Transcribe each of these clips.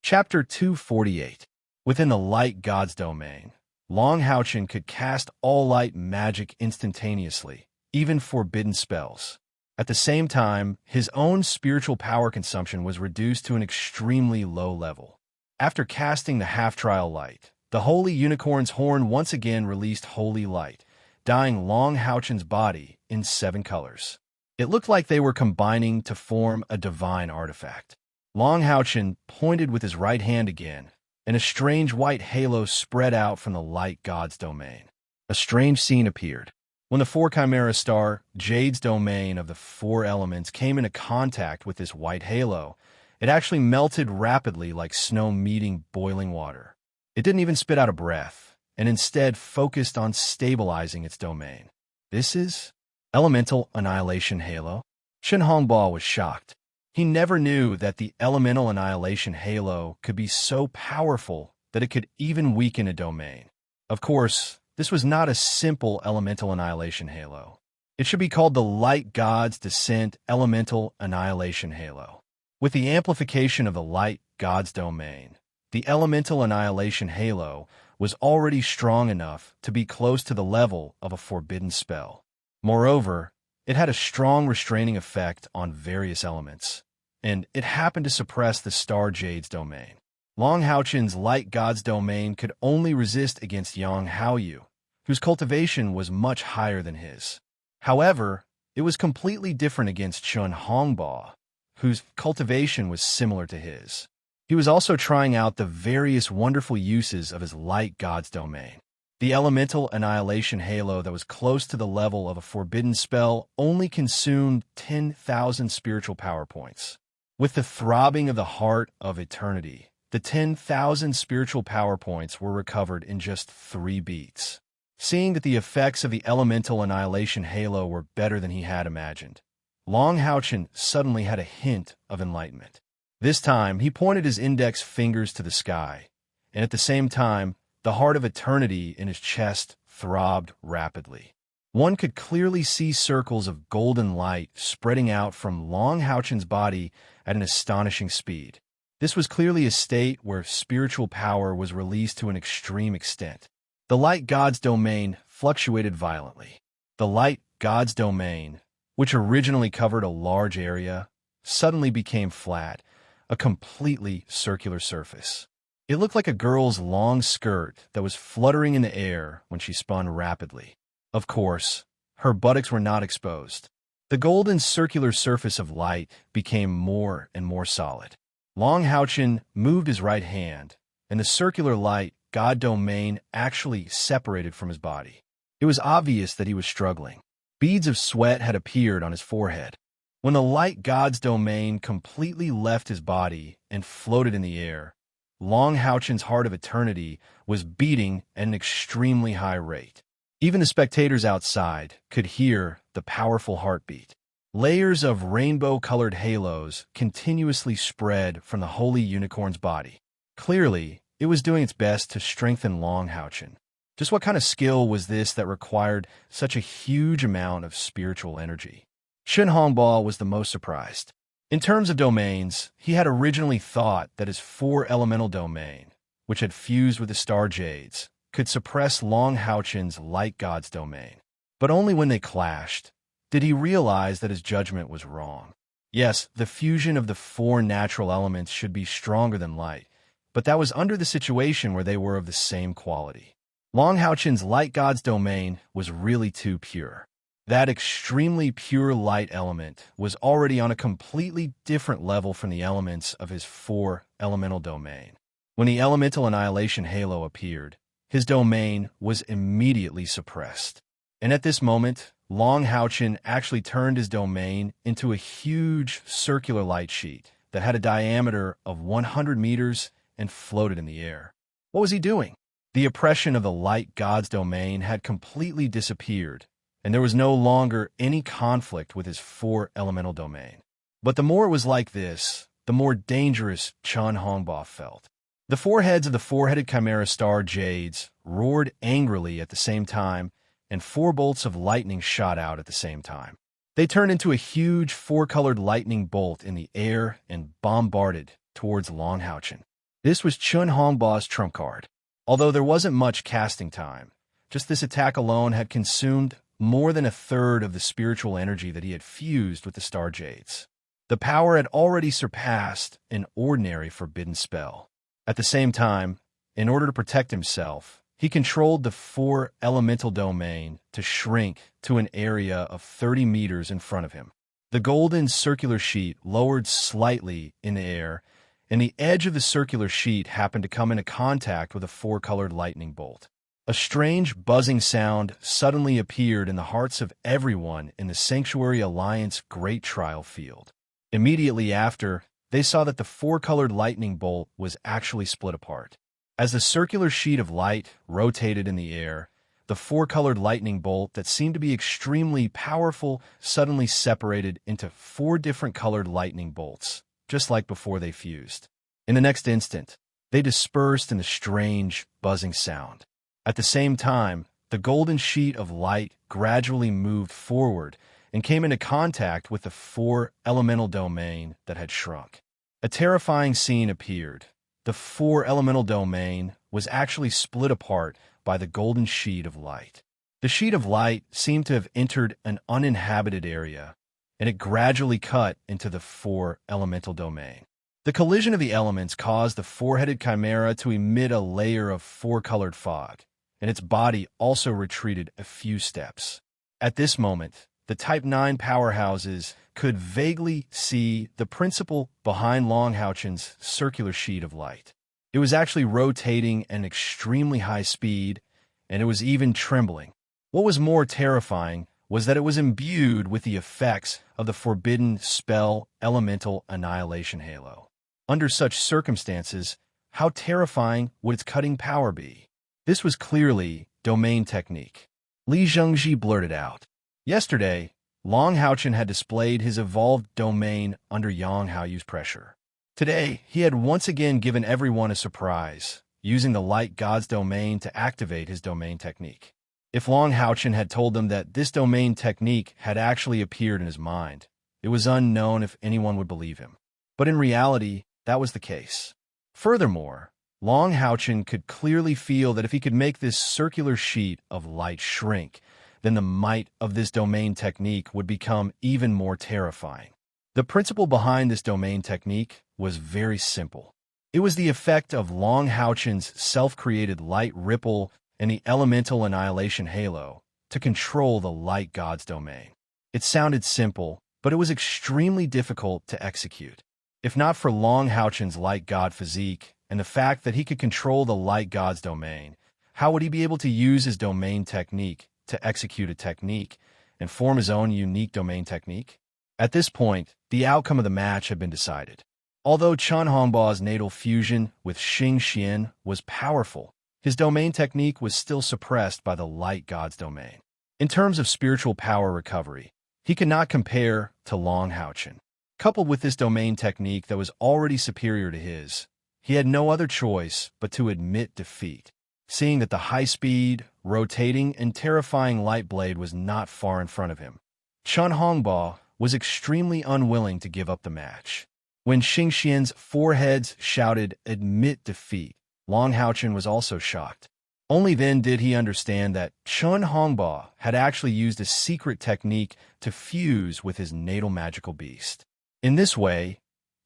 Chapter 248. Within the light god's domain, Long Houchin could cast all light magic instantaneously, even forbidden spells. At the same time, his own spiritual power consumption was reduced to an extremely low level. After casting the half-trial light, the Holy Unicorn's horn once again released holy light, dyeing Long Houchin's body in 7 colors. It looked like they were combining to form a divine artifact. Long Houchin pointed with his right hand again, and a strange white halo spread out from the light god's domain. A strange scene appeared. When the 4 Chimera star, Jade's domain of the 4 elements, came into contact with this white halo, it actually melted rapidly like snow meeting boiling water. It didn't even spit out a breath, and instead focused on stabilizing its domain. This is Elemental Annihilation Halo? Shen Hongbao was shocked. He never knew that the Elemental Annihilation Halo could be so powerful that it could even weaken a domain. Of course, this was not a simple Elemental Annihilation Halo. It should be called the Light God's Descent Elemental Annihilation Halo. With the amplification of the Light God's domain, the Elemental Annihilation Halo was already strong enough to be close to the level of a forbidden spell. Moreover, it had a strong restraining effect on various elements, and it happened to suppress the Star Jade's domain. Long Houchin's Light God's domain could only resist against Yang Haoyu, whose cultivation was much higher than his. However, it was completely different against Shen Hongbao, whose cultivation was similar to his. He was also trying out the various wonderful uses of his Light God's domain. The Elemental Annihilation Halo that was close to the level of a forbidden spell only consumed 10,000 spiritual power points. With the throbbing of the heart of eternity, the 10,000 spiritual power points were recovered in just 3 beats. Seeing that the effects of the Elemental Annihilation Halo were better than he had imagined, Long Houchin suddenly had a hint of enlightenment. This time, he pointed his index fingers to the sky, and at the same time, the heart of eternity in his chest throbbed rapidly. One could clearly see circles of golden light spreading out from Long Houchin's body at an astonishing speed. This was clearly a state where spiritual power was released to an extreme extent. The Light God's domain fluctuated violently. The Light God's domain, which originally covered a large area, suddenly became flat, a completely circular surface. It looked like a girl's long skirt that was fluttering in the air when she spun rapidly. Of course, her buttocks were not exposed. The golden circular surface of light became more and more solid. Long Houchin moved his right hand, and the circular light god domain actually separated from his body. It was obvious that he was struggling. Beads of sweat had appeared on his forehead. When the light god's domain completely left his body and floated in the air, Long Houchin's heart of eternity was beating at an extremely high rate. Even the spectators outside could hear the powerful heartbeat. Layers of rainbow-colored halos continuously spread from the Holy Unicorn's body. Clearly, it was doing its best to strengthen Long Houchin. Just what kind of skill was this that required such a huge amount of spiritual energy? Shen Hongbao was the most surprised. In terms of domains, he had originally thought that his 4 elemental domain, which had fused with the Star Jades, could suppress Long Houchin's Light God's domain. But only when they clashed did he realize that his judgment was wrong. Yes, the fusion of the 4 natural elements should be stronger than light, but that was under the situation where they were of the same quality. Long Houchin's Light God's domain was really too pure. That extremely pure light element was already on a completely different level from the elements of his 4 elemental domain. When the Elemental Annihilation Halo appeared, his domain was immediately suppressed. And at this moment, Long Houchin actually turned his domain into a huge circular light sheet that had a diameter of 100 meters and floated in the air. What was he doing? The oppression of the Light God's domain had completely disappeared, and there was no longer any conflict with his 4 elemental domain. But the more it was like this, the more dangerous Shen Hongbao felt. The 4 heads of the 4-headed Chimera Star Jades roared angrily at the same time, and 4 bolts of lightning shot out at the same time. They turned into a huge 4-colored lightning bolt in the air and bombarded towards Long Houchin. This was Chun Hongba's trump card. Although there wasn't much casting time, just this attack alone had consumed more than a third of the spiritual energy that he had fused with the Star Jades. The power had already surpassed an ordinary forbidden spell. At the same time, in order to protect himself, he controlled the 4 elemental domain to shrink to an area of 30 meters in front of him. The golden circular sheet lowered slightly in the air, and the edge of the circular sheet happened to come into contact with a 4-colored lightning bolt. A strange buzzing sound suddenly appeared in the hearts of everyone in the Sanctuary Alliance Great Trial Field. Immediately after, they saw that the 4-colored lightning bolt was actually split apart. As the circular sheet of light rotated in the air, the 4-colored lightning bolt that seemed to be extremely powerful suddenly separated into 4 different colored lightning bolts, just like before they fused. In the next instant, they dispersed in a strange, buzzing sound. At the same time, the golden sheet of light gradually moved forward and came into contact with the 4 elemental domain that had shrunk. A terrifying scene appeared. The 4 elemental domain was actually split apart by the golden sheet of light. The sheet of light seemed to have entered an uninhabited area, and it gradually cut into the 4 elemental domain. The collision of the elements caused the 4-headed chimera to emit a layer of 4-colored fog, and its body also retreated a few steps. At this moment, the Type 9 powerhouses could vaguely see the principle behind Long Houchen's circular sheet of light. It was actually rotating at an extremely high speed, and it was even trembling. What was more terrifying was that it was imbued with the effects of the forbidden spell Elemental Annihilation Halo. Under such circumstances, how terrifying would its cutting power be? This was clearly domain technique. Li Zhengji blurted out. Yesterday, Long Houchen had displayed his evolved domain under Yang Haoyu's pressure. Today, he had once again given everyone a surprise, using the Light God's domain to activate his domain technique. If Long Houchen had told them that this domain technique had actually appeared in his mind, it was unknown if anyone would believe him. But in reality, that was the case. Furthermore, Long Houchen could clearly feel that if he could make this circular sheet of light shrink, then the might of this domain technique would become even more terrifying. The principle behind this domain technique was very simple. It was the effect of Long Houchen's self-created light ripple and the elemental annihilation halo to control the light god's domain. It sounded simple, but it was extremely difficult to execute. If not for Long Houchen's light god physique and the fact that he could control the light god's domain, how would he be able to use his domain technique to execute a technique and form his own unique domain technique? At this point, the outcome of the match had been decided. Although Chun Hongba's natal fusion with Xing Xian was powerful, his domain technique was still suppressed by the light god's domain. In terms of spiritual power recovery, he could not compare to Long Houchen. Coupled with this domain technique that was already superior to his, he had no other choice but to admit defeat, seeing that the high-speed, rotating, and terrifying light blade was not far in front of him. Chun Hongba was extremely unwilling to give up the match. When Xing Xian's 4 heads shouted, "Admit defeat," Long Houchen was also shocked. Only then did he understand that Chun Hongba had actually used a secret technique to fuse with his natal magical beast. In this way,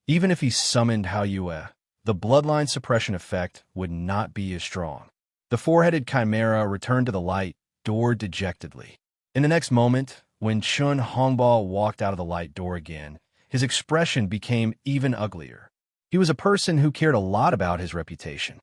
even if he summoned Haoyue, the bloodline suppression effect would not be as strong. The 4-headed chimera returned to the light door dejectedly. In the next moment, when Chun Hongba walked out of the light door again, his expression became even uglier. He was a person who cared a lot about his reputation.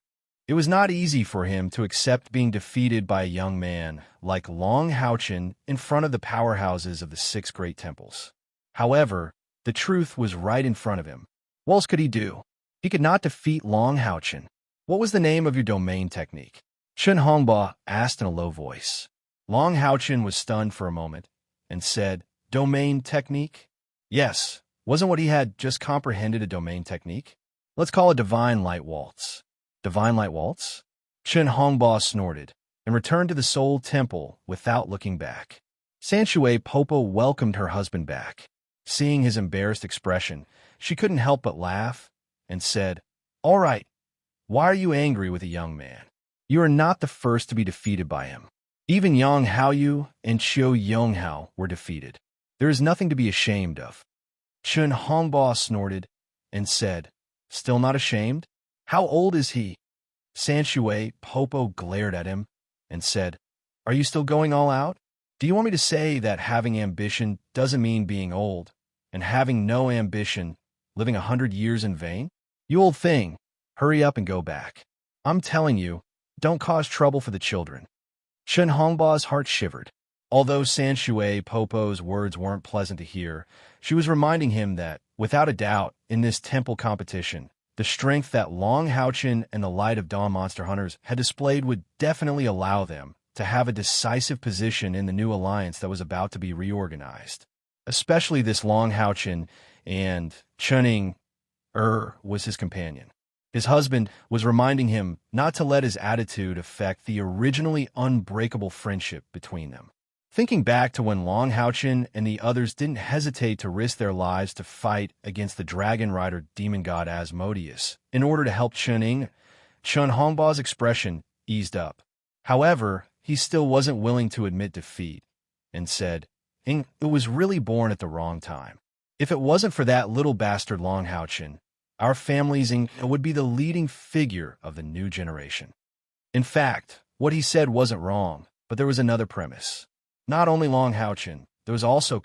It was not easy for him to accept being defeated by a young man like Long Houchen in front of the powerhouses of the 6 great temples. However, the truth was right in front of him. What else could he do? He could not defeat Long Houchen. What was the name of your domain technique? Chun Hongba asked in a low voice. Long Houchen was stunned for a moment and said, "Domain technique?" Yes, wasn't what he had just comprehended a domain technique? Let's call it Divine Light Waltz. Divine Light Waltz? Chun Hongba snorted and returned to the Soul Temple without looking back. Sanshue Popo welcomed her husband back. Seeing his embarrassed expression, she couldn't help but laugh and said, "All right, Why are you angry with a young man? You are not the first to be defeated by him. Even Yang Haoyu and Qiu Yonghao were defeated. There is nothing to be ashamed of. Chen Hongba snorted and said, Still not ashamed? How old is he? Sanshui Popo glared at him and said, Are you still going all out? Do you want me to say that having ambition doesn't mean being old, and having no ambition, living 100 years in vain? You old thing, hurry up and go back. I'm telling you, don't cause trouble for the children. Chen Hongba's heart shivered. Although Sanshui Popo's words weren't pleasant to hear, she was reminding him that, without a doubt, in this temple competition, the strength that Long Haochen and the Light of Dawn Monster Hunters had displayed would definitely allow them to have a decisive position in the new alliance that was about to be reorganized. Especially this Long Haochen, and Chuning was his companion. His husband was reminding him not to let his attitude affect the originally unbreakable friendship between them. Thinking back to when Long Haochen and the others didn't hesitate to risk their lives to fight against the dragon rider demon god Asmodeus in order to help Chuning, Chen Hongba's expression eased up. However, he still wasn't willing to admit defeat and said, It was really born at the wrong time. If it wasn't for that little bastard Long Haochen, our family's would be the leading figure of the new generation. In fact, what he said wasn't wrong, but there was another premise. Not only Long Haochen, there was also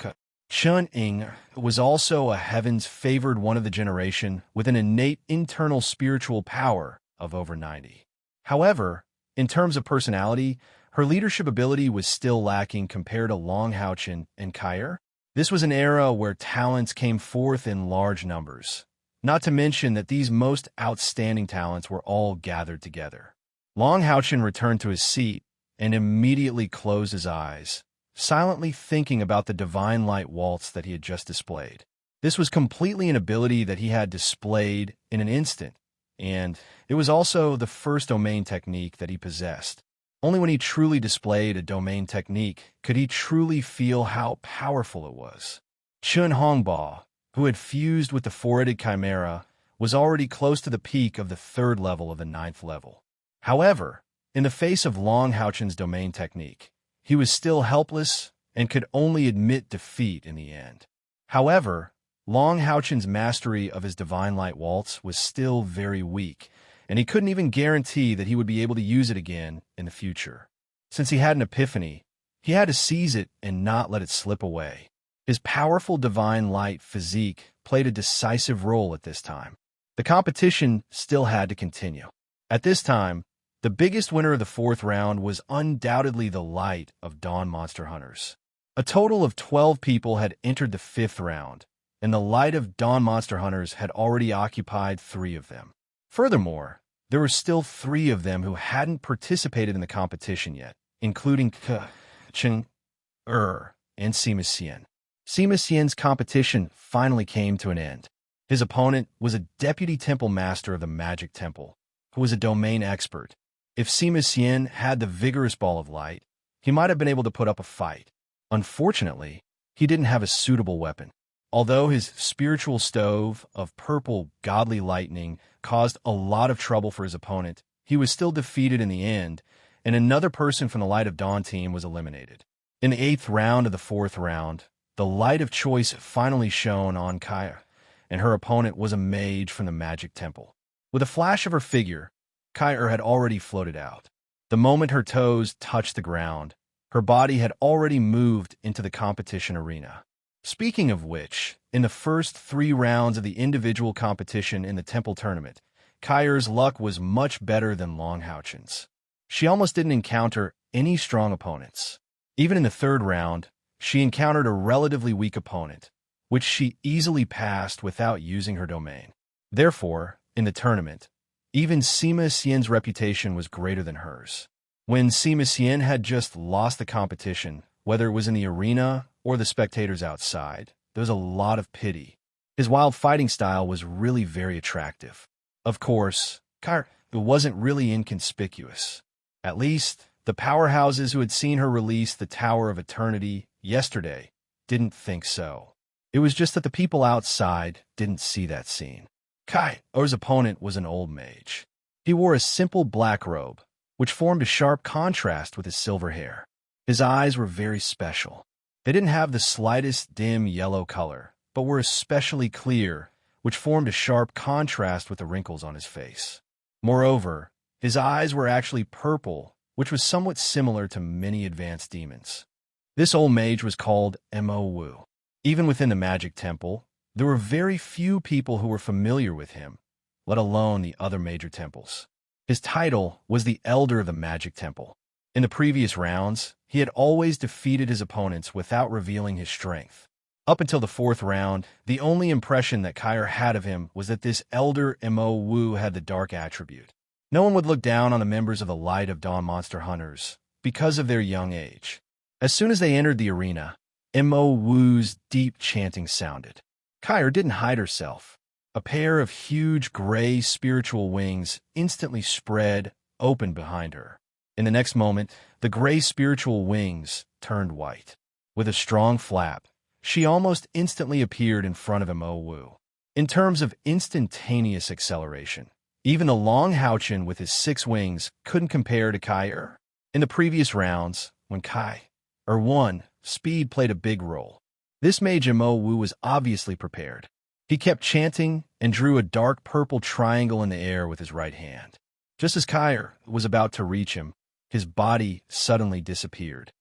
Chun Ying was also a heaven's favored one of the generation with an innate internal spiritual power of over 90. However, in terms of personality, her leadership ability was still lacking compared to Long Haochen and Kair. This was an era where talents came forth in large numbers. Not to mention that these most outstanding talents were all gathered together. Long Haochen returned to his seat and immediately closed his eyes, silently thinking about the divine light waltz that he had just displayed. This was completely an ability that he had displayed in an instant, and it was also the first domain technique that he possessed. Only when he truly displayed a domain technique could he truly feel how powerful it was. Chen Hongba, who had fused with the four-headed chimera, was already close to the peak of the 3rd level of the 9th level. However, in the face of Long Haochen's domain technique, he was still helpless and could only admit defeat in the end. However, Long Haochen's mastery of his divine light waltz was still very weak, and he couldn't even guarantee that he would be able to use it again in the future. Since he had an epiphany, he had to seize it and not let it slip away. His powerful divine light physique played a decisive role at this time. The competition still had to continue. At this time, the biggest winner of the 4th round was undoubtedly the Light of Dawn Monster Hunters. A total of 12 people had entered the 5th round, and the Light of Dawn Monster Hunters had already occupied 3 of them. Furthermore, there were still 3 of them who hadn't participated in the competition yet, including Chen and Sima Xian. Sima Xian's competition finally came to an end. His opponent was a deputy temple master of the Magic Temple, who was a domain expert. If Sima Xian had the vigorous ball of light, he might have been able to put up a fight. Unfortunately, he didn't have a suitable weapon. Although his spiritual stove of purple godly lightning caused a lot of trouble for his opponent, he was still defeated in the end, and another person from the Light of Dawn team was eliminated. In the 8th round of the 4th round, the light of choice finally shone on Kair, and her opponent was a mage from the Magic Temple. With a flash of her figure, Kair had already floated out. The moment her toes touched the ground, her body had already moved into the competition arena. Speaking of which, in the first 3 rounds of the individual competition in the temple tournament, Kair's luck was much better than Long Haochen's. She almost didn't encounter any strong opponents. Even in the 3rd round, she encountered a relatively weak opponent, which she easily passed without using her domain. Therefore, in the tournament, even Sima Xian's reputation was greater than hers. When Sima Xian had just lost the competition, whether it was in the arena or the spectators outside, there was a lot of pity. His wild fighting style was really very attractive. Of course, Kair wasn't really inconspicuous. At least, the powerhouses who had seen her release the Tower of Eternity yesterday didn't think so. It was just that the people outside didn't see that scene. Kair's opponent was an old mage. He wore a simple black robe, which formed a sharp contrast with his silver hair. His eyes were very special. They didn't have the slightest dim yellow color, but were especially clear, which formed a sharp contrast with the wrinkles on his face. Moreover, his eyes were actually purple, which was somewhat similar to many advanced demons. This old mage was called Mo Wu. Even within the magic temple, there were very few people who were familiar with him, let alone the other major temples. His title was the Elder of the Magic Temple. In the previous rounds, he had always defeated his opponents without revealing his strength. Up until the fourth round, the only impression that Kair had of him was that this Elder Mo Wu had the dark attribute. No one would look down on the members of the Light of Dawn Monster Hunters because of their young age. As soon as they entered the arena, Mo Wu's deep chanting sounded. Kair didn't hide herself. A pair of huge gray spiritual wings instantly spread open behind her. In the next moment, the gray spiritual wings turned white. With a strong flap, she almost instantly appeared in front of Mo Wu. In terms of instantaneous acceleration, even the long Houchin with his 6 wings couldn't compare to Kair. In the previous rounds, when Kai won, speed played a big role. This mage Mo Wu was obviously prepared. He kept chanting and drew a dark purple triangle in the air with his right hand. Just as Kair was about to reach him, his body suddenly disappeared.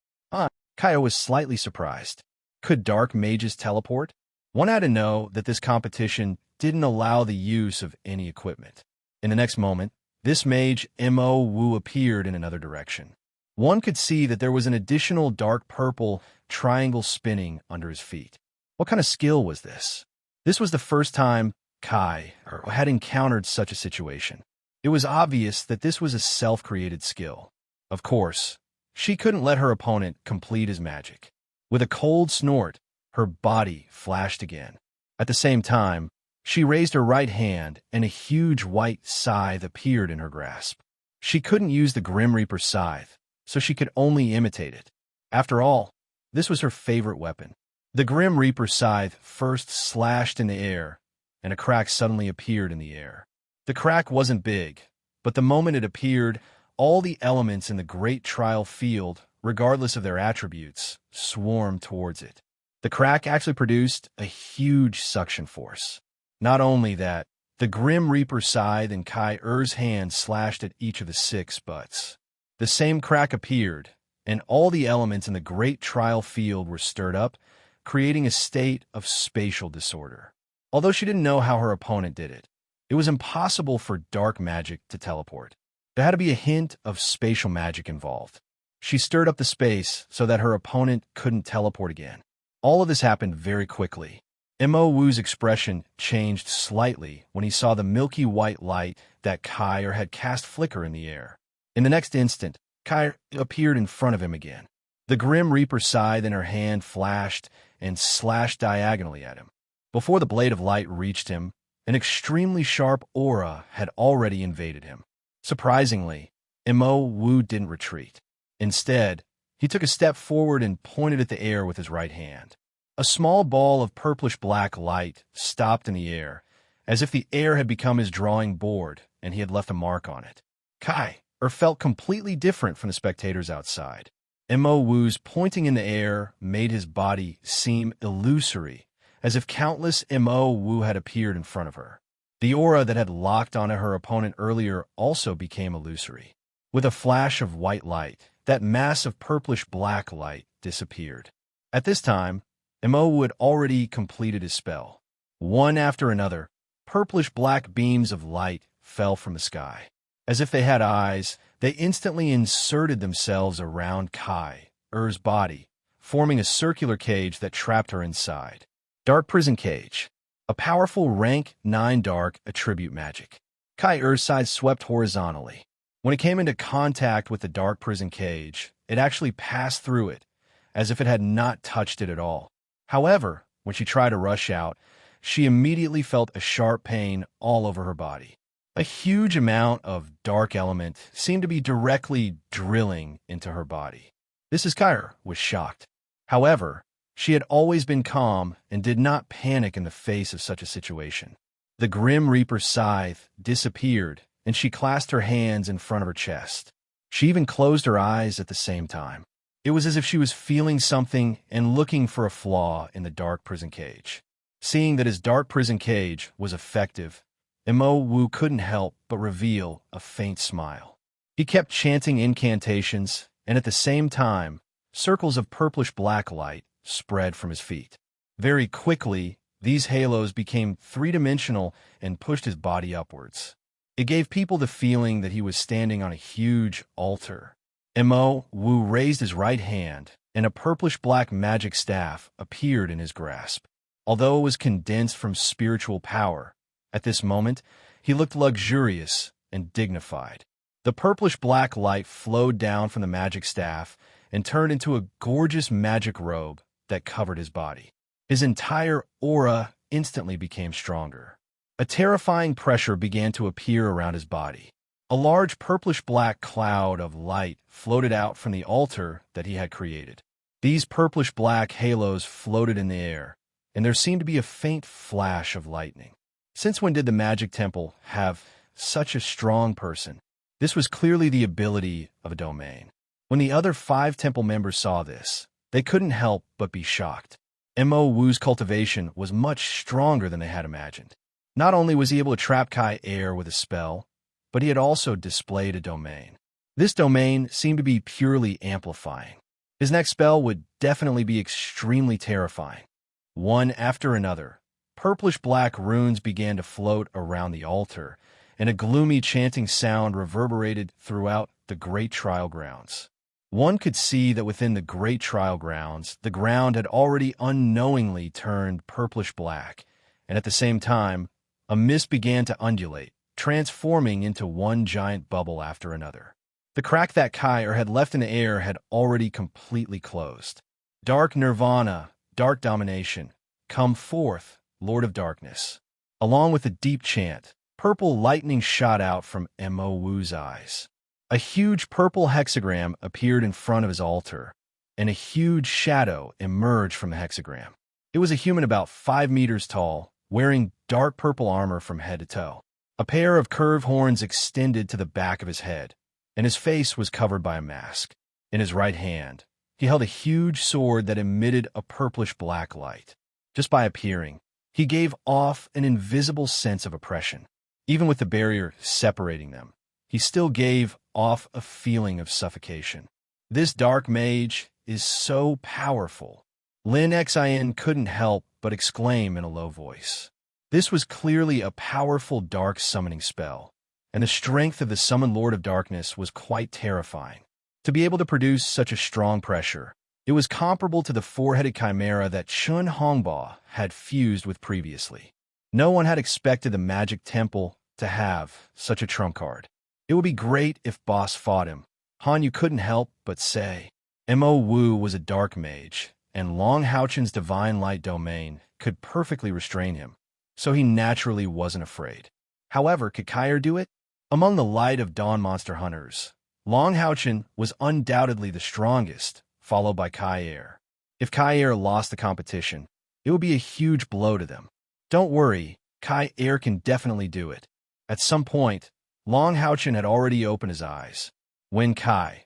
Kair was slightly surprised. Could dark mages teleport? One had to know that this competition didn't allow the use of any equipment. In the next moment, this mage Mo Wu appeared in another direction. One could see that there was an additional dark purple triangle spinning under his feet. What kind of skill was this? This was the first time Kai had encountered such a situation. It was obvious that this was a self-created skill. Of course, she couldn't let her opponent complete his magic. With a cold snort, her body flashed again. At the same time, she raised her right hand and a huge white scythe appeared in her grasp. She couldn't use the Grim Reaper scythe, so she could only imitate it. After all, this was her favorite weapon. The Grim Reaper scythe first slashed in the air, and a crack suddenly appeared in the air. The crack wasn't big, but the moment it appeared, all the elements in the great trial field, regardless of their attributes, swarmed towards it. The crack actually produced a huge suction force. Not only that, the Grim Reaper scythe in Kair's hand slashed at each of the 6 butts. The same crack appeared, and all the elements in the great trial field were stirred up, creating a state of spatial disorder. Although she didn't know how her opponent did it, it was impossible for dark magic to teleport. There had to be a hint of spatial magic involved. She stirred up the space so that her opponent couldn't teleport again. All of this happened very quickly. Mo Wu's expression changed slightly when he saw the milky white light that Kair had cast flicker in the air. In the next instant, Kair appeared in front of him again. The Grim Reaper scythe in her hand flashed and slashed diagonally at him. Before the blade of light reached him, an extremely sharp aura had already invaded him. Surprisingly, Mo Wu didn't retreat. Instead, he took a step forward and pointed at the air with his right hand. A small ball of purplish-black light stopped in the air, as if the air had become his drawing board and he had left a mark on it. Kair felt completely different from the spectators outside. Mo Wu's pointing in the air made his body seem illusory, as if countless Mo Wu had appeared in front of her. The aura that had locked onto her opponent earlier also became illusory. With a flash of white light, that mass of purplish-black light disappeared. At this time, Mo Wu had already completed his spell. One after another, purplish-black beams of light fell from the sky. As if they had eyes, they instantly inserted themselves around Kair's body, forming a circular cage that trapped her inside. Dark Prison Cage, a powerful rank 9 dark attribute magic. Kair's side swept horizontally. When it came into contact with the Dark Prison Cage, it actually passed through it, as if it had not touched it at all. However, when she tried to rush out, she immediately felt a sharp pain all over her body. A huge amount of dark element seemed to be directly drilling into her body. Kair was shocked. However, she had always been calm and did not panic in the face of such a situation. The Grim Reaper scythe disappeared, and she clasped her hands in front of her chest. She even closed her eyes at the same time. It was as if she was feeling something and looking for a flaw in the dark prison cage. Seeing that his dark prison cage was effective, Mo Wu couldn't help but reveal a faint smile. He kept chanting incantations, and at the same time, circles of purplish-black light spread from his feet. Very quickly, these halos became three-dimensional and pushed his body upwards. It gave people the feeling that he was standing on a huge altar. Mo Wu raised his right hand, and a purplish-black magic staff appeared in his grasp. Although it was condensed from spiritual power, at this moment, he looked luxurious and dignified. The purplish-black light flowed down from the magic staff and turned into a gorgeous magic robe that covered his body. His entire aura instantly became stronger. A terrifying pressure began to appear around his body. A large purplish-black cloud of light floated out from the altar that he had created. These purplish-black halos floated in the air, and there seemed to be a faint flash of lightning. Since when did the Magic Temple have such a strong person? This was clearly the ability of a domain. When the other 5 temple members saw this, they couldn't help but be shocked. Mo Wu's cultivation was much stronger than they had imagined. Not only was he able to trap Kai air with a spell, but he had also displayed a domain. This domain seemed to be purely amplifying. His next spell would definitely be extremely terrifying. One after another, purplish-black runes began to float around the altar, and a gloomy chanting sound reverberated throughout the great trial grounds. One could see that within the great trial grounds, the ground had already unknowingly turned purplish-black, and at the same time, a mist began to undulate, transforming into one giant bubble after another. The crack that Kai had left in the air had already completely closed. Dark nirvana, dark domination, come forth, Lord of Darkness. Along with a deep chant, purple lightning shot out from Mo Wu's eyes. A huge purple hexagram appeared in front of his altar, and a huge shadow emerged from the hexagram. It was a human about 5 meters tall, wearing dark purple armor from head to toe. A pair of curved horns extended to the back of his head, and his face was covered by a mask. In his right hand, he held a huge sword that emitted a purplish-black light. Just by appearing, he gave off an invisible sense of oppression. Even with the barrier separating them, he still gave off a feeling of suffocation. This dark mage is so powerful. Lin Xin couldn't help but exclaim in a low voice. This was clearly a powerful dark summoning spell, and the strength of the summoned Lord of Darkness was quite terrifying. To be able to produce such a strong pressure, it was comparable to the 4-headed chimera that Chun Hongba had fused with previously. No one had expected the Magic Temple to have such a trump card. It would be great if Boss fought him. Han Yu couldn't help but say. Mo Wu was a dark mage, and Long Haochen's divine light domain could perfectly restrain him, so he naturally wasn't afraid. However, could Kai'er do it? Among the Light of Dawn monster hunters, Long Haochen was undoubtedly the strongest, followed by Kai'er. If Kai'er lost the competition, it would be a huge blow to them. Don't worry, Kai'er can definitely do it. At some point, Long Haochen had already opened his eyes. When Kai'er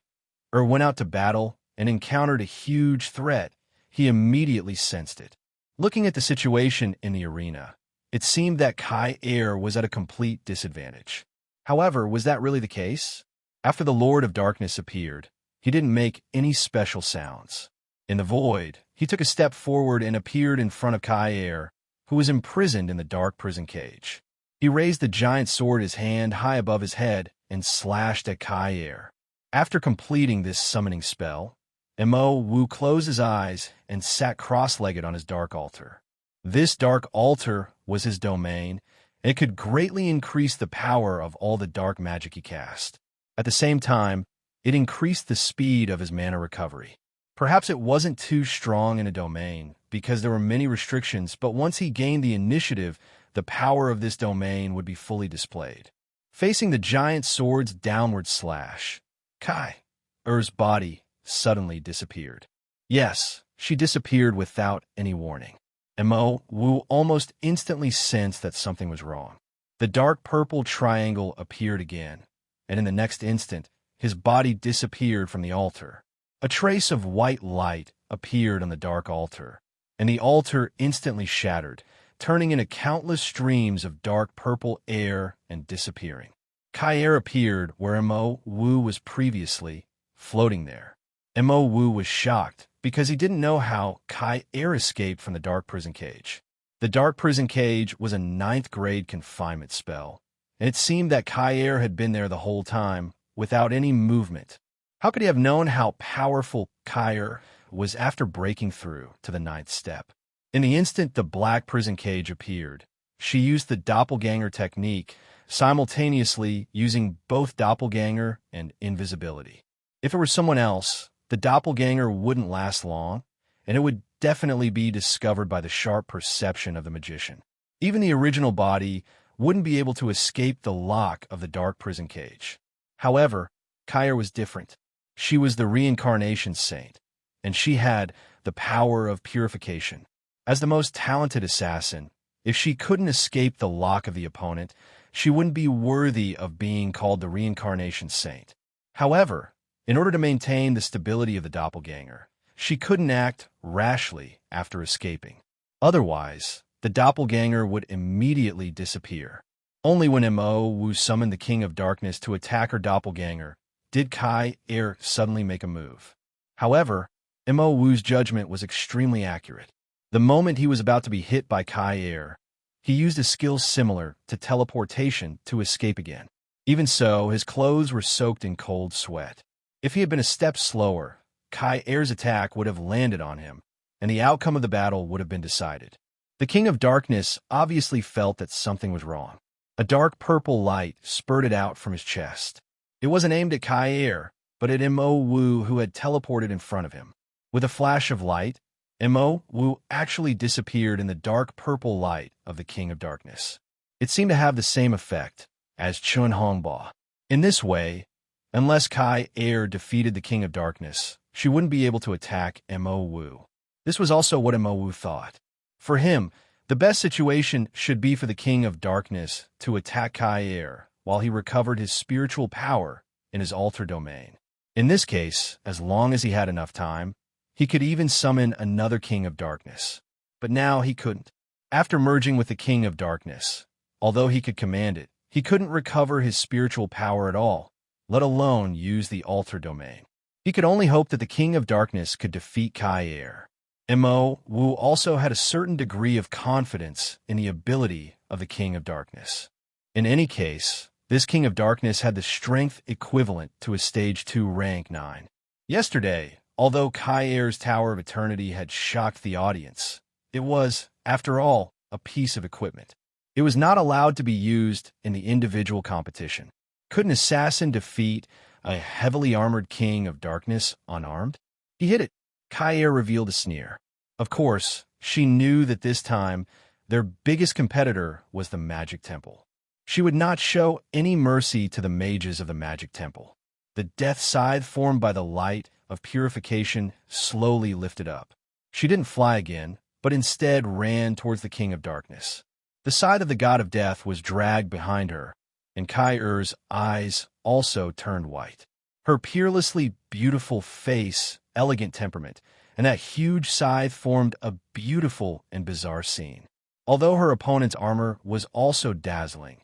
went out to battle and encountered a huge threat, he immediately sensed it. Looking at the situation in the arena, it seemed that Kai'er was at a complete disadvantage. However, was that really the case? After the Lord of Darkness appeared, he didn't make any special sounds. In the void, he took a step forward and appeared in front of Kai'er, who was imprisoned in the dark prison cage. He raised the giant sword in his hand high above his head and slashed at Kai'er. After completing this summoning spell, Mo Wu closed his eyes and sat cross-legged on his dark altar. This dark altar was his domain, and it could greatly increase the power of all the dark magic he cast. At the same time, it increased the speed of his mana recovery. Perhaps it wasn't too strong in a domain, because there were many restrictions, but once he gained the initiative, the power of this domain would be fully displayed. Facing the giant sword's downward slash, Kai'er's body suddenly disappeared. Yes, she disappeared without any warning. Mo Wu almost instantly sensed that something was wrong. The dark purple triangle appeared again, and in the next instant, his body disappeared from the altar. A trace of white light appeared on the dark altar, and the altar instantly shattered, turning into countless streams of dark purple air and disappearing. Kai appeared where Mo Wu was previously, floating there. Mo Wu was shocked because he didn't know how Kai escaped from the dark prison cage. The dark prison cage was a 9th-grade confinement spell, and it seemed that Kai had been there the whole time, without any movement. How could he have known how powerful Kai was after breaking through to the 9th step? In the instant the black prison cage appeared, she used the doppelganger technique, simultaneously using both doppelganger and invisibility. If it were someone else, the doppelganger wouldn't last long, and it would definitely be discovered by the sharp perception of the magician. Even the original body wouldn't be able to escape the lock of the dark prison cage. However, Kai was different. She was the reincarnation saint, and she had the power of purification. As the most talented assassin, if she couldn't escape the lock of the opponent, she wouldn't be worthy of being called the reincarnation saint. However, in order to maintain the stability of the doppelganger, she couldn't act rashly after escaping. Otherwise, the doppelganger would immediately disappear. Only when Mo Wu summoned the King of Darkness to attack her doppelganger did Kai suddenly make a move. However, Mo Wu's judgment was extremely accurate. The moment he was about to be hit by Kai he used a skill similar to teleportation to escape again. Even so, his clothes were soaked in cold sweat. If he had been a step slower, Kai-Er's attack would have landed on him, and the outcome of the battle would have been decided. The King of Darkness obviously felt that something was wrong. A dark purple light spurted out from his chest. It wasn't aimed at Kai-Er, but at Mo Wu, who had teleported in front of him. With a flash of light, Mo Wu actually disappeared in the dark purple light of the King of Darkness. It seemed to have the same effect as Chun Hongba. In this way, unless Kai-Er defeated the King of Darkness, she wouldn't be able to attack Mo Wu. This was also what Mo Wu thought. For him, the best situation should be for the King of Darkness to attack Kai-Er while he recovered his spiritual power in his altar domain. In this case, as long as he had enough time, he could even summon another King of Darkness. But now he couldn't. After merging with the King of Darkness, although he could command it, he couldn't recover his spiritual power at all, let alone use the altar domain. He could only hope that the King of Darkness could defeat Kai-Er. Mo Wu also had a certain degree of confidence in the ability of the King of Darkness. In any case, this King of Darkness had the strength equivalent to a Stage 2 rank 9. Yesterday, although Kai-Er's Tower of Eternity had shocked the audience, it was, after all, a piece of equipment. It was not allowed to be used in the individual competition. Could an assassin defeat a heavily armored King of Darkness unarmed? He hit it. Kai-Er revealed a sneer. Of course, she knew that this time, their biggest competitor was the Magic Temple. She would not show any mercy to the mages of the Magic Temple. The death scythe formed by the light of purification slowly lifted up. She didn't fly again, but instead ran towards the King of Darkness. The scythe of the God of Death was dragged behind her, and Kai-Er's eyes also turned white. Her peerlessly beautiful face, elegant temperament, and that huge scythe formed a beautiful and bizarre scene. Although her opponent's armor was also dazzling,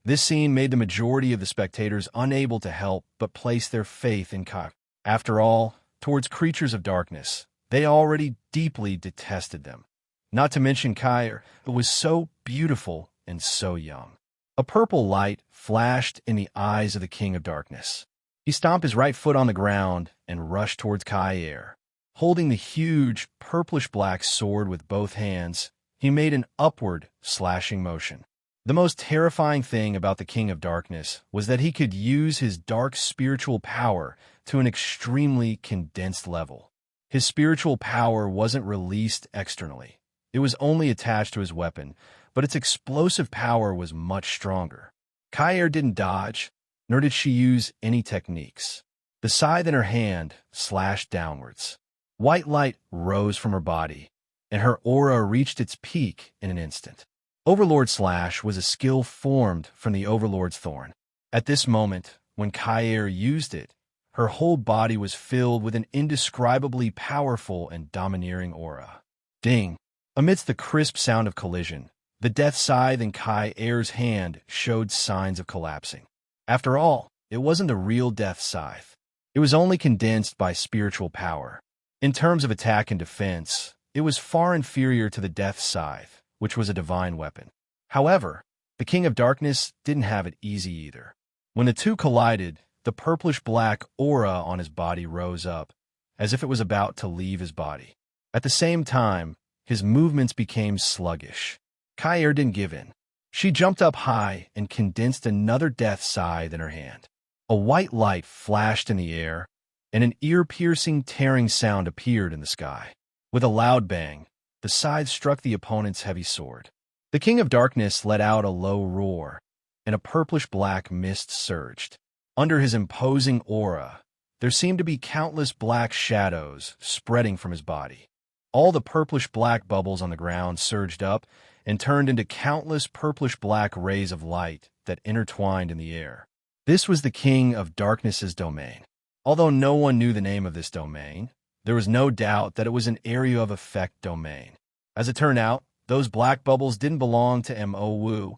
this scene made the majority of the spectators unable to help but place their faith in Kai. After all, towards creatures of darkness, they already deeply detested them. Not to mention Kai-Er, who was so beautiful and so young. A purple light flashed in the eyes of the King of Darkness. He stomped his right foot on the ground and rushed towards Kai-Er. Holding the huge, purplish-black sword with both hands, he made an upward, slashing motion. The most terrifying thing about the King of Darkness was that he could use his dark spiritual power to an extremely condensed level. His spiritual power wasn't released externally. It was only attached to his weapon, but its explosive power was much stronger. Kai-Er didn't dodge, nor did she use any techniques. The scythe in her hand slashed downwards. White light rose from her body, and her aura reached its peak in an instant. Overlord Slash was a skill formed from the Overlord's Thorn. At this moment, when Kair used it, her whole body was filled with an indescribably powerful and domineering aura. Ding! Amidst the crisp sound of collision, the death scythe in Kair's hand showed signs of collapsing. After all, it wasn't a real death scythe. It was only condensed by spiritual power. In terms of attack and defense, it was far inferior to the death scythe, which was a divine weapon. However, the King of Darkness didn't have it easy either. When the two collided, the purplish-black aura on his body rose up, as if it was about to leave his body. At the same time, his movements became sluggish. Kair didn't give in. She jumped up high and condensed another death scythe in her hand. A white light flashed in the air, and an ear-piercing tearing sound appeared in the sky. With a loud bang, the scythe struck the opponent's heavy sword. The King of Darkness let out a low roar, and a purplish-black mist surged. Under his imposing aura, there seemed to be countless black shadows spreading from his body. All the purplish-black bubbles on the ground surged up and turned into countless purplish-black rays of light that intertwined in the air. This was the King of Darkness's domain. Although no one knew the name of this domain, there was no doubt that it was an area of effect domain. As it turned out, those black bubbles didn't belong to Mo Wu,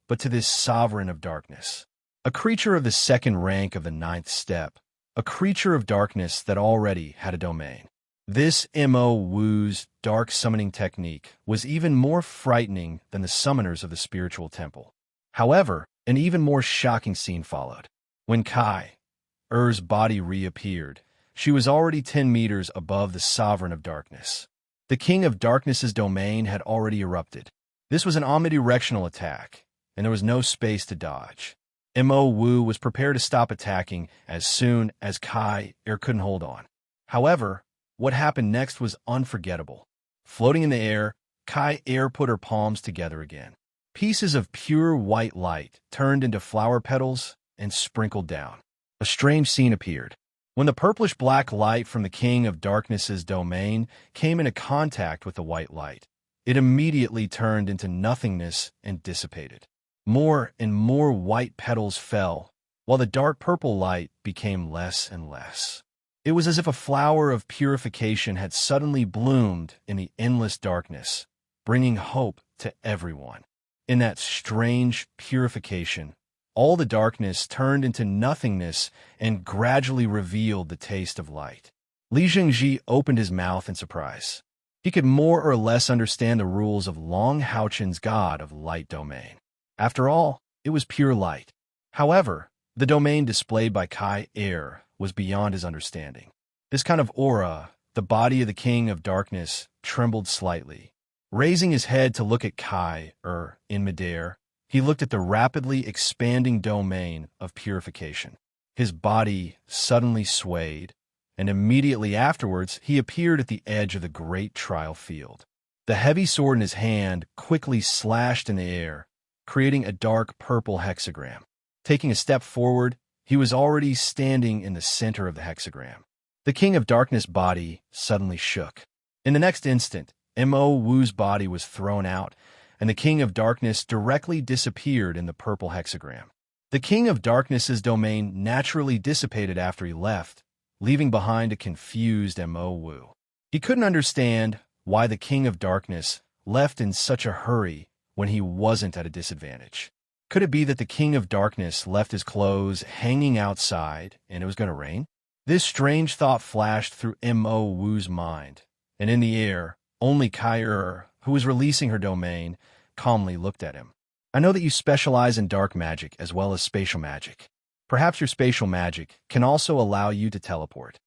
but to this sovereign of darkness. A creature of the second rank of the ninth step, a creature of darkness that already had a domain. This Mo Wu's dark summoning technique was even more frightening than the summoners of the spiritual temple. However, an even more shocking scene followed. When Kair's body reappeared, she was already 10 meters above the Sovereign of Darkness. The King of Darkness's domain had already erupted. This was an omnidirectional attack, and there was no space to dodge. Mo Wu was prepared to stop attacking as soon as Kair couldn't hold on. However, what happened next was unforgettable. Floating in the air, Kair put her palms together again. Pieces of pure white light turned into flower petals and sprinkled down. A strange scene appeared. When the purplish-black light from the King of Darkness's domain came into contact with the white light, it immediately turned into nothingness and dissipated. More and more white petals fell, while the dark purple light became less and less. It was as if a flower of purification had suddenly bloomed in the endless darkness, bringing hope to everyone. In that strange purification, all the darkness turned into nothingness and gradually revealed the taste of light. Li Jingji opened his mouth in surprise. He could more or less understand the rules of Long Haochen's god of light domain. After all, it was pure light. However, the domain displayed by Kair was beyond his understanding. This kind of aura, the body of the King of Darkness, trembled slightly. Raising his head to look at Kair in midair, he looked at the rapidly expanding domain of purification. His body suddenly swayed, and immediately afterwards he appeared at the edge of the great trial field. The heavy sword in his hand quickly slashed in the air, creating a dark purple hexagram. Taking a step forward, he was already standing in the center of the hexagram. The King of Darkness' body suddenly shook. In the next instant, Mo Wu's body was thrown out, and the King of Darkness directly disappeared in the purple hexagram. The King of Darkness's domain naturally dissipated after he left, leaving behind a confused Mo Wu. He couldn't understand why the King of Darkness left in such a hurry when he wasn't at a disadvantage. Could it be that the King of Darkness left his clothes hanging outside and it was going to rain? This strange thought flashed through Mo Wu's mind, and in the air, only Kair, who was releasing her domain, calmly looked at him. I know that you specialize in dark magic as well as spatial magic. Perhaps your spatial magic can also allow you to teleport.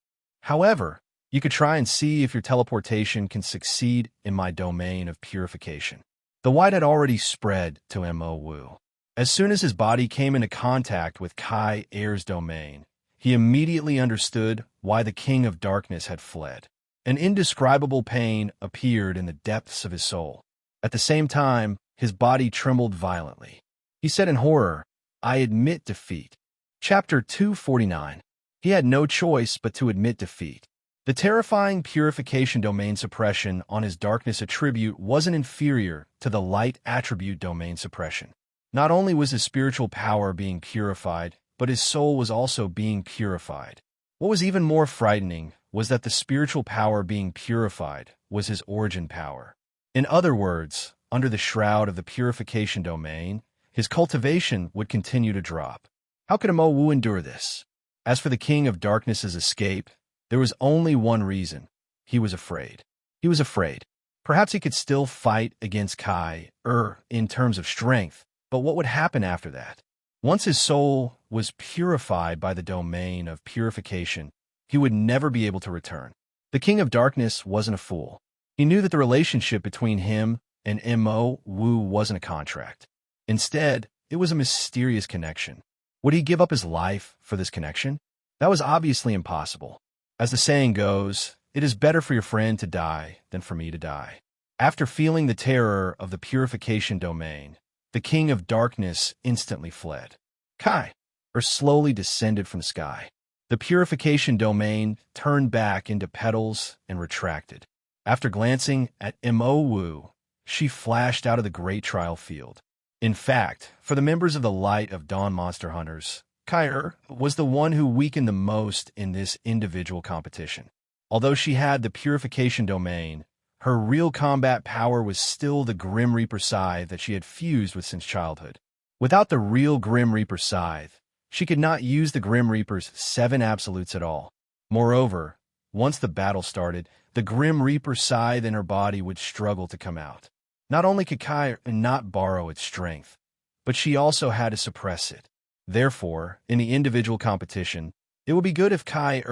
However, you could try and see if your teleportation can succeed in my domain of purification. The white had already spread to Mo Wu. As soon as his body came into contact with Kair's domain, he immediately understood why the King of Darkness had fled. An indescribable pain appeared in the depths of his soul. At the same time, his body trembled violently. He said in horror, "I admit defeat." Chapter 249. He had no choice but to admit defeat. The terrifying purification domain suppression on his darkness attribute wasn't inferior to the light attribute domain suppression. Not only was his spiritual power being purified, but his soul was also being purified. What was even more frightening was that the spiritual power being purified was his origin power. In other words, under the shroud of the purification domain, his cultivation would continue to drop. How could Mo Wu endure this? As for the King of Darkness's escape, there was only one reason. He was afraid. He was afraid. Perhaps he could still fight against Kai in terms of strength, but what would happen after that? Once his soul was purified by the domain of purification, he would never be able to return. The King of Darkness wasn't a fool. He knew that the relationship between him and Mo Wu wasn't a contract. Instead, it was a mysterious connection. Would he give up his life for this connection? That was obviously impossible. As the saying goes, it is better for your friend to die than for me to die. After feeling the terror of the purification domain, the King of Darkness instantly fled. Kai slowly descended from the sky. The purification domain turned back into petals and retracted. After glancing at Mo Wu, she flashed out of the great trial field. In fact, for the members of the Light of Dawn Monster Hunters, Kai was the one who weakened the most in this individual competition. Although she had the purification domain, her real combat power was still the Grim Reaper scythe that she had fused with since childhood. Without the real Grim Reaper scythe, she could not use the Grim Reaper's 7 absolutes at all. Moreover, once the battle started, the Grim Reaper scythe in her body would struggle to come out. Not only could Kai not borrow its strength, but she also had to suppress it. Therefore, in the individual competition, it would be good if Kai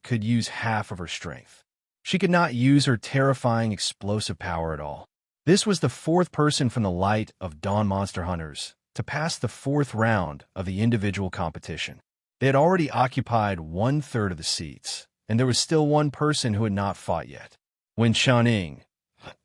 could use half of her strength. She could not use her terrifying explosive power at all. This was the 4th person from the Light of Dawn Monster Hunters to pass the 4th round of the individual competition. They had already occupied 1/3 of the seats, and there was still one person who had not fought yet. When Xiaoning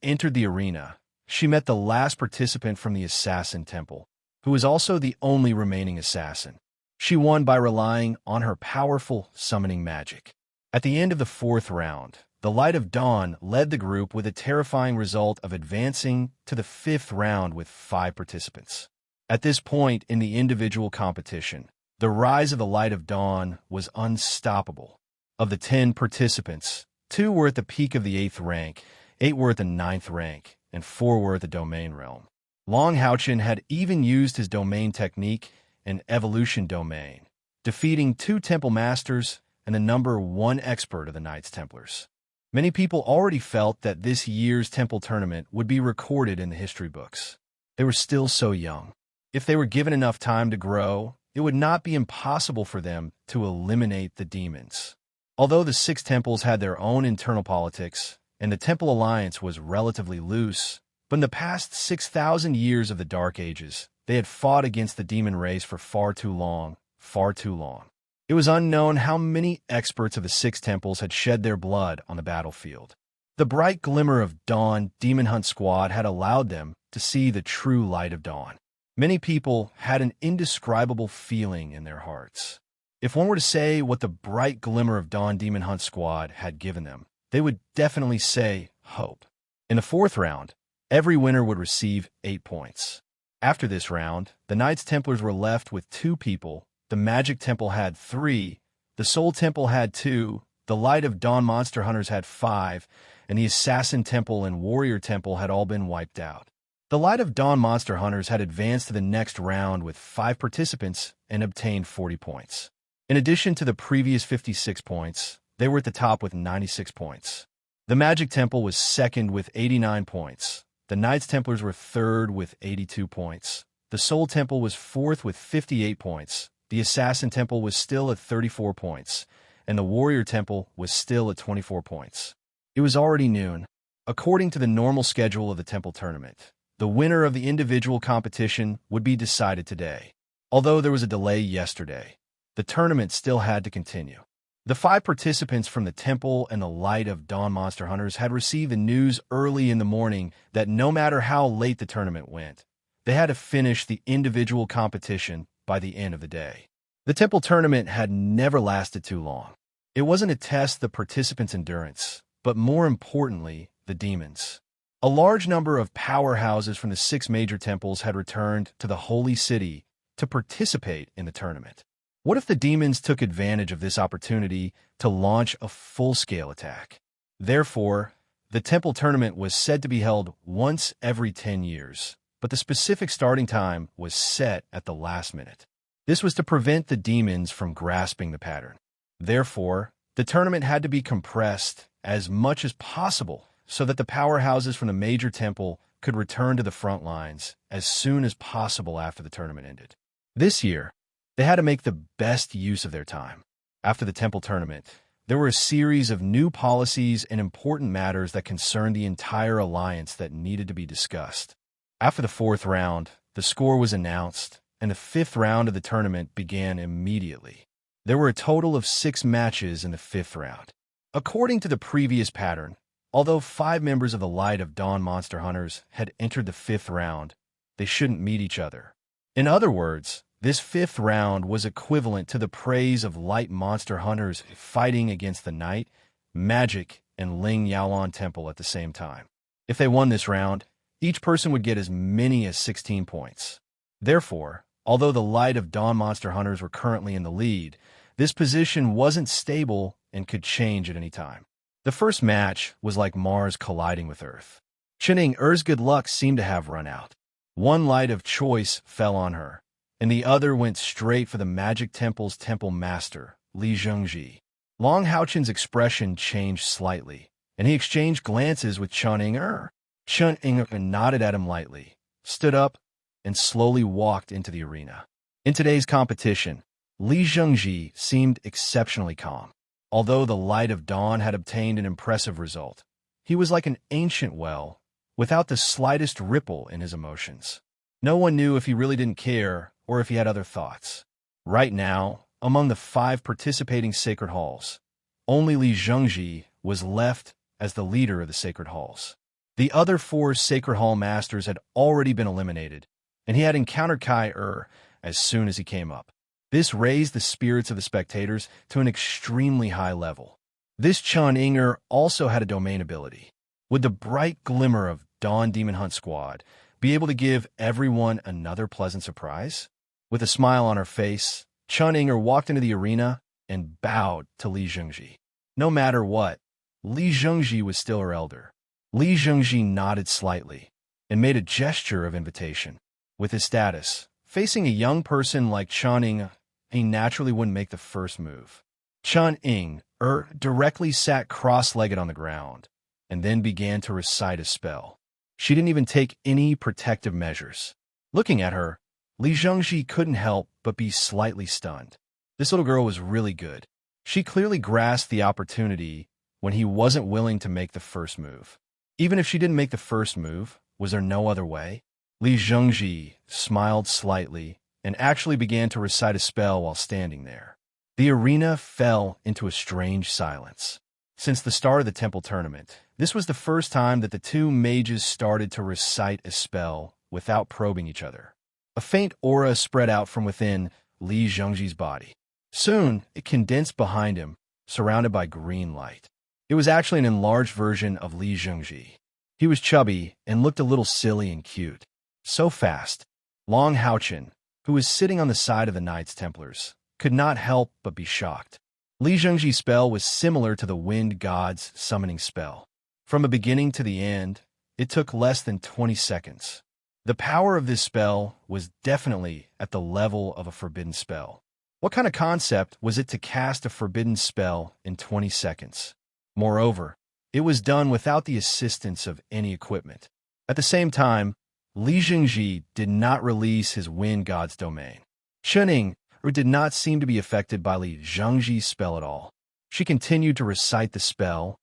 entered the arena, she met the last participant from the Assassin Temple, who was also the only remaining assassin. She won by relying on her powerful summoning magic. At the end of the 4th round, the Light of Dawn led the group with a terrifying result of advancing to the 5th round with 5 participants. At this point in the individual competition, the rise of the Light of Dawn was unstoppable. Of the 10 participants, 2 were at the peak of the 8th rank, 8 were at the 9th rank, and 4 were at the domain realm. Long Haochen had even used his domain technique and evolution domain, defeating 2 temple masters and the number 1 expert of the Knights Templars. Many people already felt that this year's temple tournament would be recorded in the history books. They were still so young. If they were given enough time to grow, it would not be impossible for them to eliminate the demons. Although the 6 temples had their own internal politics, and the Temple Alliance was relatively loose, but in the past 6,000 years of the Dark Ages, they had fought against the demon race for far too long, far too long. It was unknown how many experts of the 6 temples had shed their blood on the battlefield. The bright glimmer of dawn Demon Hunt Squad had allowed them to see the true light of dawn. Many people had an indescribable feeling in their hearts. If one were to say what the bright glimmer of dawn Demon Hunt Squad had given them, they would definitely say hope. In the 4th round, every winner would receive 8 points. After this round, the Knights Templars were left with 2 people. The Magic Temple had 3, the Soul Temple had 2, the Light of Dawn Monster Hunters had 5, and the Assassin Temple and Warrior Temple had all been wiped out. The Light of Dawn Monster Hunters had advanced to the next round with 5 participants and obtained 40 points. In addition to the previous 56 points, they were at the top with 96 points. The Magic Temple was second with 89 points. The Knights Templars were third with 82 points. The Soul Temple was fourth with 58 points. The Assassin Temple was still at 34 points. And the Warrior Temple was still at 24 points. It was already noon. According to the normal schedule of the Temple Tournament, the winner of the individual competition would be decided today. Although there was a delay yesterday, the tournament still had to continue. The 5 participants from the Temple and the Light of Dawn Monster Hunters had received the news early in the morning that no matter how late the tournament went, they had to finish the individual competition by the end of the day. The Temple Tournament had never lasted too long. It wasn't to test the participants' endurance, but more importantly, the demons. A large number of powerhouses from the 6 major temples had returned to the Holy City to participate in the tournament. What if the demons took advantage of this opportunity to launch a full-scale attack? Therefore, the temple tournament was said to be held once every 10 years, but the specific starting time was set at the last minute. This was to prevent the demons from grasping the pattern. Therefore, the tournament had to be compressed as much as possible so that the powerhouses from the major temple could return to the front lines as soon as possible after the tournament ended. This year, they had to make the best use of their time. After the temple tournament, there were a series of new policies and important matters that concerned the entire alliance that needed to be discussed. After the 4th round, the score was announced, and the 5th round of the tournament began immediately. There were a total of 6 matches in the 5th round. According to the previous pattern, although 5 members of the Light of Dawn Monster Hunters had entered the 5th round, they shouldn't meet each other. In other words, this 5th round was equivalent to the praise of Light Monster Hunters fighting against the Night, Magic, and Ling Yaolon Temple at the same time. If they won this round, each person would get as many as 16 points. Therefore, although the Light of Dawn Monster Hunters were currently in the lead, this position wasn't stable and could change at any time. The first match was like Mars colliding with Earth. Cheng-Er's good luck seemed to have run out. One light of choice fell on her, and the other went straight for the Magic Temple's temple master, Li Zhengji. Long Haochen's expression changed slightly, and he exchanged glances with Cheng-Er. Cheng-Er nodded at him lightly, stood up, and slowly walked into the arena. In today's competition, Li Zhengji seemed exceptionally calm. Although the Light of Dawn had obtained an impressive result, he was like an ancient well, without the slightest ripple in his emotions. No one knew if he really didn't care or if he had other thoughts. Right now, among the 5 participating sacred halls, only Li Zhengji was left as the leader of the sacred halls. The other 4 sacred hall masters had already been eliminated, and he had encountered Kai-Er as soon as he came up. This raised the spirits of the spectators to an extremely high level. This Cheng-Er also had a domain ability. Would the bright glimmer of Dawn Demon Hunt Squad be able to give everyone another pleasant surprise? With a smile on her face, Cheng-Er walked into the arena and bowed to Li Zhengji. No matter what, Li Zhengji was still her elder. Li Zhengji nodded slightly and made a gesture of invitation. With his status, facing a young person like Cheng-Er, he naturally wouldn't make the first move. Cheng-Er directly sat cross-legged on the ground and then began to recite a spell. She didn't even take any protective measures. Looking at her, Li Zhengji couldn't help but be slightly stunned. This little girl was really good. She clearly grasped the opportunity when he wasn't willing to make the first move. Even if she didn't make the first move, was there no other way? Li Zhengji smiled slightly and actually began to recite a spell while standing there. The arena fell into a strange silence. Since the start of the temple tournament, this was the first time that the 2 mages started to recite a spell without probing each other. A faint aura spread out from within Li Zhengji's body. Soon, it condensed behind him, surrounded by green light. It was actually an enlarged version of Li Zhengji. He was chubby and looked a little silly and cute. So fast, Long Haochen, who was sitting on the side of the Knights Templars, could not help but be shocked. Li Zhengji's spell was similar to the Wind God's summoning spell. From the beginning to the end, it took less than 20 seconds. The power of this spell was definitely at the level of a forbidden spell. What kind of concept was it to cast a forbidden spell in 20 seconds? Moreover, it was done without the assistance of any equipment. At the same time, Li Zhengji did not release his Wind God's domain. Cheng-Er did not seem to be affected by Li Zhengji's spell at all. She continued to recite the spell,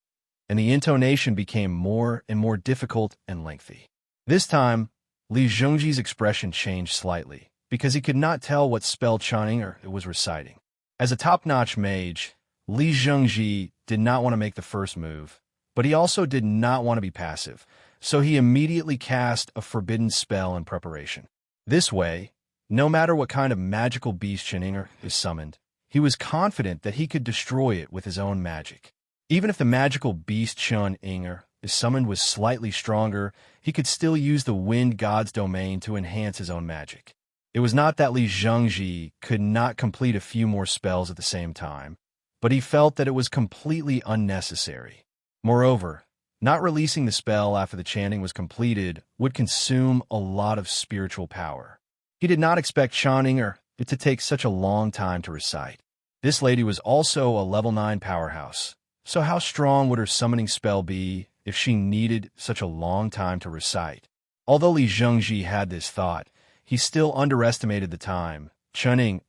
and the intonation became more and more difficult and lengthy. This time, Li Zhengji's expression changed slightly, because he could not tell what spell Cheng-Er was reciting. As a top-notch mage, Li Zhengji did not want to make the first move, but he also did not want to be passive, so he immediately cast a forbidden spell in preparation. This way, no matter what kind of magical beast Cheng-Er is summoned, He was confident that he could destroy it with his own magic. Even if the magical beast Chun Inger is summoned was slightly stronger, he could still use the wind god's domain to enhance his own magic. It was not that Li Zhengji could not complete a few more spells at the same time, but he felt that it was completely unnecessary. Moreover, not releasing the spell after the chanting was completed would consume a lot of spiritual power. He did not expect chanting or it to take such a long time to recite. This lady was also a level 9 powerhouse, so how strong would her summoning spell be if she needed such a long time to recite? Although Li Zhengji had this thought, he still underestimated the time Chunning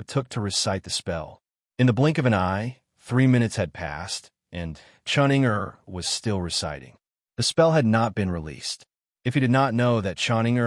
took to recite the spell. In the blink of an eye, 3 minutes had passed, and Chunning was still reciting. The spell had not been released. If he did not know that Chunning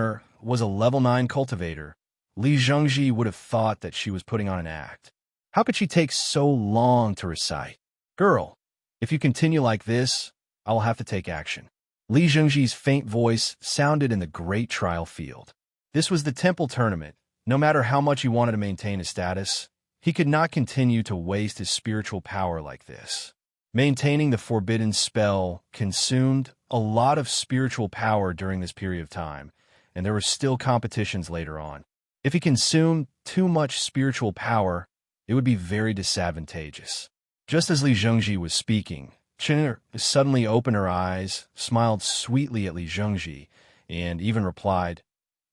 was a level 9 cultivator, Li Zhengji would have thought that she was putting on an act. How could she take so long to recite? Girl, if you continue like this, I will have to take action. Li Zhengji's faint voice sounded in the great trial field. This was the temple tournament. No matter how much he wanted to maintain his status, he could not continue to waste his spiritual power like this. Maintaining the forbidden spell consumed a lot of spiritual power during this period of time, and there were still competitions later on. If he consumed too much spiritual power, it would be very disadvantageous. Just as Li Zhengji was speaking, Chen suddenly opened her eyes, smiled sweetly at Li Zhengji, and even replied,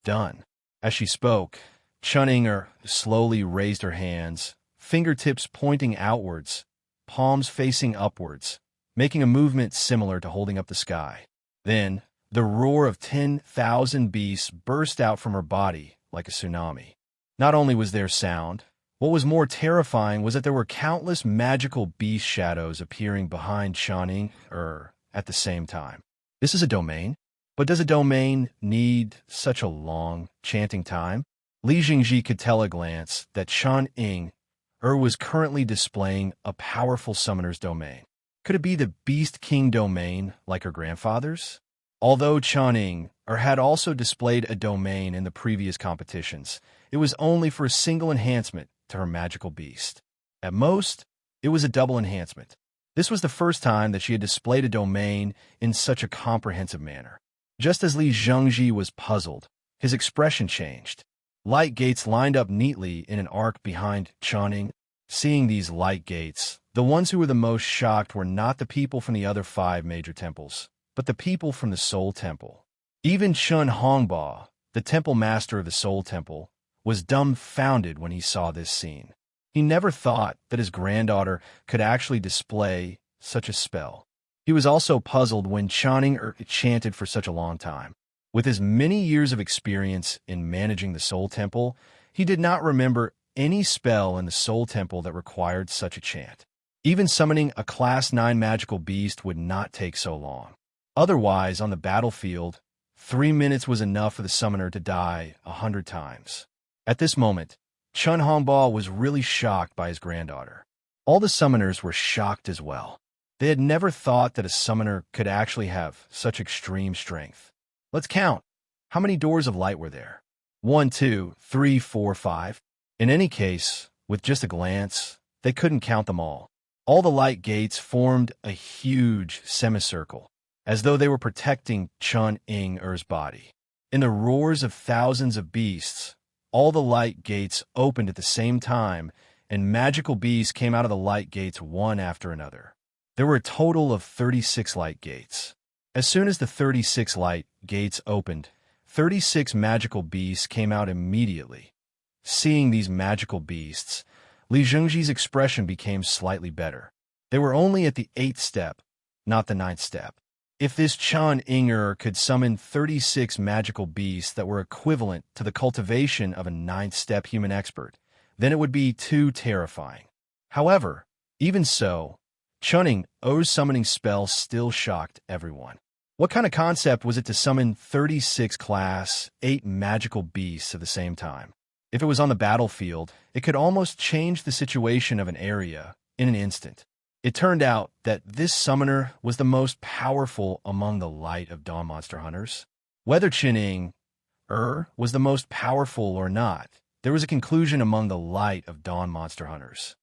"Done." As she spoke, Chunning slowly raised her hands, fingertips pointing outwards, palms facing upwards, making a movement similar to holding up the sky. Then, the roar of 10,000 beasts burst out from her body like a tsunami. Not only was there sound, what was more terrifying was that there were countless magical beast shadows appearing behind Chunning at the same time. This is a domain? But does a domain need such a long chanting time? Li Zhengji could tell at a glance that Chun-Ing was currently displaying a powerful summoner's domain. Could it be the Beast King domain like her grandfather's? Although Chun-Ing had also displayed a domain in the previous competitions, it was only for a single enhancement to her magical beast. At most, it was a double enhancement. This was the first time that she had displayed a domain in such a comprehensive manner. Just as Li Zhengji was puzzled, his expression changed. Light gates lined up neatly in an arc behind Chunning. Seeing these light gates, the ones who were the most shocked were not the people from the other 5 major temples, but the people from the Soul Temple. Even Chun Hongba, the temple master of the Soul Temple, was dumbfounded when he saw this scene. He never thought that his granddaughter could actually display such a spell. He was also puzzled when Chunning chanted for such a long time. With his many years of experience in managing the Soul Temple, he did not remember any spell in the Soul Temple that required such a chant. Even summoning a Class 9 magical beast would not take so long. Otherwise, on the battlefield, 3 minutes was enough for the summoner to die 100 times. At this moment, Chun Hongba was really shocked by his granddaughter. All the summoners were shocked as well. They had never thought that a summoner could actually have such extreme strength. Let's count. How many doors of light were there? 1, 2, 3, 4, 5. In any case, with just a glance, they couldn't count them all. All the light gates formed a huge semicircle, as though they were protecting Chun-Ing's body. In the roars of thousands of beasts, all the light gates opened at the same time, and magical beasts came out of the light gates one after another. There were a total of 36 light gates. As soon as the 36 light gates opened, 36 magical beasts came out immediately. Seeing these magical beasts, Li Zhengji's expression became slightly better. They were only at the 8th step, not the 9th step. If this Chun-Ing could summon 36 magical beasts that were equivalent to the cultivation of a 9th step human expert, then it would be too terrifying. However, even so, Chun-Ing's summoning spell still shocked everyone. What kind of concept was it to summon 36 Class 8 magical beasts at the same time? If it was on the battlefield, it could almost change the situation of an area in an instant. It turned out that this summoner was the most powerful among the Light of Dawn monster hunters. Whether Chun-Ing was the most powerful or not there was a conclusion among the light of dawn monster hunters.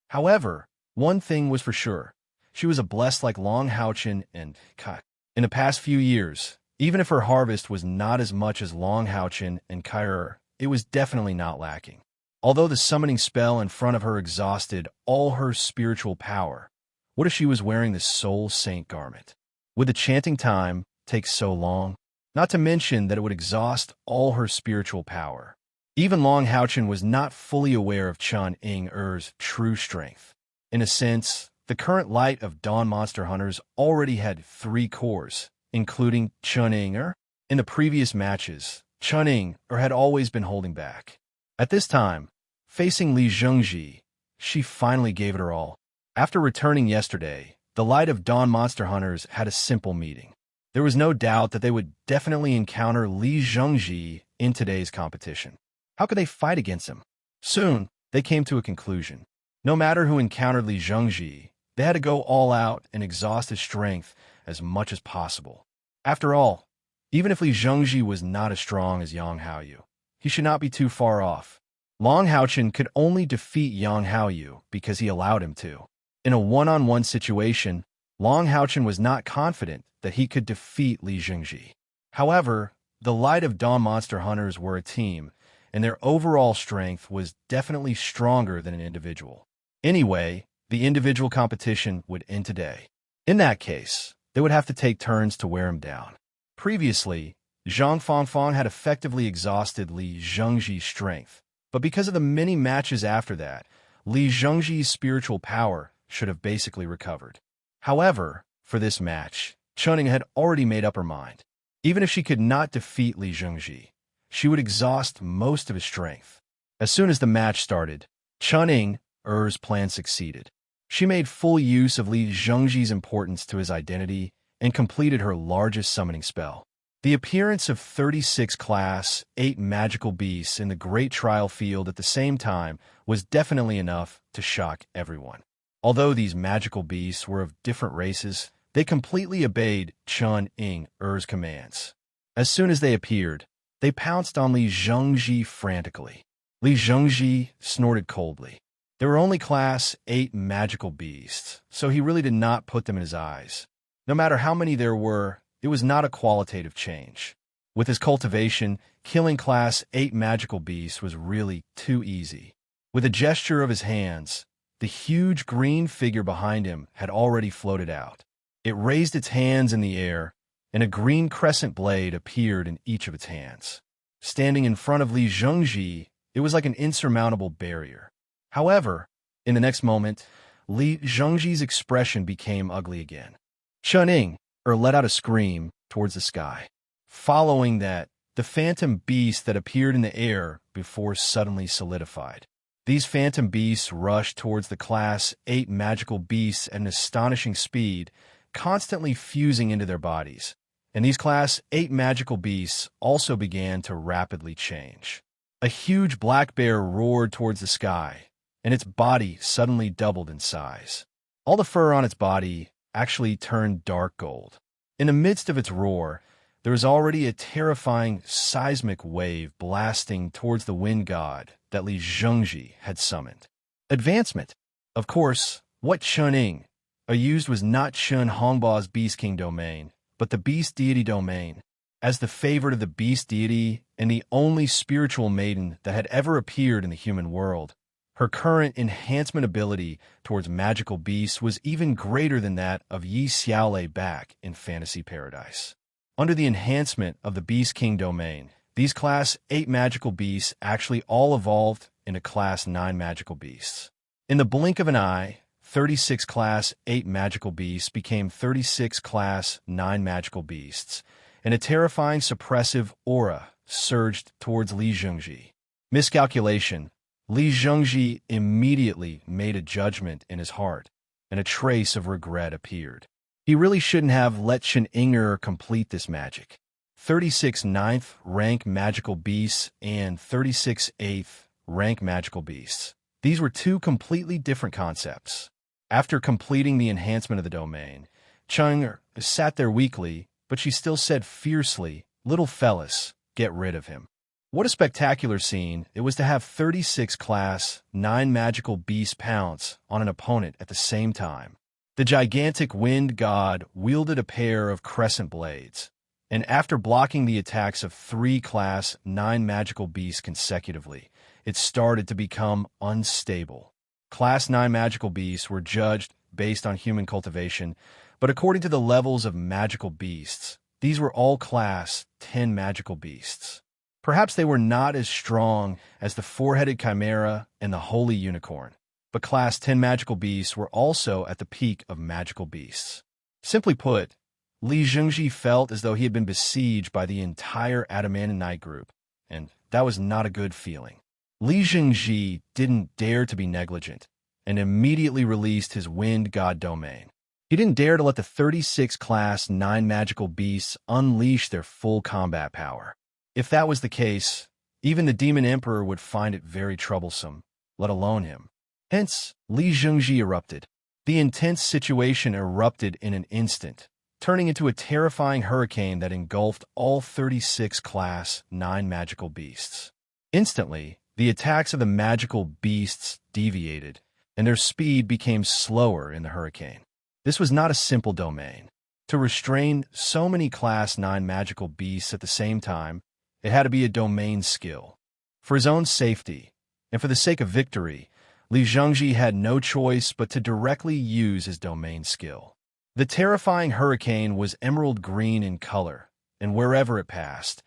However, one thing was for sure. She was a blessed like Long Houchin and Kai. In the past few years, even if her harvest was not as much as Long Houchin and Kair, it was definitely not lacking. Although the summoning spell in front of her exhausted all her spiritual power, what if she was wearing the Soul Saint garment? Would the chanting time take so long? Not to mention that it would exhaust all her spiritual power. Even Long Houchin was not fully aware of Chun Ing-er's true strength. In a sense, the current light of dawn monster hunters already had 3 cores, including Chun Ing-er. In the previous matches, Chun Ing-er had always been holding back. At this time, facing Li Zhengji, she finally gave it her all. After returning yesterday, the light of dawn monster hunters had a simple meeting. There was no doubt that they would definitely encounter Li Zhengji in today's competition. How could they fight against him? Soon, they came to a conclusion. No matter who encountered Li Zhengji, they had to go all out and exhaust his strength as much as possible. After all, even if Li Zhengji was not as strong as Yang Haoyu, he should not be too far off. Long Houchin could only defeat Yang Haoyu because he allowed him to. In a one-on-one situation, Long Houchin was not confident that he could defeat Li Zhengji. However, the light of dawn monster hunters were a team, and their overall strength was definitely stronger than an individual. Anyway, the individual competition would end today. In that case, they would have to take turns to wear him down. Previously, Zhang Fangfang had effectively exhausted Li Zhengji's strength, but because of the many matches after that, Li Zhengji's spiritual power should have basically recovered. However, for this match, Chun Ing had already made up her mind. Even if she could not defeat Li Zhengji, she would exhaust most of his strength. As soon as the match started, Chun Ing-er's plan succeeded. She made full use of Li Zhengji's importance to his identity and completed her largest summoning spell. The appearance of 36 Class 8 magical beasts in the Great Trial Field at the same time was definitely enough to shock everyone. Although these magical beasts were of different races, they completely obeyed Chun Ing-er's commands. As soon as they appeared, they pounced on Li Zhengji frantically. Li Zhengji snorted coldly. There were only Class 8 magical beasts, so he really did not put them in his eyes. No matter how many there were, it was not a qualitative change. With his cultivation, killing Class 8 magical beasts was really too easy. With a gesture of his hands, the huge green figure behind him had already floated out. It raised its hands in the air, and a green crescent blade appeared in each of its hands. Standing in front of Li Zhengji, it was like an insurmountable barrier. However, in the next moment, Li Zhengji's expression became ugly again. Chun Ing-er let out a scream towards the sky. Following that, the phantom beast that appeared in the air before suddenly solidified. These phantom beasts rushed towards the Class 8 magical beasts at an astonishing speed, constantly fusing into their bodies. And these Class 8 magical beasts also began to rapidly change. A huge black bear roared towards the sky, and its body suddenly doubled in size. All the fur on its body actually turned dark gold. In the midst of its roar, there was already a terrifying seismic wave blasting towards the wind god that Li Zhengji had summoned. Advancement. Of course, what Chun Ing-er used was not Chun Hongba's Beast King domain, but the Beast Deity domain. As the favorite of the Beast Deity and the only spiritual maiden that had ever appeared in the human world, her current enhancement ability towards magical beasts was even greater than that of Yi Xiaolei back in Fantasy Paradise. Under the enhancement of the Beast King domain, these Class 8 magical beasts actually all evolved into Class 9 magical beasts. In the blink of an eye, 36 Class 8 magical beasts became 36 Class 9 magical beasts, and a terrifying suppressive aura surged towards Li Zhengji. Miscalculation. Li Zhengji immediately made a judgment in his heart, and a trace of regret appeared. He really shouldn't have let Chun Ing-er complete this magic. 36 9th rank magical beasts and 36 8th rank magical beasts. These were two completely different concepts. After completing the enhancement of the domain, Chun sat there weakly, but she still said fiercely, "Little fellas, get rid of him." What a spectacular scene it was to have 36 Class 9 magical beasts pounce on an opponent at the same time. The gigantic wind god wielded a pair of crescent blades, and after blocking the attacks of 3 Class 9 magical beasts consecutively, it started to become unstable. Class 9 magical beasts were judged based on human cultivation, but according to the levels of magical beasts, these were all Class 10 magical beasts. Perhaps they were not as strong as the four-headed chimera and the holy unicorn, but Class 10 magical beasts were also at the peak of magical beasts. Simply put, Li Zhengji felt as though he had been besieged by the entire Adamantine group, and that was not a good feeling. Li Zhengji didn't dare to be negligent, and immediately released his wind god domain. He didn't dare to let the 36 Class 9 magical beasts unleash their full combat power. If that was the case, even the Demon Emperor would find it very troublesome, let alone him. Hence, Li Zhengji erupted. The intense situation erupted in an instant, turning into a terrifying hurricane that engulfed all 36 Class 9 magical beasts. Instantly, the attacks of the magical beasts deviated, and their speed became slower in the hurricane. This was not a simple domain. To restrain so many Class 9 magical beasts at the same time, it had to be a domain skill. For his own safety, and for the sake of victory, Li Zhengji had no choice but to directly use his domain skill. The terrifying hurricane was emerald green in color, and wherever it passed,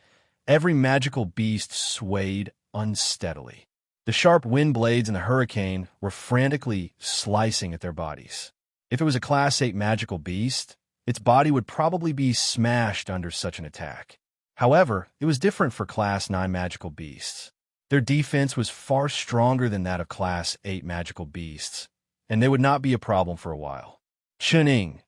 every magical beast swayed unsteadily. The sharp wind blades in the hurricane were frantically slicing at their bodies. If it was a Class 8 magical beast, its body would probably be smashed under such an attack. However, it was different for Class 9 magical beasts. Their defense was far stronger than that of Class 8 magical beasts, and they would not be a problem for a while. Chuning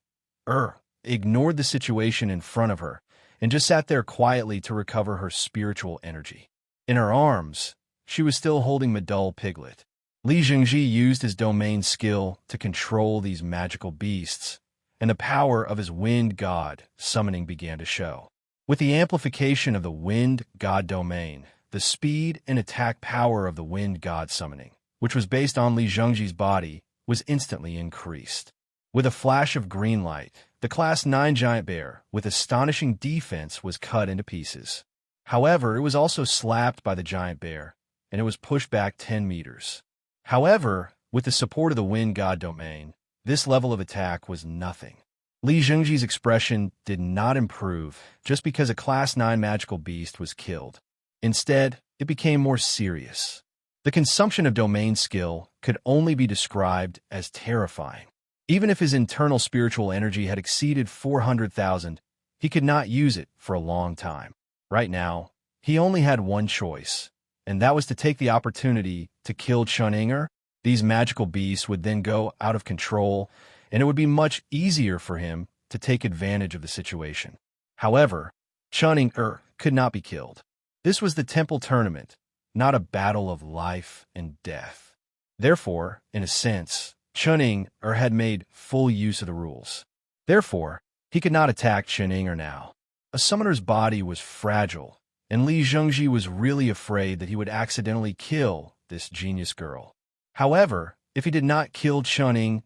ignored the situation in front of her and just sat there quietly to recover her spiritual energy. In her arms, she was still holding Medul Piglet. Li Zhengji used his domain skill to control these magical beasts, and the power of his wind god summoning began to show. With the amplification of the wind god domain, the speed and attack power of the wind god summoning, which was based on Li Zhengji's body, was instantly increased. With a flash of green light, the Class 9 giant bear, with astonishing defense, was cut into pieces. However, it was also slapped by the giant bear, and it was pushed back 10 meters. However, with the support of the wind god domain, this level of attack was nothing. Li Zhengji's expression did not improve just because a Class 9 magical beast was killed. Instead, it became more serious. The consumption of domain skill could only be described as terrifying. Even if his internal spiritual energy had exceeded 400,000, he could not use it for a long time. Right now, he only had one choice, and that was to take the opportunity to kill Chuning. These magical beasts would then go out of control, and it would be much easier for him to take advantage of the situation. However, Chuning could not be killed. This was the temple tournament, not a battle of life and death. Therefore, in a sense, Chuning had made full use of the rules. Therefore, he could not attack Chuning now. A summoner's body was fragile, and Li Zhengji was really afraid that he would accidentally kill this genius girl. However, if he did not kill Chuning,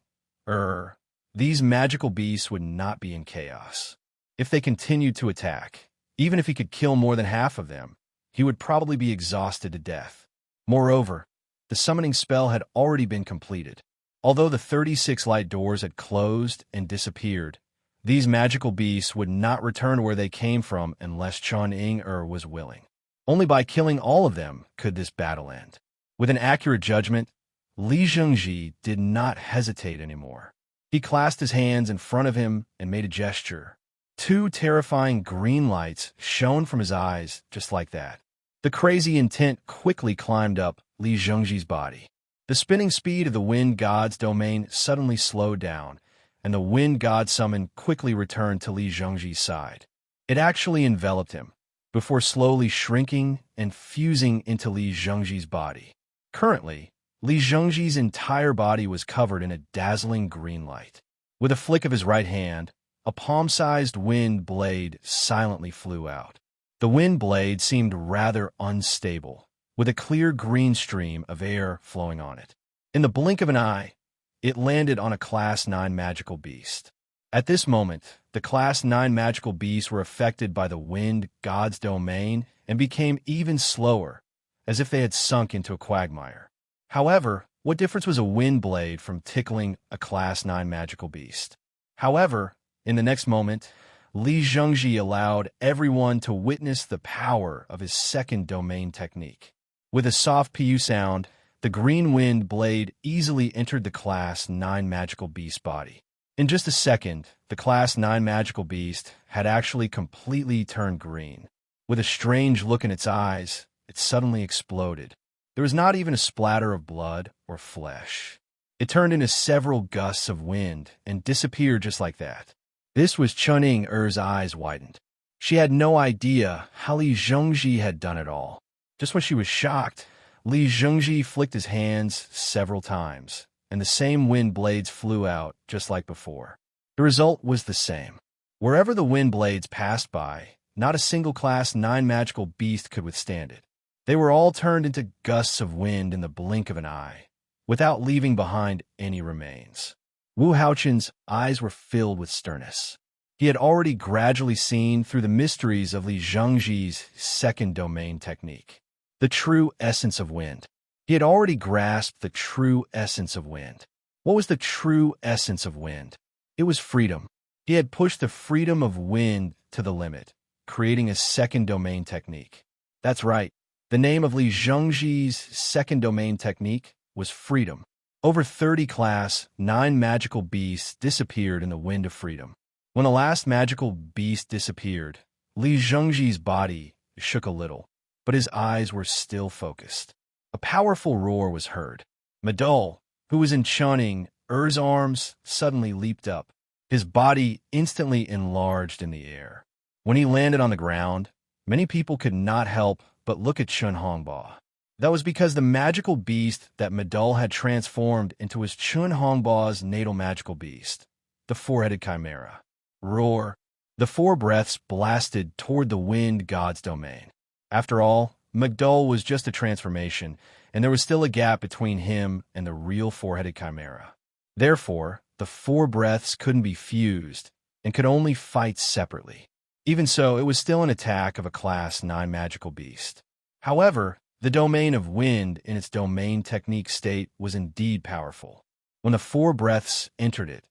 these magical beasts would not be in chaos. If they continued to attack, even if he could kill more than half of them, he would probably be exhausted to death. Moreover, the summoning spell had already been completed. Although the 36 light doors had closed and disappeared, these magical beasts would not return where they came from unless Chuning was willing. Only by killing all of them could this battle end. With an accurate judgment, Li Zhengji did not hesitate anymore. He clasped his hands in front of him and made a gesture. 2 terrifying green lights shone from his eyes just like that. The crazy intent quickly climbed up Li Zhengji's body. The spinning speed of the wind god's domain suddenly slowed down, and the wind god summon quickly returned to Li Zhengji's side. It actually enveloped him, before slowly shrinking and fusing into Li Zhengji's body. Currently, Li Zhengji's entire body was covered in a dazzling green light. With a flick of his right hand, a palm-sized wind blade silently flew out. The wind blade seemed rather unstable, with a clear green stream of air flowing on it. In the blink of an eye, it landed on a Class 9 magical beast. At this moment, the Class 9 magical beasts were affected by the wind god's domain and became even slower, as if they had sunk into a quagmire. However, what difference was a wind blade from tickling a Class 9 magical beast? However, in the next moment, Li Zhengji allowed everyone to witness the power of his second domain technique. With a soft pu sound, the green wind blade easily entered the Class 9 magical beast's body. In just a second, the Class 9 magical beast had actually completely turned green. With a strange look in its eyes, it suddenly exploded. There was not even a splatter of blood or flesh. It turned into several gusts of wind and disappeared just like that. This was Chunning-er's eyes widened. She had no idea how Li Zhengji had done it all. Just when she was shocked, Li Zhengji flicked his hands several times, and the same wind blades flew out just like before. The result was the same. Wherever the wind blades passed by, not a single Class 9 magical beast could withstand it. They were all turned into gusts of wind in the blink of an eye, without leaving behind any remains. Wu Haoqin's eyes were filled with sternness. He had already gradually seen through the mysteries of Li Zhengji's second domain technique, the true essence of wind. He had already grasped the true essence of wind. What was the true essence of wind? It was freedom. He had pushed the freedom of wind to the limit, creating a second domain technique. That's right. The name of Li Zhengji's second domain technique was freedom. Over 30 Class 9 magical beasts disappeared in the wind of freedom. When the last magical beast disappeared, Li Zhengji's body shook a little, but his eyes were still focused. A powerful roar was heard. Madol, who was in Chunning-er's arms, suddenly leaped up. His body instantly enlarged in the air. When he landed on the ground, many people could not help but look at Chun Hongbao. That was because the magical beast that Madol had transformed into his Chun Hongbao's natal magical beast, the four-headed chimera. Roar! The four breaths blasted toward the wind god's domain. After all, Madol was just a transformation, and there was still a gap between him and the real four-headed chimera. Therefore, the four breaths couldn't be fused and could only fight separately. Even so, it was still an attack of a Class 9 magical beast. However, the domain of wind in its domain technique state was indeed powerful. When the four breaths entered it,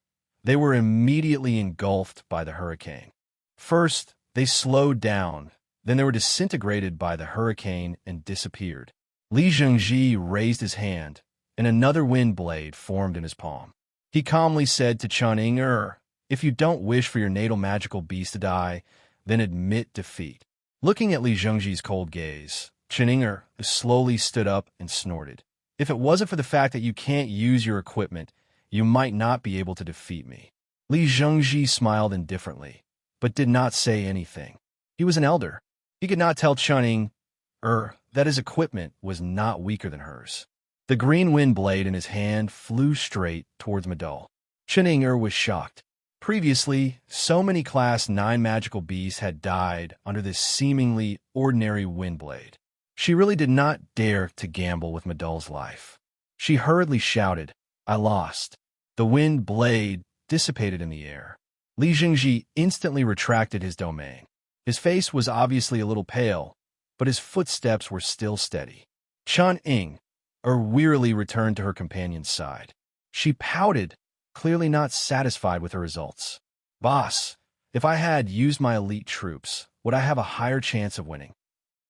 they were immediately engulfed by the hurricane. First, they slowed down, then they were disintegrated by the hurricane and disappeared. Li Zhengji raised his hand, and another wind blade formed in his palm. He calmly said to Chunning-er, "If you don't wish for your natal magical beast to die, then admit defeat." Looking at Li Zhengji's cold gaze, Chunning-er slowly stood up and snorted. "If it wasn't for the fact that you can't use your equipment, you might not be able to defeat me." Li Zhengji smiled indifferently, but did not say anything. He was an elder. He could not tell Chunning-er that his equipment was not weaker than hers. The green wind blade in his hand flew straight towards Madol. Chunning-er was shocked. Previously, so many Class 9 magical beasts had died under this seemingly ordinary wind blade. She really did not dare to gamble with Madol's life. She hurriedly shouted, "I lost." The wind blade dissipated in the air. Li Zhengji instantly retracted his domain. His face was obviously a little pale, but his footsteps were still steady. Chunning-er wearily returned to her companion's side. She pouted, clearly not satisfied with her results. "Boss, if I had used my elite troops, would I have a higher chance of winning?"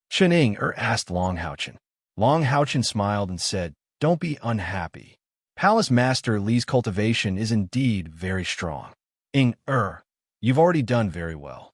Chunning-er asked Long Haoqin. Long Haoqin smiled and said, "Don't be unhappy. Palace Master Li's cultivation is indeed very strong. You've already done very well."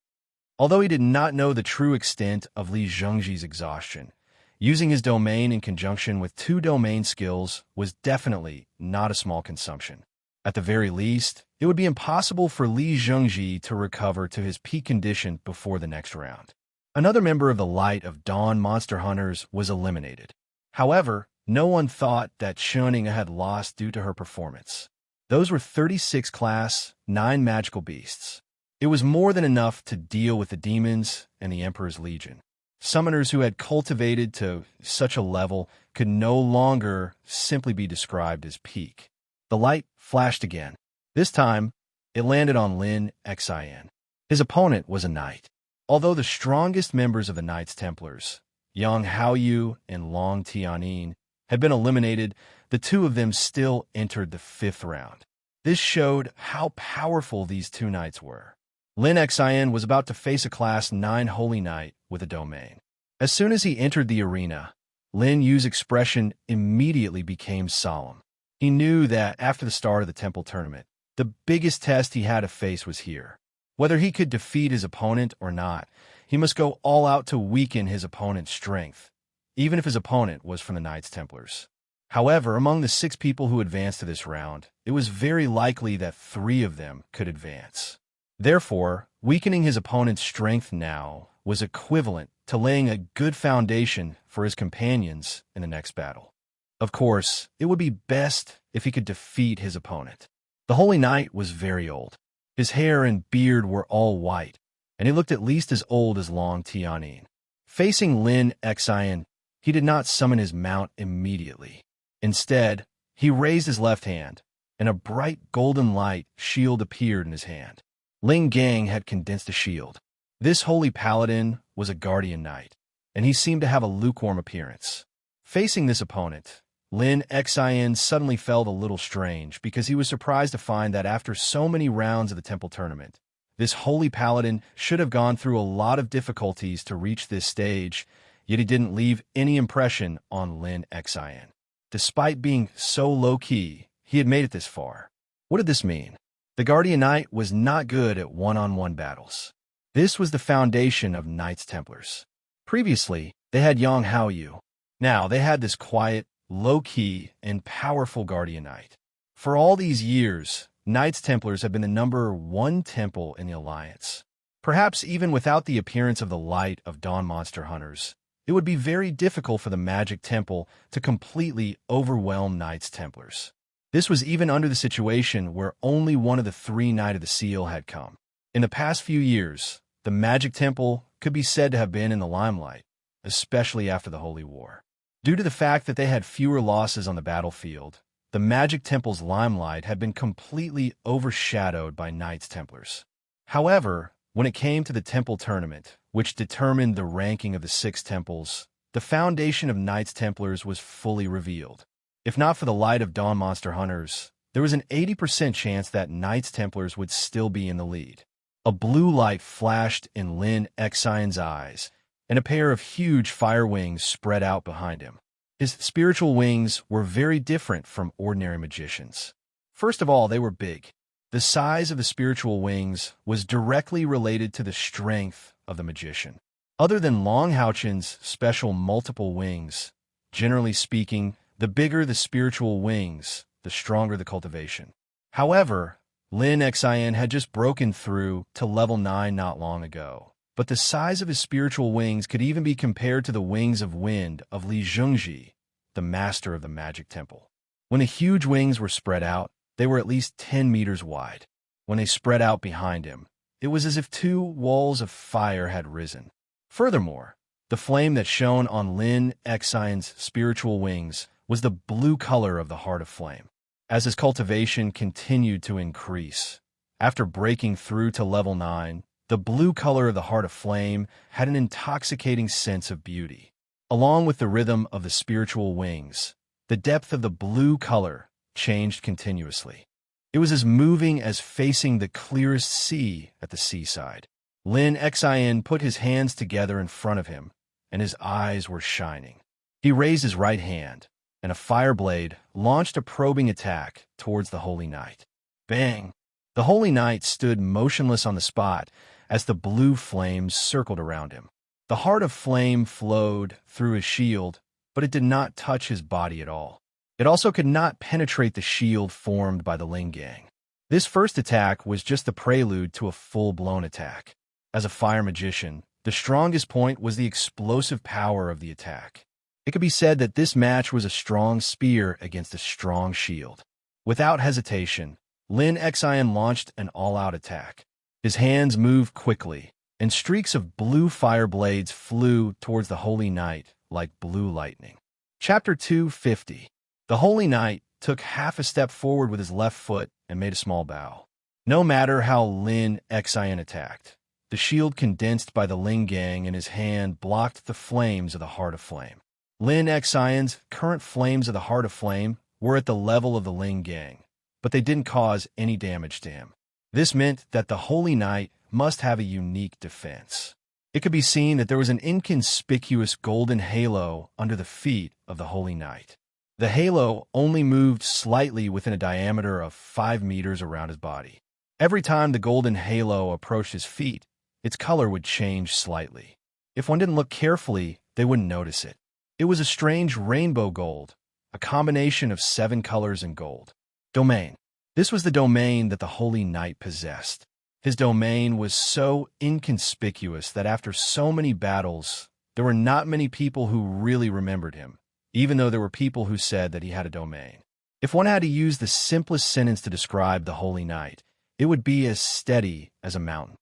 Although he did not know the true extent of Li Zhengji's exhaustion, using his domain in conjunction with two domain skills was definitely not a small consumption. At the very least, it would be impossible for Li Zhengji to recover to his peak condition before the next round. Another member of the Light of Dawn monster hunters was eliminated. However, no one thought that Chunning had lost due to her performance. Those were 36 Class 9 magical beasts. It was more than enough to deal with the demons and the Emperor's Legion. Summoners who had cultivated to such a level could no longer simply be described as peak. The light flashed again. This time, it landed on Lin Xin. His opponent was a knight. Although the strongest members of the Knights Templars, Yang Haoyu and Long Tianin, had been eliminated, the two of them still entered the 5th round. This showed how powerful these two knights were. Lin Xin was about to face a Class 9 Holy Knight with a domain. As soon as he entered the arena, Lin Yu's expression immediately became solemn. He knew that after the start of the temple tournament, the biggest test he had to face was here. Whether he could defeat his opponent or not, he must go all out to weaken his opponent's strength, even if his opponent was from the Knights Templars. However, among the 6 people who advanced to this round, it was very likely that 3 of them could advance. Therefore, weakening his opponent's strength now was equivalent to laying a good foundation for his companions in the next battle. Of course, it would be best if he could defeat his opponent. The Holy Knight was very old. His hair and beard were all white, and he looked at least as old as Long Tianin. Facing Lin Xin, he did not summon his mount immediately. Instead, he raised his left hand, and a bright golden light shield appeared in his hand. Ling Gang had condensed a shield. This holy paladin was a guardian knight, and he seemed to have a lukewarm appearance. Facing this opponent, Lin Xin suddenly felt a little strange because he was surprised to find that after so many rounds of the temple tournament, this holy paladin should have gone through a lot of difficulties to reach this stage, yet he didn't leave any impression on Lin Xin. Despite being so low-key, he had made it this far. What did this mean? The Guardian Knight was not good at one-on-one battles. This was the foundation of Knights Templars. Previously, they had Yang Haoyu. Now they had this quiet, low-key, and powerful Guardian Knight. For all these years, Knights Templars have been the #1 temple in the Alliance. Perhaps even without the appearance of the light of Dawn Monster Hunters, it would be very difficult for the Magic Temple to completely overwhelm Knights Templars. This was even under the situation where only one of the 3 Knight of the Seal had come. In the past few years, the Magic Temple could be said to have been in the limelight, especially after the Holy War. Due to the fact that they had fewer losses on the battlefield, the Magic Temple's limelight had been completely overshadowed by Knights Templars. However, when it came to the Temple Tournament, which determined the ranking of the 6 temples, the foundation of Knights Templars was fully revealed. If not for the light of Dawn Monster Hunters, there was an 80% chance that Knights Templars would still be in the lead. A blue light flashed in Lin Xion's eyes, and a pair of huge fire wings spread out behind him. His spiritual wings were very different from ordinary magicians. First of all, they were big. The size of the spiritual wings was directly related to the strength of the magician. Other than Long Haochen's special multiple wings, generally speaking, the bigger the spiritual wings, the stronger the cultivation. However, Lin Xian had just broken through to level 9 not long ago, but the size of his spiritual wings could even be compared to the wings of wind of Li Zhongji, the master of the Magic Temple. When the huge wings were spread out, they were at least 10 meters wide. When they spread out behind him, it was as if 2 walls of fire had risen. Furthermore, the flame that shone on Lin Xion's spiritual wings was the blue color of the Heart of Flame. As his cultivation continued to increase, after breaking through to level 9, the blue color of the Heart of Flame had an intoxicating sense of beauty. Along with the rhythm of the spiritual wings, the depth of the blue color changed continuously. It was as moving as facing the clearest sea at the seaside. Lin Xian put his hands together in front of him, and his eyes were shining. He raised his right hand, and a fire blade launched a probing attack towards the Holy Knight. Bang! The Holy Knight stood motionless on the spot as the blue flames circled around him. The Heart of Flame flowed through his shield, but it did not touch his body at all. It also could not penetrate the shield formed by the Ling Gang. This first attack was just the prelude to a full-blown attack. As a fire magician, the strongest point was the explosive power of the attack. It could be said that this match was a strong spear against a strong shield. Without hesitation, Lin Xian launched an all-out attack. His hands moved quickly, and streaks of blue fire blades flew towards the Holy Knight like blue lightning. Chapter 250. The Holy Knight took half a step forward with his left foot and made a small bow. No matter how Lin Xian attacked, the shield condensed by the Ling Gang in his hand blocked the flames of the Heart of Flame. Lin Xian's current flames of the Heart of Flame were at the level of the Ling Gang, but they didn't cause any damage to him. This meant that the Holy Knight must have a unique defense. It could be seen that there was an inconspicuous golden halo under the feet of the Holy Knight. The halo only moved slightly within a diameter of 5 meters around his body. Every time the golden halo approached his feet, its color would change slightly. If one didn't look carefully, they wouldn't notice it. It was a strange rainbow gold, a combination of 7 colors in gold. Domain. This was the domain that the Holy Knight possessed. His domain was so inconspicuous that after so many battles, there were not many people who really remembered him, even though there were people who said that he had a domain. If one had to use the simplest sentence to describe the Holy Knight, it would be as steady as a mountain.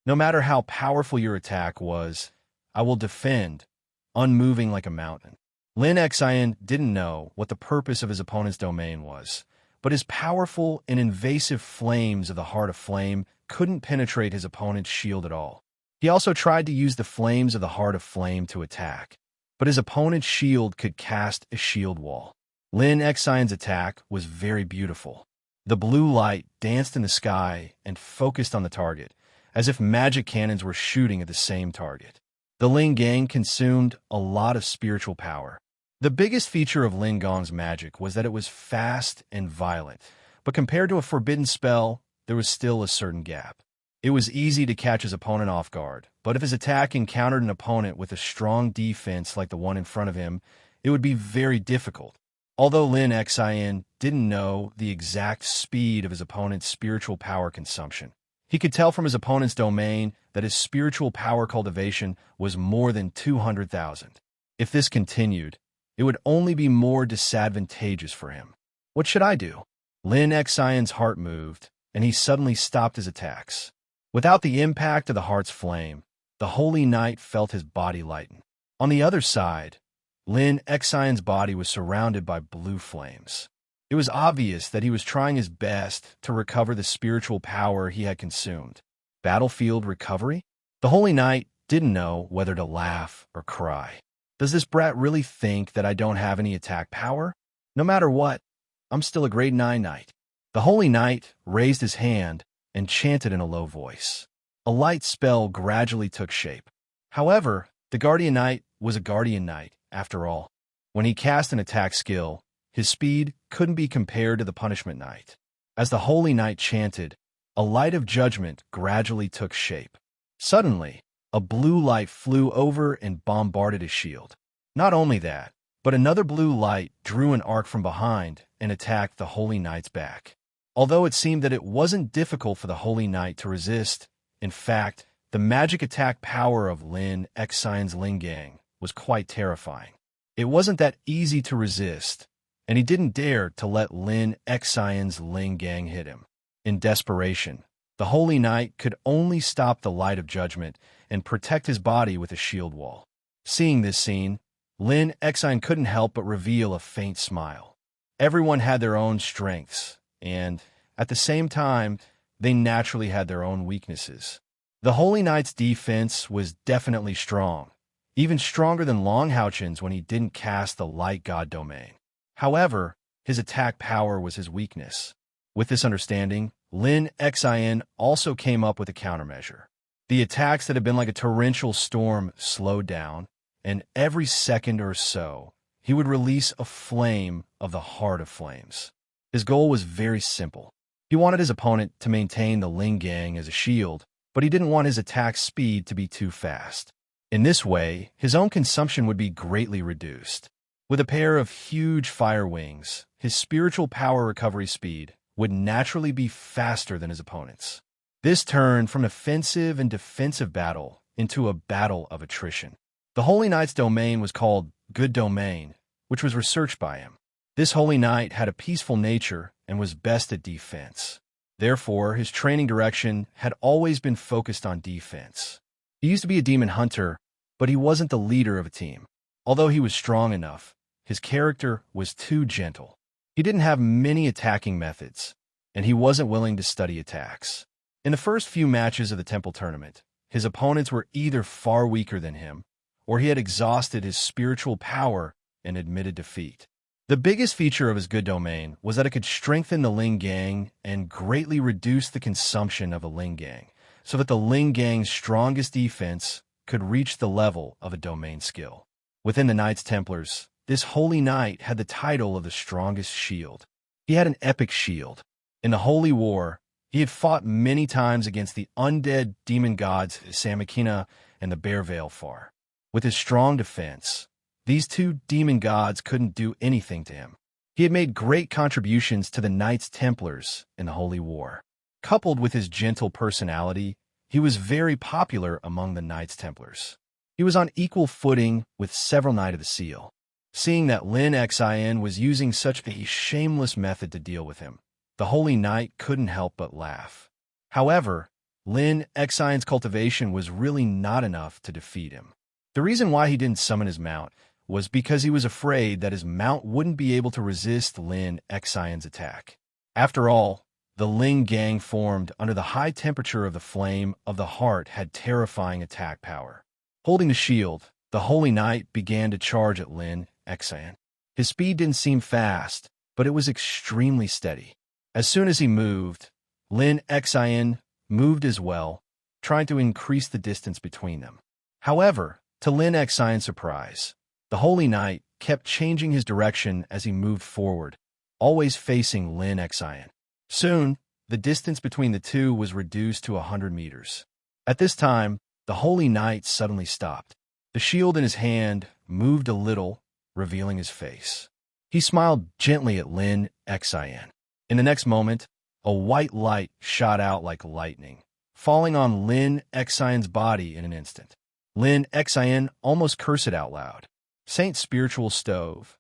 No matter how powerful your attack was, I will defend, unmoving like a mountain. Lin Xian didn't know what the purpose of his opponent's domain was, but his powerful and invasive flames of the Heart of Flame couldn't penetrate his opponent's shield at all. He also tried to use the flames of the Heart of Flame to attack, but his opponent's shield could cast a shield wall. Lin Xian's attack was very beautiful. The blue light danced in the sky and focused on the target, as if magic cannons were shooting at the same target. The Ling Gang consumed a lot of spiritual power. The biggest feature of Lin Gong's magic was that it was fast and violent, but compared to a forbidden spell, there was still a certain gap. It was easy to catch his opponent off guard, but if his attack encountered an opponent with a strong defense like the one in front of him, it would be very difficult. Although Lin Xian didn't know the exact speed of his opponent's spiritual power consumption, he could tell from his opponent's domain that his spiritual power cultivation was more than 200,000. If this continued, it would only be more disadvantageous for him. What should I do? Lin Xian's heart moved, and he suddenly stopped his attacks. Without the impact of the heart's flame, the Holy Knight felt his body lighten. On the other side, Lin Xian's body was surrounded by blue flames. It was obvious that he was trying his best to recover the spiritual power he had consumed. Battlefield recovery? The Holy Knight didn't know whether to laugh or cry. Does this brat really think that I don't have any attack power? No matter what, I'm still a grade 9 knight. The Holy Knight raised his hand and chanted in a low voice. A light spell gradually took shape. However, the Guardian Knight was a Guardian Knight, after all. When he cast an attack skill, his speed couldn't be compared to the Punishment Knight. As the Holy Knight chanted, a light of judgment gradually took shape. Suddenly, a blue light flew over and bombarded his shield. Not only that, but another blue light drew an arc from behind and attacked the Holy Knight's back. Although it seemed that it wasn't difficult for the Holy Knight to resist, in fact, the magic attack power of Lin Xian's Ling Gang was quite terrifying. It wasn't that easy to resist, and he didn't dare to let Lin Xian's Ling Gang hit him. In desperation, the Holy Knight could only stop the light of judgment and protect his body with a shield wall. Seeing this scene, Lin Xian couldn't help but reveal a faint smile. Everyone had their own strengths, and, at the same time, they naturally had their own weaknesses. The Holy Knight's defense was definitely strong, even stronger than Long Haochen's when he didn't cast the Light God domain. However, his attack power was his weakness. With this understanding, Lin Xian also came up with a countermeasure. The attacks that had been like a torrential storm slowed down, and every second or so, he would release a flame of the Heart of Flames. His goal was very simple. He wanted his opponent to maintain the Ling Gang as a shield, but he didn't want his attack speed to be too fast. In this way, his own consumption would be greatly reduced. With a pair of huge fire wings, his spiritual power recovery speed would naturally be faster than his opponent's. This turned from an offensive and defensive battle into a battle of attrition. The Holy Knight's domain was called Good Domain, which was researched by him. This Holy Knight had a peaceful nature and was best at defense. Therefore, his training direction had always been focused on defense. He used to be a demon hunter, but he wasn't the leader of a team. Although he was strong enough, his character was too gentle. He didn't have many attacking methods, and he wasn't willing to study attacks. In the first few matches of the temple tournament, his opponents were either far weaker than him, or he had exhausted his spiritual power and admitted defeat. The biggest feature of his good domain was that it could strengthen the Ling Gang and greatly reduce the consumption of the Ling Gang, so that the Ling Gang's strongest defense could reach the level of a domain skill. Within the Knights Templars, this Holy Knight had the title of the strongest shield. He had an epic shield. In the Holy War, he had fought many times against the undead demon gods Samakina and the Bear Veil Far. With his strong defense, these two demon gods couldn't do anything to him. He had made great contributions to the Knights Templars in the Holy War. Coupled with his gentle personality, he was very popular among the Knights Templars. He was on equal footing with several Knights of the Seal. Seeing that Lin Xin was using such a shameless method to deal with him, the Holy Knight couldn't help but laugh. However, Lin Xin's cultivation was really not enough to defeat him. The reason why he didn't summon his mount was because he was afraid that his mount wouldn't be able to resist Lin Xin's attack. After all, the Ling Gang formed under the high temperature of the flame of the heart had terrifying attack power. Holding the shield, the Holy Knight began to charge at Lin Xin. His speed didn't seem fast, but it was extremely steady. As soon as he moved, Lin Xin moved as well, trying to increase the distance between them. However, to Lin Xin's surprise, the Holy Knight kept changing his direction as he moved forward, always facing Lin Xin. Soon, the distance between the two was reduced to 100 meters. At this time, the Holy Knight suddenly stopped. The shield in his hand moved a little, revealing his face. He smiled gently at Lin Xin. In the next moment, a white light shot out like lightning, falling on Lin Xin's body in an instant. Lin Xin almost cursed out loud. Saint Spiritual Stove.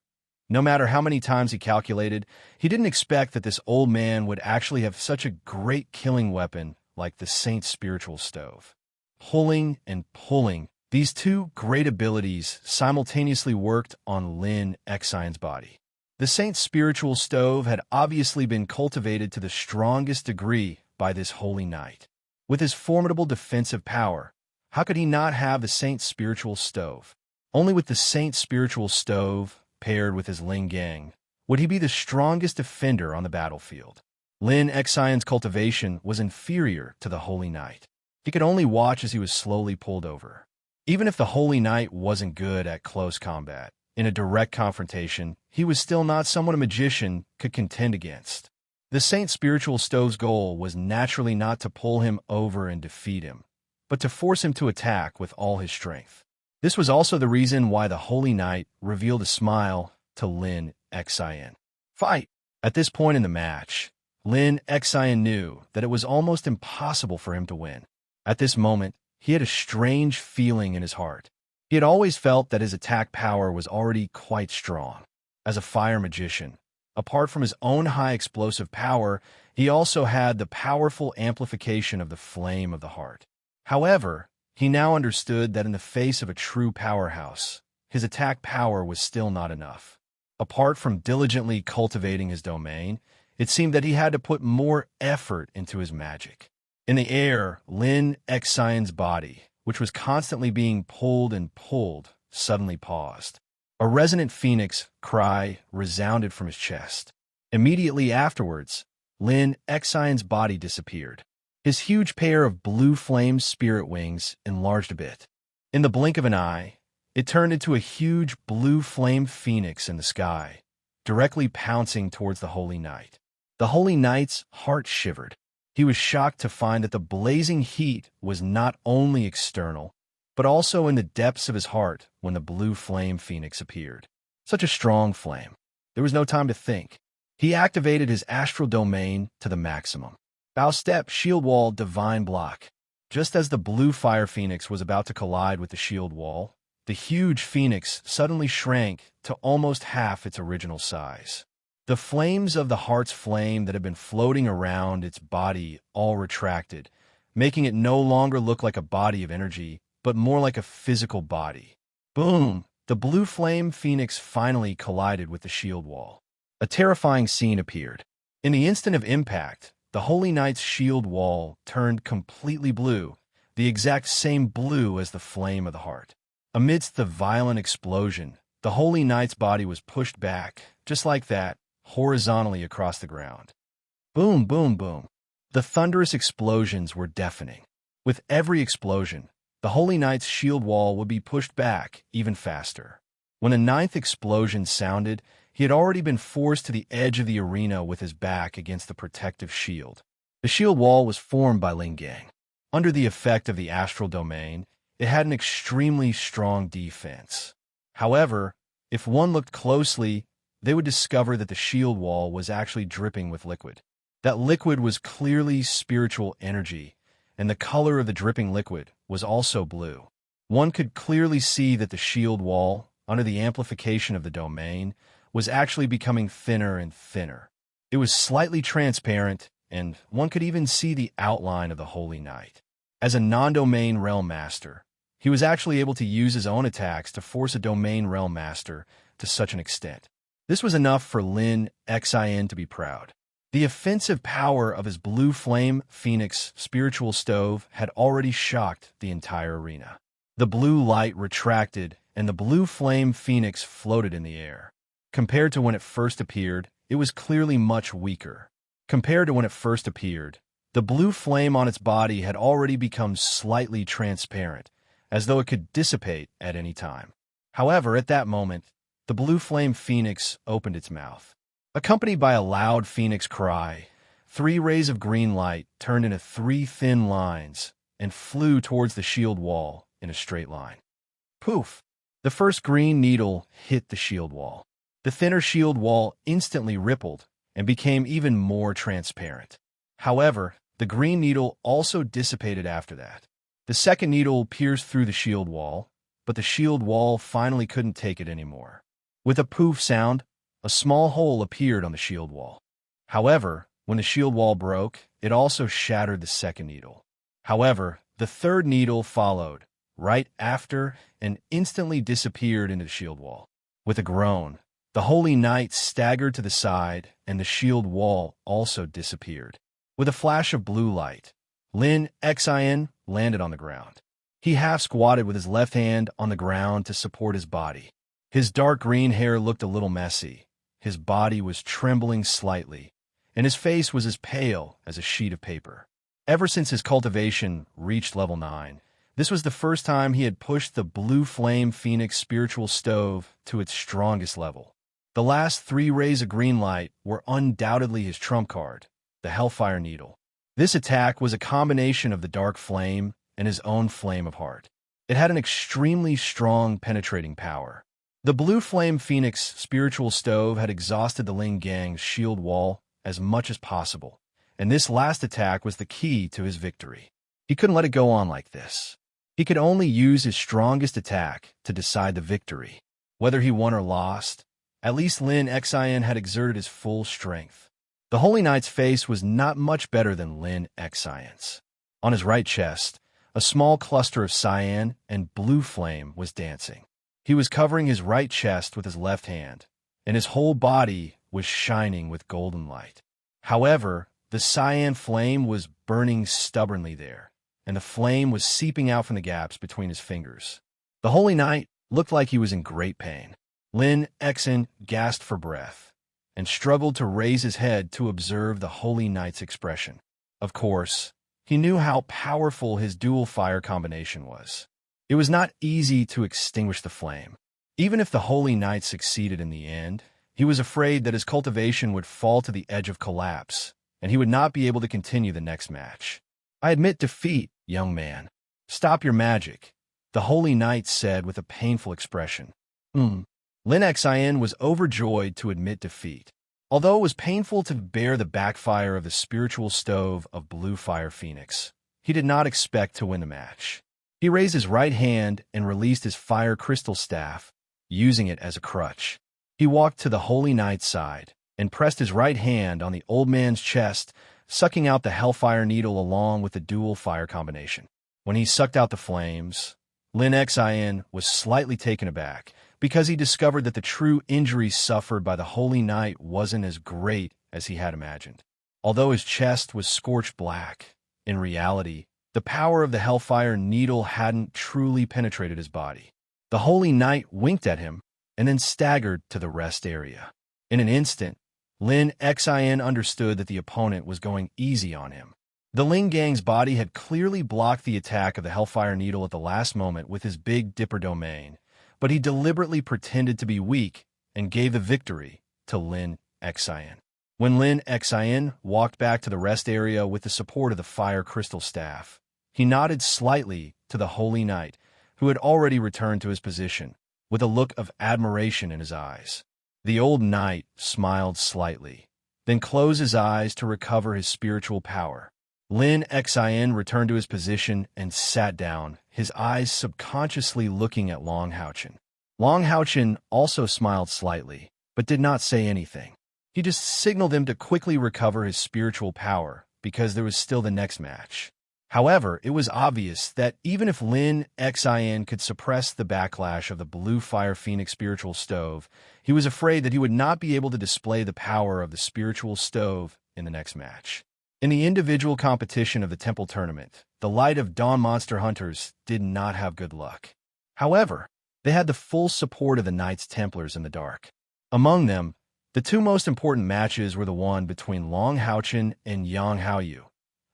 No matter how many times he calculated, he didn't expect that this old man would actually have such a great killing weapon like the Saint Spiritual Stove. Pulling and pulling, these two great abilities simultaneously worked on Lin Xin's body. The Saint Spiritual Stove had obviously been cultivated to the strongest degree by this Holy Knight. With his formidable defensive power, how could he not have the Saint Spiritual Stove? Only with the Saint Spiritual Stove, paired with his Ling Gang, would he be the strongest defender on the battlefield. Lin Xin's cultivation was inferior to the Holy Knight. He could only watch as he was slowly pulled over. Even if the Holy Knight wasn't good at close combat, in a direct confrontation, he was still not someone a magician could contend against. The Saint Spiritual Stove's goal was naturally not to pull him over and defeat him, but to force him to attack with all his strength. This was also the reason why the Holy Knight revealed a smile to Lin Xin. Fight! At this point in the match, Lin Xin knew that it was almost impossible for him to win. At this moment, he had a strange feeling in his heart. He had always felt that his attack power was already quite strong. As a fire magician, apart from his own high explosive power, he also had the powerful amplification of the flame of the heart. However, he now understood that in the face of a true powerhouse, his attack power was still not enough. Apart from diligently cultivating his domain, it seemed that he had to put more effort into his magic. In the air, Lin Xin's body, which was constantly being pulled and pulled, suddenly paused. A resonant phoenix cry resounded from his chest. Immediately afterwards, Lin Xin's body disappeared. His huge pair of blue flame spirit wings enlarged a bit. In the blink of an eye, it turned into a huge blue flame phoenix in the sky, directly pouncing towards the Holy Knight. The Holy Knight's heart shivered. He was shocked to find that the blazing heat was not only external, but also in the depths of his heart when the blue flame phoenix appeared. Such a strong flame. There was no time to think. He activated his astral domain to the maximum. Bow step, shield wall, divine block. Just as the blue fire phoenix was about to collide with the shield wall, the huge phoenix suddenly shrank to almost half its original size. The flames of the heart's flame that had been floating around its body all retracted, making it no longer look like a body of energy, but more like a physical body. Boom! The blue flame phoenix finally collided with the shield wall. A terrifying scene appeared. In the instant of impact, the Holy Knight's shield wall turned completely blue, the exact same blue as the flame of the heart. Amidst the violent explosion, the Holy Knight's body was pushed back, just like that, horizontally across the ground. Boom, boom, boom. The thunderous explosions were deafening. With every explosion, the Holy Knight's shield wall would be pushed back even faster. When a ninth explosion sounded, he had already been forced to the edge of the arena with his back against the protective shield. The shield wall was formed by Ling Gang. Under the effect of the astral domain, it had an extremely strong defense. However, if one looked closely, they would discover that the shield wall was actually dripping with liquid. That liquid was clearly spiritual energy, and the color of the dripping liquid was also blue. One could clearly see that the shield wall, under the amplification of the domain, was actually becoming thinner and thinner. It was slightly transparent, and one could even see the outline of the Holy Knight. As a non-domain realm master, he was actually able to use his own attacks to force a domain realm master to such an extent. This was enough for Lin Xin to be proud. The offensive power of his blue flame phoenix spiritual stove had already shocked the entire arena. The blue light retracted, and the blue flame phoenix floated in the air. Compared to when it first appeared, it was clearly much weaker. Compared to when it first appeared, the blue flame on its body had already become slightly transparent, as though it could dissipate at any time. However, at that moment, the blue flame phoenix opened its mouth. Accompanied by a loud phoenix cry, 3 rays of green light turned into 3 thin lines and flew towards the shield wall in a straight line. Poof! The first green needle hit the shield wall. The thinner shield wall instantly rippled and became even more transparent. However, the green needle also dissipated after that. The second needle pierced through the shield wall, but the shield wall finally couldn't take it anymore. With a poof sound, a small hole appeared on the shield wall. However, when the shield wall broke, it also shattered the second needle. However, the third needle followed, right after, and instantly disappeared into the shield wall. With a groan, the Holy Knight staggered to the side, and the shield wall also disappeared. With a flash of blue light, Lin Xin landed on the ground. He half-squatted with his left hand on the ground to support his body. His dark green hair looked a little messy, his body was trembling slightly, and his face was as pale as a sheet of paper. Ever since his cultivation reached level 9, this was the first time he had pushed the blue flame phoenix spiritual stove to its strongest level. The last 3 rays of green light were undoubtedly his trump card, the Hellfire Needle. This attack was a combination of the dark flame and his own flame of heart. It had an extremely strong penetrating power. The blue flame phoenix spiritual stove had exhausted the Ling Gang's shield wall as much as possible, and this last attack was the key to his victory. He couldn't let it go on like this. He could only use his strongest attack to decide the victory. Whether he won or lost, at least Lin Xin had exerted his full strength. The Holy Knight's face was not much better than Lin Xion's. On his right chest, a small cluster of cyan and blue flame was dancing. He was covering his right chest with his left hand, and his whole body was shining with golden light. However, the cyan flame was burning stubbornly there, and the flame was seeping out from the gaps between his fingers. The Holy Knight looked like he was in great pain. Lin Xin gasped for breath and struggled to raise his head to observe the Holy Knight's expression. Of course, he knew how powerful his dual fire combination was. It was not easy to extinguish the flame. Even if the Holy Knight succeeded in the end, he was afraid that his cultivation would fall to the edge of collapse, and he would not be able to continue the next match. "I admit defeat, young man. Stop your magic," the Holy Knight said with a painful expression. Lin Xin was overjoyed to admit defeat. Although it was painful to bear the backfire of the spiritual stove of Blue Fire Phoenix, he did not expect to win the match. He raised his right hand and released his fire crystal staff, using it as a crutch. He walked to the Holy Knight's side, and pressed his right hand on the old man's chest, sucking out the hellfire needle along with the dual fire combination. When he sucked out the flames, Lin Xin was slightly taken aback because he discovered that the true injury suffered by the Holy Knight wasn't as great as he had imagined. Although his chest was scorched black, in reality, the power of the hellfire needle hadn't truly penetrated his body. The Holy Knight winked at him and then staggered to the rest area. In an instant, Lin Xin understood that the opponent was going easy on him. The Ling Gang's body had clearly blocked the attack of the Hellfire Needle at the last moment with his Big Dipper domain, but he deliberately pretended to be weak and gave the victory to Lin Xin. When Lin Xin walked back to the rest area with the support of the Fire Crystal Staff, he nodded slightly to the Holy Knight, who had already returned to his position, with a look of admiration in his eyes. The old knight smiled slightly, then closed his eyes to recover his spiritual power. Lin Xin returned to his position and sat down, his eyes subconsciously looking at Long Haochen. Long Haochen also smiled slightly, but did not say anything. He just signaled him to quickly recover his spiritual power, because there was still the next match. However, it was obvious that even if Lin Xin could suppress the backlash of the Blue Fire Phoenix spiritual stove, he was afraid that he would not be able to display the power of the spiritual stove in the next match. In the individual competition of the Temple Tournament, the Light of Dawn Monster Hunters did not have good luck. However, they had the full support of the Knights Templars in the dark. Among them, the two most important matches were the one between Long Haochen and Yang Haoyu,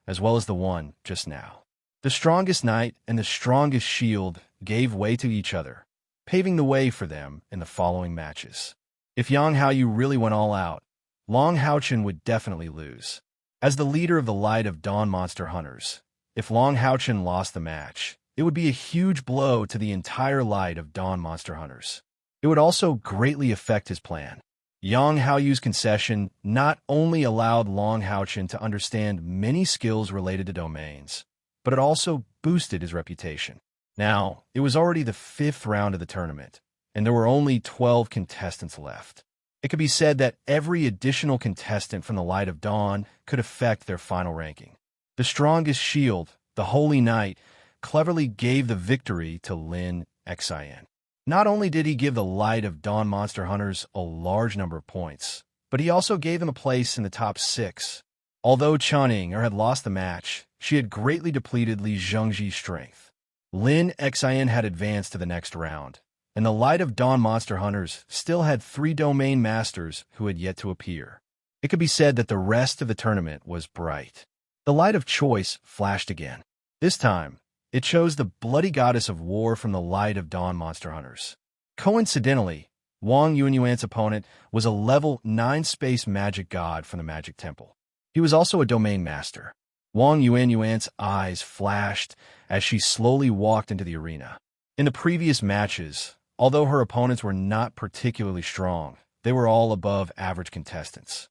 as well as the one just now. The strongest knight and the strongest shield gave way to each other, paving the way for them in the following matches. If Yang Haoyu really went all out, Long Haochen would definitely lose. As the leader of the Light of Dawn Monster Hunters, if Long Haochen lost the match, it would be a huge blow to the entire Light of Dawn Monster Hunters. It would also greatly affect his plan. Yang Haoyu's concession not only allowed Long Haochen to understand many skills related to domains, but it also boosted his reputation. Now, it was already the 5th round of the tournament, and there were only 12 contestants left. It could be said that every additional contestant from the Light of Dawn could affect their final ranking. The strongest shield, the Holy Knight, cleverly gave the victory to Lin Xin. Not only did he give the Light of Dawn Monster Hunters a large number of points, but he also gave them a place in the top 6. Although Channing had lost the match, she had greatly depleted Li Zhengji's strength. Lin Xin had advanced to the next round, and the Light of Dawn Monster Hunters still had 3 domain masters who had yet to appear. It could be said that the rest of the tournament was bright. The Light of Choice flashed again. This time, it chose the Bloody Goddess of War from the Light of Dawn Monster Hunters. Coincidentally, Wang Yuanyuan's opponent was a level 9 space magic god from the Magic Temple. He was also a domain master. Wang Yuanyuan's eyes flashed as she slowly walked into the arena. In the previous matches, although her opponents were not particularly strong, they were all above average contestants.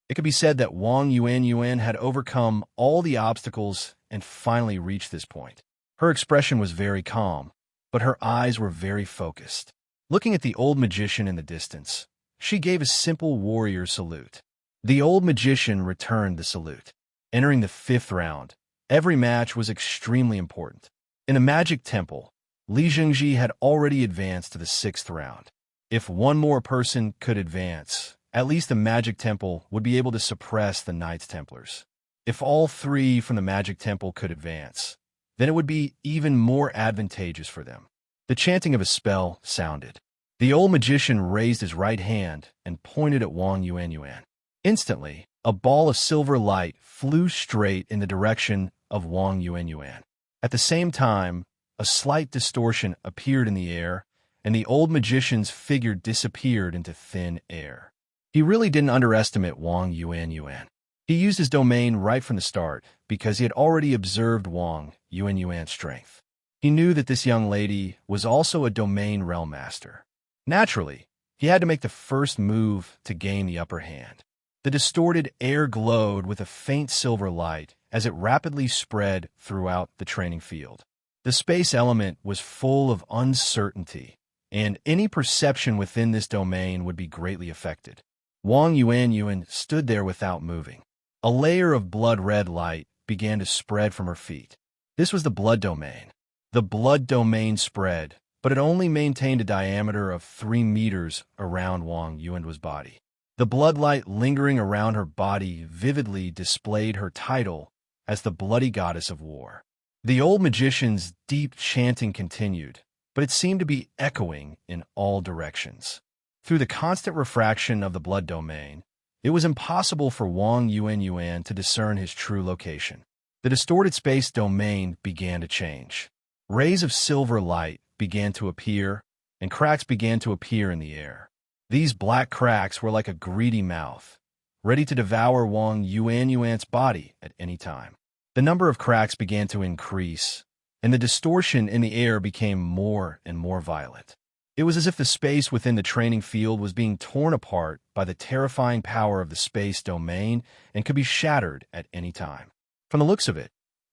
It could be said that Wang Yuanyuan had overcome all the obstacles and finally reached this point. Her expression was very calm, but her eyes were very focused. Looking at the old magician in the distance, she gave a simple warrior salute. The old magician returned the salute. Entering the 5th round, every match was extremely important. In the Magic Temple, Li Zhengji had already advanced to the 6th round. If one more person could advance, at least the Magic Temple would be able to suppress the Knights Templars. If all 3 from the Magic Temple could advance, then it would be even more advantageous for them. The chanting of a spell sounded. The old magician raised his right hand and pointed at Wang Yuanyuan. Instantly, a ball of silver light flew straight in the direction of Wang Yuanyuan. At the same time, a slight distortion appeared in the air, and the old magician's figure disappeared into thin air. He really didn't underestimate Wang Yuanyuan. He used his domain right from the start because he had already observed Wang Yuanyuan's strength. He knew that this young lady was also a domain realm master. Naturally, he had to make the first move to gain the upper hand. The distorted air glowed with a faint silver light as it rapidly spread throughout the training field. The space element was full of uncertainty, and any perception within this domain would be greatly affected. Wang Yuanyuan stood there without moving. A layer of blood-red light began to spread from her feet. This was the blood domain. The blood domain spread, but it only maintained a diameter of 3 meters around Wang Yuan's body. The blood light lingering around her body vividly displayed her title as the Bloody Goddess of War. The old magician's deep chanting continued, but it seemed to be echoing in all directions. Through the constant refraction of the blood domain, it was impossible for Wang Yuanyuan to discern his true location. The distorted space domain began to change. Rays of silver light began to appear, and cracks began to appear in the air. These black cracks were like a greedy mouth, ready to devour Wang Yuanyuan's body at any time. The number of cracks began to increase, and the distortion in the air became more and more violent. It was as if the space within the training field was being torn apart by the terrifying power of the space domain and could be shattered at any time. From the looks of it,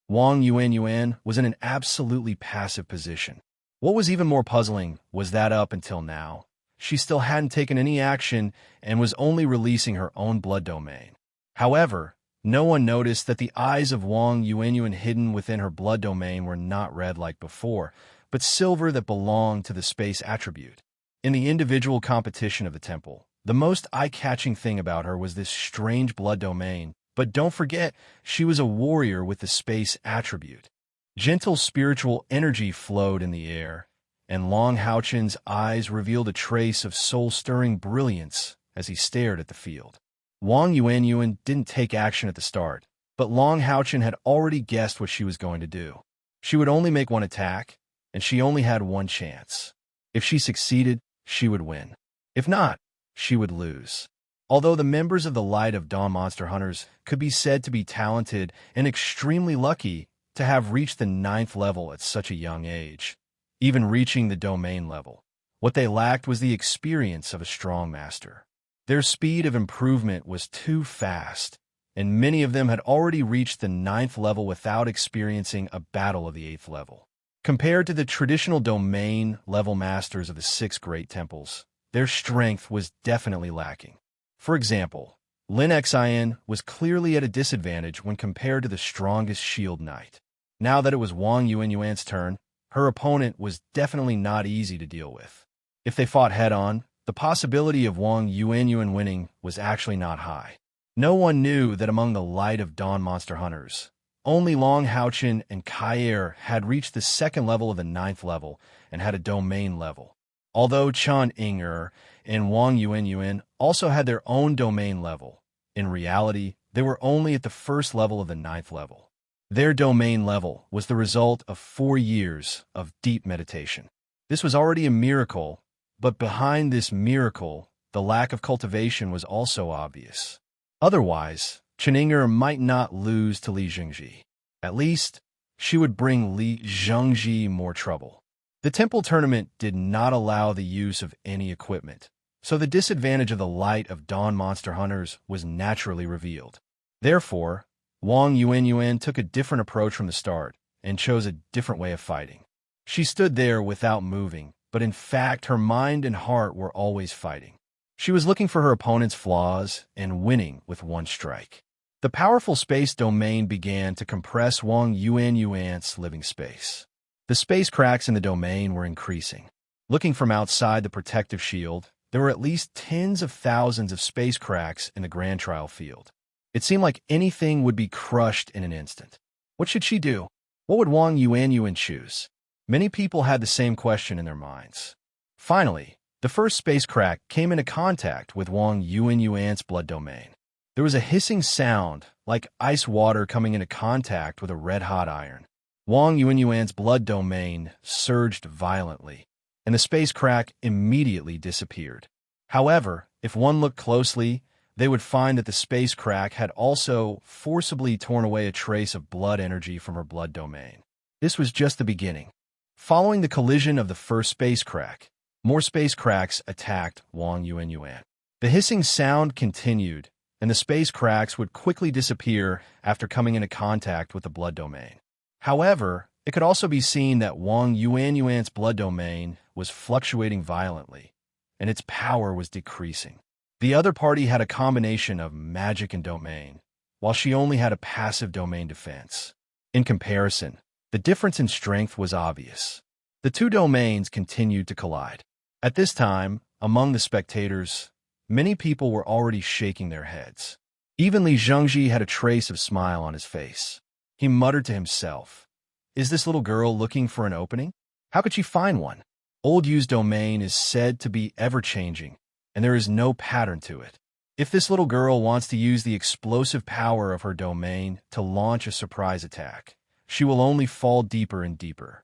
Wang Yuanyuan was in an absolutely passive position. What was even more puzzling was that up until now, she still hadn't taken any action and was only releasing her own blood domain. However, no one noticed that the eyes of Wang Yuanyuan hidden within her blood domain were not red like before, but silver that belonged to the space attribute. In the individual competition of the temple, the most eye-catching thing about her was this strange blood domain, but don't forget, she was a warrior with the space attribute. Gentle spiritual energy flowed in the air, and Long Haochen's eyes revealed a trace of soul-stirring brilliance as he stared at the field. Wang Yuanyuan didn't take action at the start, but Long Haochen had already guessed what she was going to do. She would only make one attack, and she only had one chance. If she succeeded, she would win. If not, she would lose. Although the members of the Light of Dawn Monster Hunters could be said to be talented and extremely lucky to have reached the 9th level at such a young age, even reaching the domain level, what they lacked was the experience of a strong master. Their speed of improvement was too fast, and many of them had already reached the 9th level without experiencing a battle of the 8th level. Compared to the traditional domain level masters of the 6 great temples, their strength was definitely lacking. For example, Lin Xian was clearly at a disadvantage when compared to the strongest shield knight. Now that it was Wang Yuanyuan's turn, her opponent was definitely not easy to deal with. If they fought head-on, the possibility of Wang Yuanyuan winning was actually not high. No one knew that among the Light of Dawn Monster Hunters, only Long Haochen and Kair had reached the 2nd level of the 9th level and had a domain level. Although Chen Ying'er and Wang Yuanyuan also had their own domain level, in reality, they were only at the 1st level of the 9th level. Their domain level was the result of 4 years of deep meditation. This was already a miracle, but behind this miracle, the lack of cultivation was also obvious. Otherwise, Chen Ying'er might not lose to Li Jingji. At least, she would bring Li Jingji more trouble. The temple tournament did not allow the use of any equipment, so the disadvantage of the Light of Dawn Monster Hunters was naturally revealed. Therefore, Wang Yuanyuan took a different approach from the start and chose a different way of fighting. She stood there without moving, but in fact her mind and heart were always fighting. She was looking for her opponent's flaws and winning with one strike. The powerful space domain began to compress Wang Yuanyuan's living space. The space cracks in the domain were increasing. Looking from outside the protective shield, there were at least tens of thousands of space cracks in the grand trial field. It seemed like anything would be crushed in an instant. What should she do? What would Wang Yuanyuan choose? Many people had the same question in their minds. Finally, the first space crack came into contact with Wang Yuanyuan's blood domain. There was a hissing sound, like ice water coming into contact with a red-hot iron. Wang Yuanyuan's blood domain surged violently, and the space crack immediately disappeared. However, if one looked closely, they would find that the space crack had also forcibly torn away a trace of blood energy from her blood domain. This was just the beginning. Following the collision of the first space crack, more space cracks attacked Wang Yuanyuan. The hissing sound continued, and the space cracks would quickly disappear after coming into contact with the blood domain. However, it could also be seen that Wang Yuanyuan's blood domain was fluctuating violently, and its power was decreasing. The other party had a combination of magic and domain, while she only had a passive domain defense. In comparison, the difference in strength was obvious. The two domains continued to collide. At this time, among the spectators, many people were already shaking their heads. Even Li Zhengji had a trace of smile on his face. He muttered to himself, "Is this little girl looking for an opening? How could she find one?" Old Yu's domain is said to be ever-changing, and there is no pattern to it. If this little girl wants to use the explosive power of her domain to launch a surprise attack, she will only fall deeper and deeper.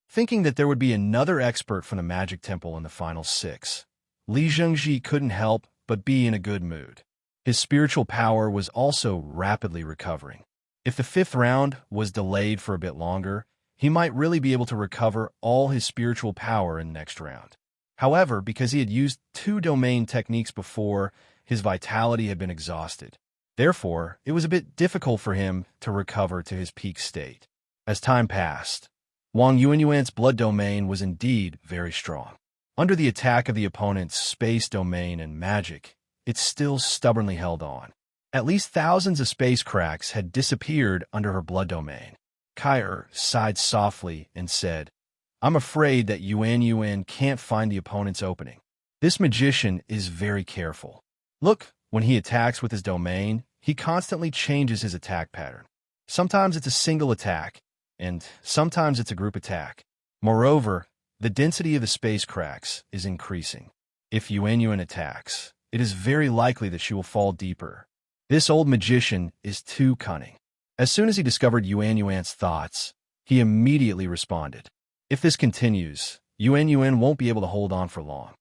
Thinking that there would be another expert from the Magic Temple in the final 6, Li Zhengji couldn't help but be in a good mood. His spiritual power was also rapidly recovering. If the 5th round was delayed for a bit longer, he might really be able to recover all his spiritual power in the next round. However, because he had used 2 domain techniques before, his vitality had been exhausted. Therefore, it was a bit difficult for him to recover to his peak state. As time passed, Wang Yuanyuan's blood domain was indeed very strong. Under the attack of the opponent's space domain and magic, it still stubbornly held on. At least thousands of space cracks had disappeared under her blood domain. Kai sighed softly and said, "I'm afraid that Yuan can't find the opponent's opening. This magician is very careful. Look, when he attacks with his domain, he constantly changes his attack pattern. Sometimes it's a single attack, and sometimes it's a group attack. Moreover, the density of the space cracks is increasing. If Yuan attacks, it is very likely that she will fall deeper. This old magician is too cunning." As soon as he discovered Yuan's thoughts, he immediately responded, "If this continues, Yuan won't be able to hold on for long."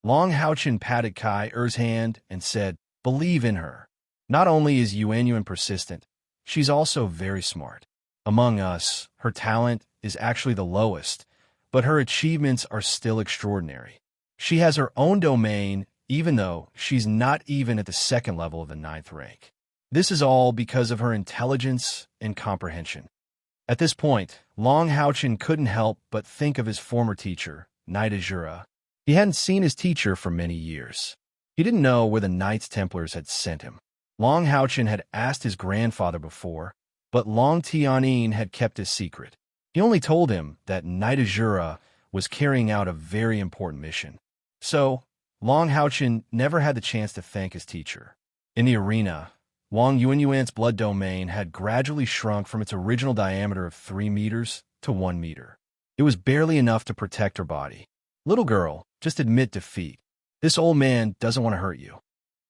Long Haochen patted Kai Er's hand and said, "Believe in her. Not only is Yuan persistent, she's also very smart. Among us, her talent is actually the lowest, but her achievements are still extraordinary. She has her own domain, even though she's not even at the 2nd level of the 9th rank. This is all because of her intelligence and comprehension." At this point, Long Haochen couldn't help but think of his former teacher, Knight Azura. He hadn't seen his teacher for many years. He didn't know where the Knights Templars had sent him. Long Haochen had asked his grandfather before, but Long Tianyin had kept his secret. He only told him that Knight Azura was carrying out a very important mission. So, Long Haochen never had the chance to thank his teacher. In the arena, Wang Yuanyuan's blood domain had gradually shrunk from its original diameter of 3 meters to 1 meter. It was barely enough to protect her body. "Little girl, just admit defeat. This old man doesn't want to hurt you."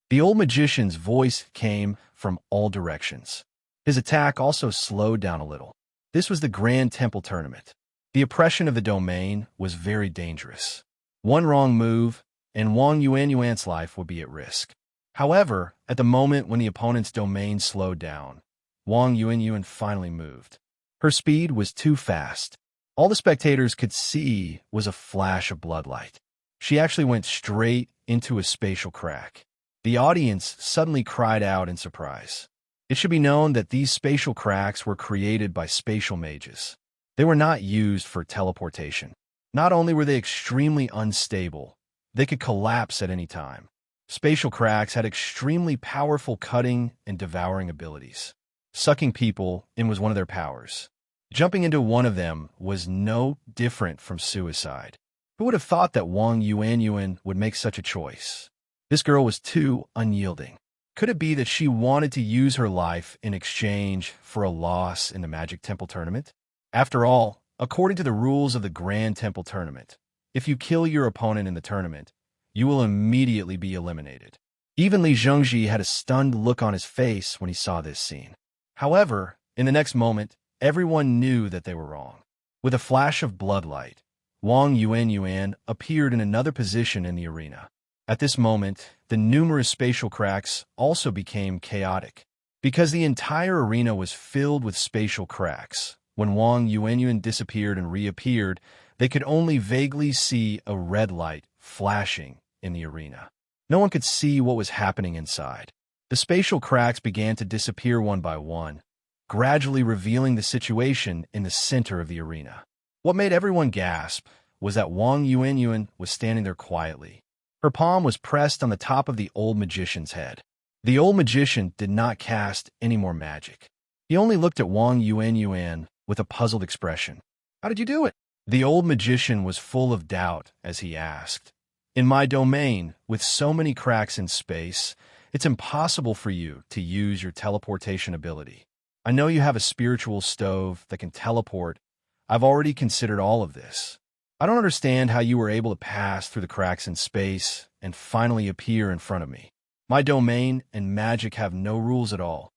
The old magician's voice came from all directions. His attack also slowed down a little. This was the Grand Temple Tournament. The oppression of the domain was very dangerous. One wrong move, and Wang Yuanyuan's life would be at risk. However, at the moment when the opponent's domain slowed down, Wang Yuanyuan finally moved. Her speed was too fast. All the spectators could see was a flash of bloodlight. She actually went straight into a spatial crack. The audience suddenly cried out in surprise. It should be known that these spatial cracks were created by spatial mages. They were not used for teleportation. Not only were they extremely unstable, they could collapse at any time. Spatial cracks had extremely powerful cutting and devouring abilities. Sucking people in was one of their powers. Jumping into one of them was no different from suicide. Who would have thought that Wang Yuanyuan would make such a choice? This girl was too unyielding. Could it be that she wanted to use her life in exchange for a loss in the Magic Temple Tournament? After all, according to the rules of the Grand Temple Tournament, if you kill your opponent in the tournament, you will immediately be eliminated. Even Li Zhengji had a stunned look on his face when he saw this scene. However, in the next moment, everyone knew that they were wrong. With a flash of bloodlight, Wang Yuanyuan appeared in another position in the arena. At this moment, the numerous spatial cracks also became chaotic. Because the entire arena was filled with spatial cracks, when Wang Yuanyuan disappeared and reappeared, they could only vaguely see a red light flashing in the arena. No one could see what was happening inside. The spatial cracks began to disappear one by one, gradually revealing the situation in the center of the arena. What made everyone gasp was that Wang Yuanyuan was standing there quietly. Her palm was pressed on the top of the old magician's head. The old magician did not cast any more magic. He only looked at Wang Yuan with a puzzled expression. How did you do it? The old magician was full of doubt as he asked. In my domain, with so many cracks in space, it's impossible for you to use your teleportation ability. I know you have a spiritual stove that can teleport. I've already considered all of this. I don't understand how you were able to pass through the cracks in space and finally appear in front of me. My domain and magic have no rules at all.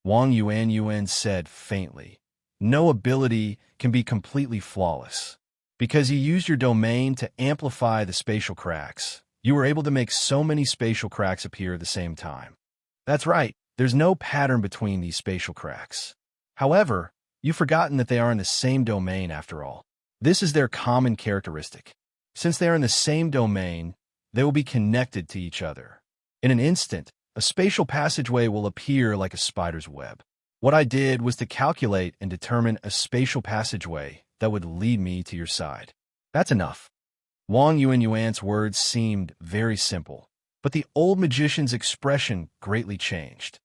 Wang Yuan said faintly. No ability can be completely flawless. Because you used your domain to amplify the spatial cracks, you were able to make so many spatial cracks appear at the same time. That's right, there's no pattern between these spatial cracks. However, you've forgotten that they are in the same domain after all. This is their common characteristic. Since they are in the same domain, they will be connected to each other. In an instant, a spatial passageway will appear like a spider's web. What I did was to calculate and determine a spatial passageway that would lead me to your side. That's enough. Wang Yuan's words seemed very simple, but the old magician's expression greatly changed.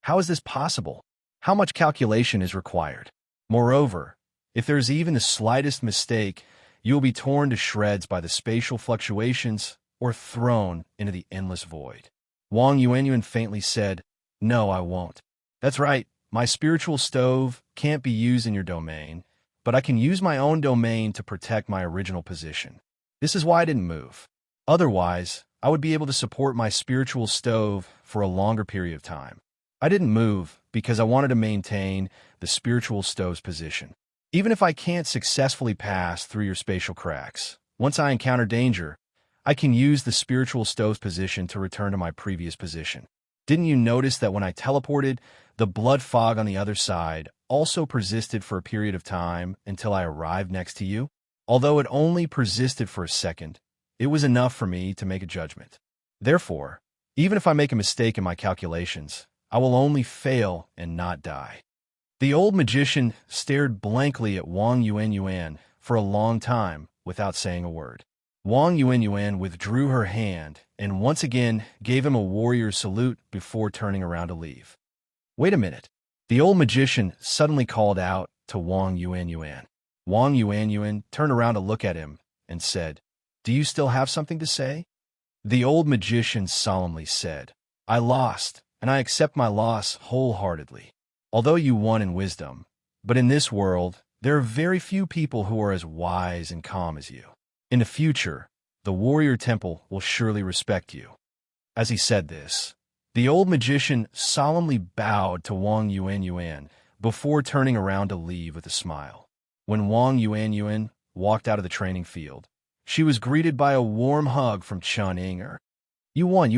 How is this possible? How much calculation is required? Moreover, if there is even the slightest mistake, you will be torn to shreds by the spatial fluctuations or thrown into the endless void. Wang Yuan faintly said, No, I won't. That's right, my spiritual stove can't be used in your domain, but I can use my own domain to protect my original position. This is why I didn't move. Otherwise, I would be able to support my spiritual stove for a longer period of time. I didn't move because I wanted to maintain the spiritual stove's position. Even if I can't successfully pass through your spatial cracks, once I encounter danger, I can use the spiritual stove's position to return to my previous position. Didn't you notice that when I teleported, the blood fog on the other side also persisted for a period of time until I arrived next to you? Although it only persisted for a second, it was enough for me to make a judgment. Therefore, even if I make a mistake in my calculations, I will only fail and not die. The old magician stared blankly at Wang Yuan for a long time without saying a word. Wang Yuan withdrew her hand and once again gave him a warrior salute before turning around to leave. Wait a minute. The old magician suddenly called out to Wang Yuan. Wang Yuan turned around to look at him and said, Do you still have something to say? The old magician solemnly said, I lost, and I accept my loss wholeheartedly. Although you won in wisdom, but in this world, there are very few people who are as wise and calm as you. In the future, the warrior temple will surely respect you. As he said this, the old magician solemnly bowed to Wang Yuan before turning around to leave with a smile. When Wang Yuan walked out of the training field, she was greeted by a warm hug from Chen Yinger. You won.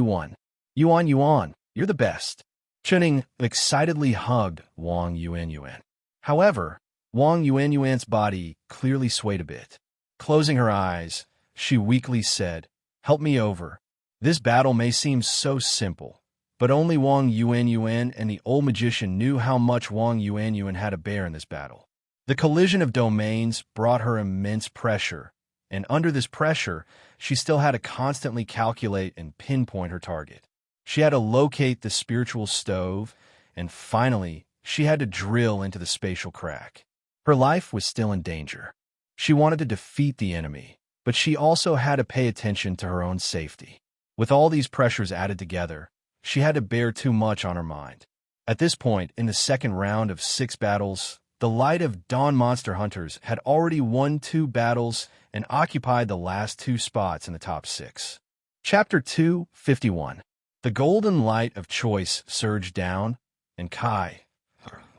You're the best. Chen excitedly hugged Wang Yuan. However, Wang Yuan's body clearly swayed a bit. Closing her eyes, she weakly said, Help me over. This battle may seem so simple, but only Wang Yuan and the old magician knew how much Wang Yuan had to bear in this battle. The collision of domains brought her immense pressure, and under this pressure, she still had to constantly calculate and pinpoint her target. She had to locate the spiritual stove, and finally, she had to drill into the spatial crack. Her life was still in danger. She wanted to defeat the enemy, but she also had to pay attention to her own safety. With all these pressures added together, she had to bear too much on her mind. At this point, in the second round of 6 battles, the Light of Dawn Monster Hunters had already won 2 battles and occupied the last 2 spots in the top 6. Chapter 251. The golden light of choice surged down, and Kai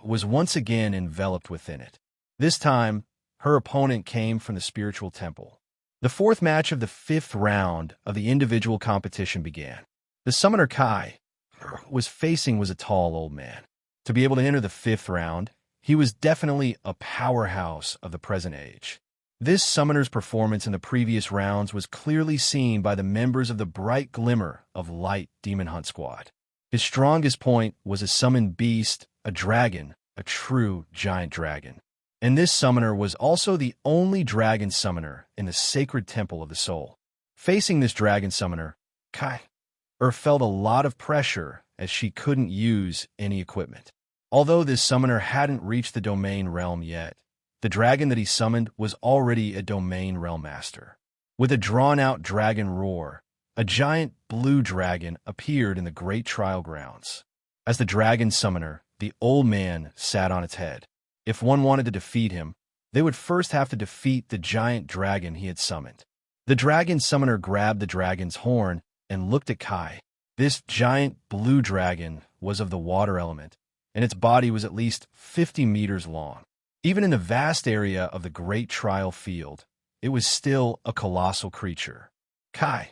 was once again enveloped within it. This time, her opponent came from the spiritual temple. The 4th match of the 5th round of the individual competition began. The summoner Kai was facing was a tall old man. To be able to enter the 5th round, he was definitely a powerhouse of the present age. This summoner's performance in the previous rounds was clearly seen by the members of the Bright Glimmer of Light Demon Hunt Squad. His strongest point was a summoned beast, a dragon, a true giant dragon. And this summoner was also the only dragon summoner in the sacred temple of the soul. Facing this dragon summoner, Kai felt a lot of pressure as she couldn't use any equipment. Although this summoner hadn't reached the domain realm yet, the dragon that he summoned was already a domain realm master. With a drawn-out dragon roar, a giant blue dragon appeared in the great trial grounds. As the dragon summoner, the old man sat on its head. If one wanted to defeat him, they would first have to defeat the giant dragon he had summoned. The dragon summoner grabbed the dragon's horn and looked at Kai. This giant blue dragon was of the water element, and its body was at least 50 meters long. Even in the vast area of the great trial field, it was still a colossal creature. Kai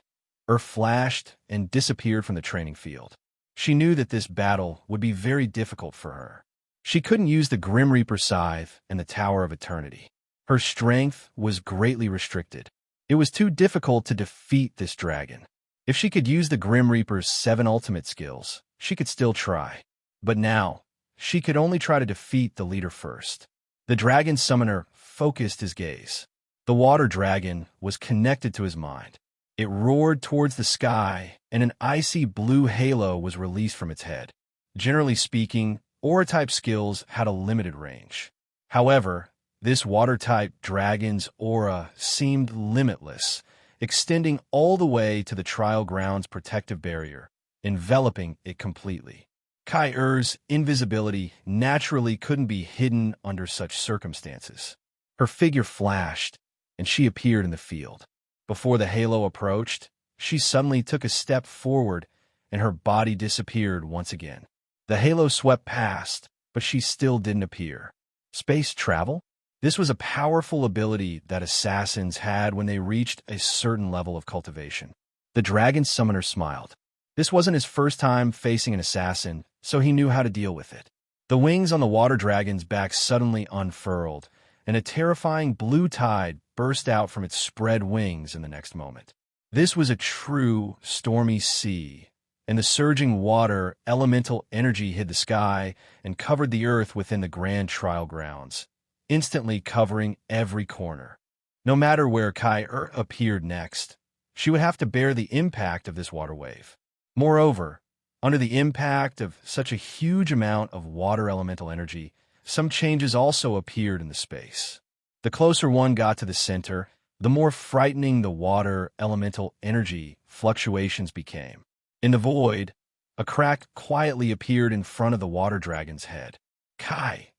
flashed and disappeared from the training field. She knew that this battle would be very difficult for her. She couldn't use the Grim Reaper scythe and the Tower of Eternity. Her strength was greatly restricted. It was too difficult to defeat this dragon. If she could use the Grim Reaper's 7 ultimate skills, she could still try. But now, she could only try to defeat the leader first. The dragon summoner focused his gaze. The water dragon was connected to his mind. It roared towards the sky, and an icy blue halo was released from its head. Generally speaking, aura-type skills had a limited range. However, this water-type dragon's aura seemed limitless, extending all the way to the trial ground's protective barrier, enveloping it completely. Kai-Er's invisibility naturally couldn't be hidden under such circumstances. Her figure flashed, and she appeared in the field. Before the halo approached, she suddenly took a step forward, and her body disappeared once again. The halo swept past, but she still didn't appear. Space travel? This was a powerful ability that assassins had when they reached a certain level of cultivation. The dragon summoner smiled. This wasn't his first time facing an assassin, so he knew how to deal with it. The wings on the water dragon's back suddenly unfurled, and a terrifying blue tide burst out from its spread wings in the next moment. This was a true stormy sea, and the surging water elemental energy hid the sky and covered the earth within the grand trial grounds, instantly covering every corner. No matter where Kai appeared next, she would have to bear the impact of this water wave. Moreover, under the impact of such a huge amount of water elemental energy, some changes also appeared in the space. The closer one got to the center, the more frightening the water elemental energy fluctuations became. In the void, a crack quietly appeared in front of the water dragon's head. Kai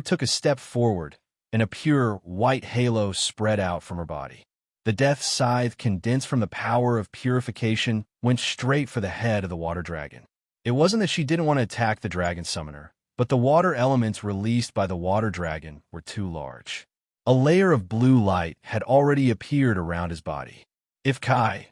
took a step forward, and a pure white halo spread out from her body. The death scythe, condensed from the power of purification, went straight for the head of the water dragon. It wasn't that she didn't want to attack the dragon summoner, but the water elements released by the water dragon were too large. A layer of blue light had already appeared around his body. If Kai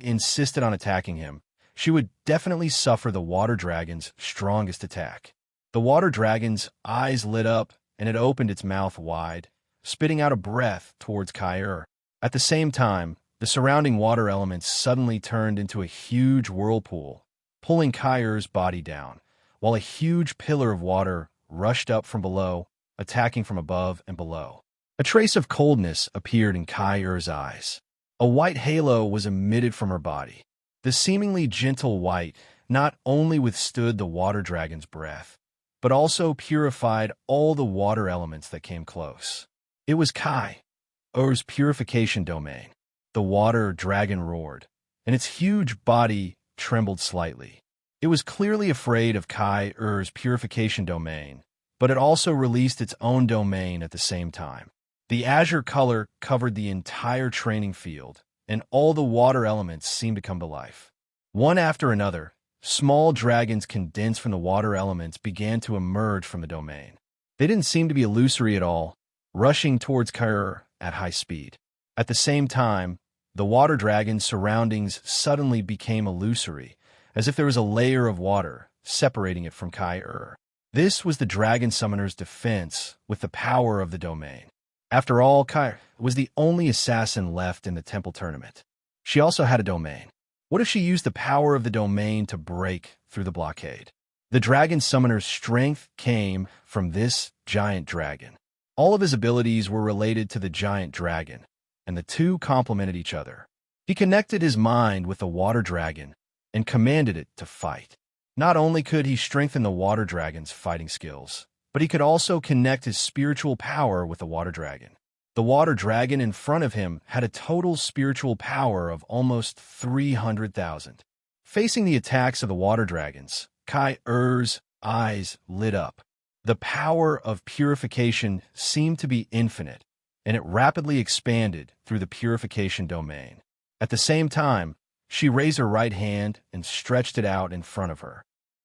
insisted on attacking him, she would definitely suffer the water dragon's strongest attack. The water dragon's eyes lit up, and it opened its mouth wide, spitting out a breath towards Kai. At the same time, the surrounding water elements suddenly turned into a huge whirlpool, pulling Kai's body down, while a huge pillar of water rushed up from below, attacking from above and below. A trace of coldness appeared in Kai's eyes. A white halo was emitted from her body. The seemingly gentle white not only withstood the water dragon's breath, but also purified all the water elements that came close. It was Kai's purification domain. The water dragon roared, and its huge body trembled slightly. It was clearly afraid of Kai's purification domain, but it also released its own domain at the same time. The azure color covered the entire training field, and all the water elements seemed to come to life. One after another, small dragons condensed from the water elements began to emerge from the domain. They didn't seem to be illusory at all, rushing towards Kai at high speed. At the same time, the water dragon's surroundings suddenly became illusory, as if there was a layer of water separating it from Kai. This was the dragon summoner's defense with the power of the domain. After all, Kai was the only assassin left in the temple tournament. She also had a domain. What if she used the power of the domain to break through the blockade? The dragon summoner's strength came from this giant dragon. All of his abilities were related to the giant dragon, and the two complemented each other. He connected his mind with the water dragon and commanded it to fight. Not only could he strengthen the water dragon's fighting skills, but he could also connect his spiritual power with the water dragon. The water dragon in front of him had a total spiritual power of almost 300,000. Facing the attacks of the water dragons, Kai-Er's eyes lit up. The power of purification seemed to be infinite, and it rapidly expanded through the purification domain. At the same time, she raised her right hand and stretched it out in front of her.